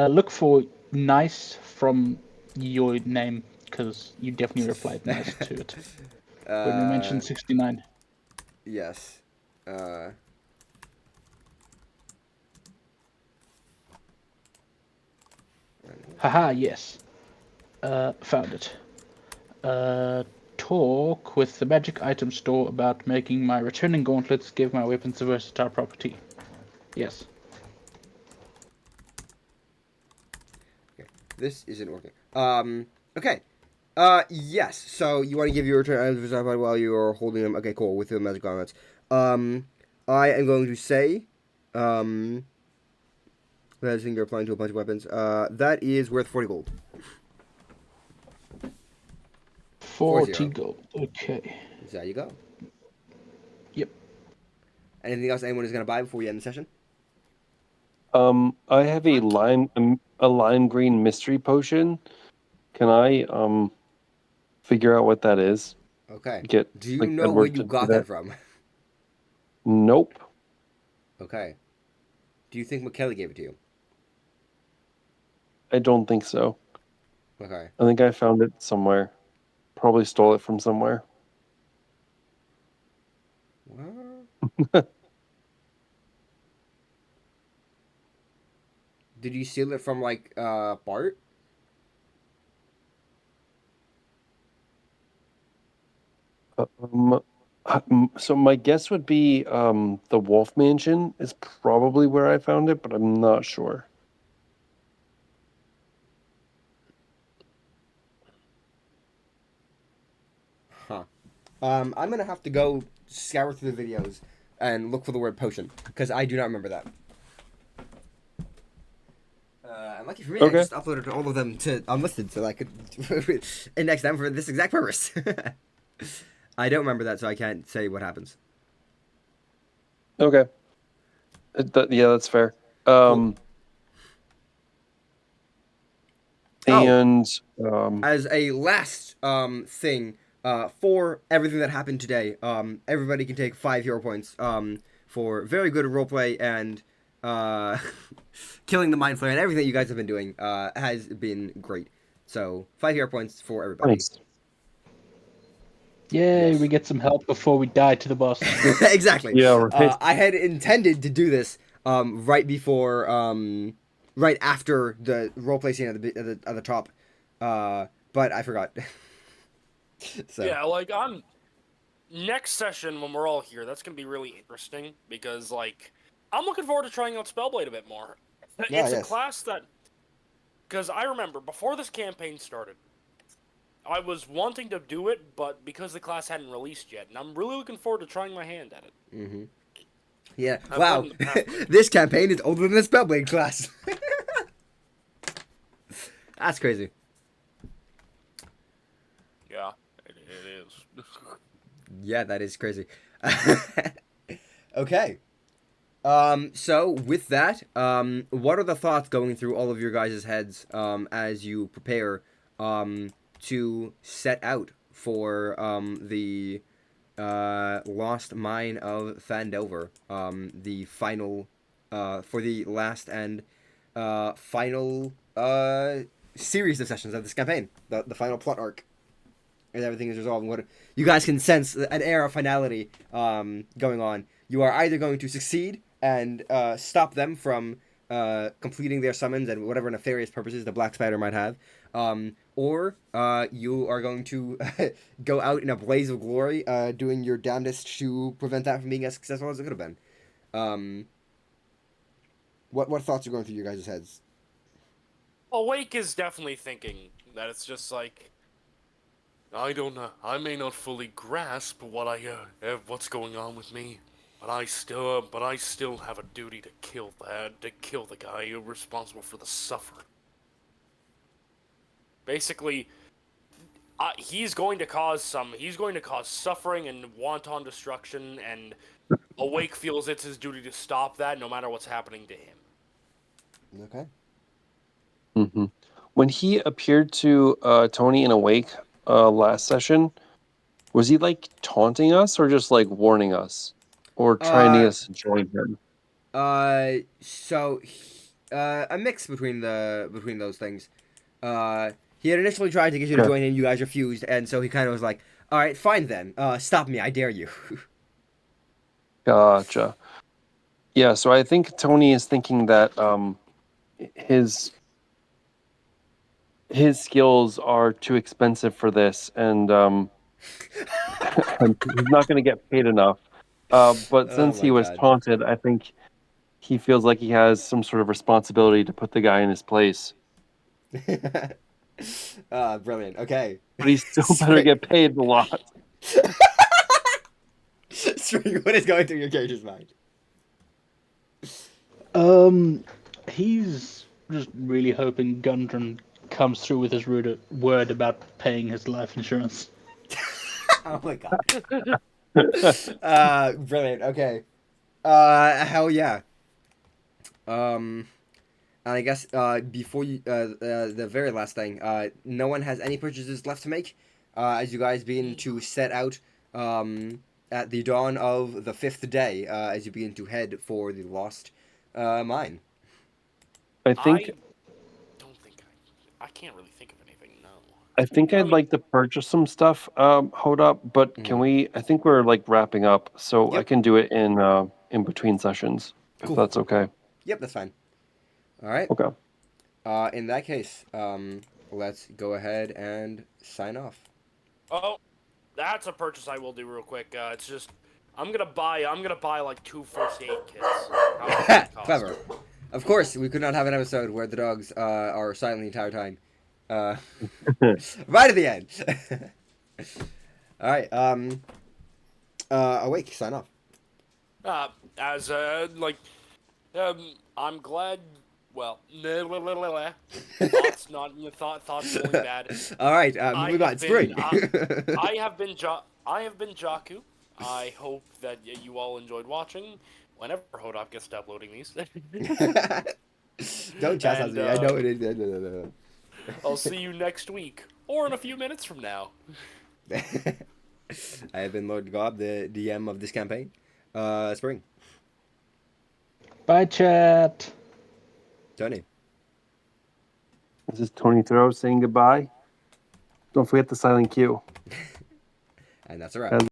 Look for nice from your name, because you definitely replied nice to it when we mentioned 69. Yes. Haha, yes. Found it. Talk with the magic item store about making my returning gauntlets give my weapons a versatile property. Yes. Okay. This isn't working. Okay. Yes. So you want to give your return items while you are holding them. Okay, cool. With the magic gauntlets. I am going to say, that thing you're applying to a bunch of weapons. That is worth 40 gold. 40 gold. Okay. There you go. Yep. Anything else anyone is going to buy before we end the session? I have a lime green mystery potion. Can I figure out what that is? Okay. Get Do you like know where Edward you to do got that from? Nope. Okay. Do you think Mikaela gave it to you? I don't think so. Okay. I think I found it somewhere. Probably stole it from somewhere. What? Did you steal it from like Bart? So my guess would be the Wolf Mansion is probably where I found it, but I'm not sure. Huh. I'm gonna have to go scour through the videos and look for the word potion because I do not remember that. And lucky for me, I Okay. just uploaded all of them to unlisted so I could index them for this exact purpose. I don't remember that, so I can't say what happens. Okay. Yeah, that's fair. Cool. And as a last thing for everything that happened today, everybody can take 5 hero points for very good roleplay and killing the mind flare and everything that you guys have been doing has been great. So 5 hero points for everybody. nice. Yay, Yes. we get some help before we die to the boss. Exactly. Yeah, right. I had intended to do this right before, right after the roleplay scene at the top, but I forgot. So. Yeah, like I'm next session when we're all here. That's gonna be really interesting because like I'm looking forward to trying out Spellblade a bit more. It's a class that, because I remember before this campaign started, I was wanting to do it, but because the class hadn't released yet, and I'm really looking forward to trying my hand at it. Mm-hmm. Yeah. I've Wow. played in the past. This campaign is older than the Spellblade class. That's crazy. Yeah, it is. Yeah, that is crazy. Okay. So with that, what are the thoughts going through all of your guys' heads as you prepare to set out for the Lost Mine of Phandelver, the final for the last and final series of sessions of this campaign, the final plot arc, and everything is resolved. And what you guys can sense an air of finality going on. You are either going to succeed and stop them from completing their summons and whatever nefarious purposes the Black Spider might have, or you are going to go out in a blaze of glory, doing your damnedest to prevent that from being as successful as it could have been. What thoughts are going through your guys' heads? Awake is definitely thinking that it's just like, I don't know. I may not fully grasp what's going on with me, but I still have a duty to kill the guy responsible for the suffering. Basically, he's going to cause suffering and wanton destruction, and Awake feels it's his duty to stop that, no matter what's happening to him. Okay. Mm-hmm. When he appeared to Tony in Awake last session, was he like taunting us or just like warning us or trying to get us to join him? So a mix between those things. He had initially tried to get you to Okay. join in. You guys refused, and so he kind of was like, "All right, fine then. Stop me, I dare you." Gotcha. Yeah, so I think Tony is thinking that his skills are too expensive for this, and and he's not going to get paid enough. But Oh since my he was god. taunted, I think he feels like he has some sort of responsibility to put the guy in his place. Brilliant. Okay. But he still better Spring. get paid a lot. Spring, what is going through your character's mind? He's just really hoping Gundren comes through with his word about paying his life insurance. Oh my god. Brilliant. Okay. Hell yeah. And I guess before you, the very last thing, no one has any purchases left to make. As you guys begin to set out, at the dawn of the 5th day, as you begin to head for the lost mine. I think don't think I can't really think of anything. No. I'd like to purchase some stuff, hold up, but can Mhm. we I think we're like wrapping up, so I Yep. can do it in between sessions, if Cool. that's okay. Yep, that's fine. All right. Okay. In that case, let's go ahead and sign off. Oh, that's a purchase I will do real quick. It's just I'm gonna buy like 2 first aid kits. How much does it cost? Clever. Of course, we could not have an episode where the dogs are silent the entire time. Right at the end. All right. Awake. Sign off. As I'm glad. Well, thoughts not thoughts going bad. All right. Moving on. Spring. I have been Jaku. I hope that you all enjoyed watching. Whenever Hodop gets to uploading these. Don't chastise me. I know it is. No. I'll see you next week, or in a few minutes from now. I have been Lord Gob, the DM of this campaign. Spring. Bye, chat. Tony. This is Tonē Thröq saying goodbye. Don't forget the silent Q. And that's a wrap.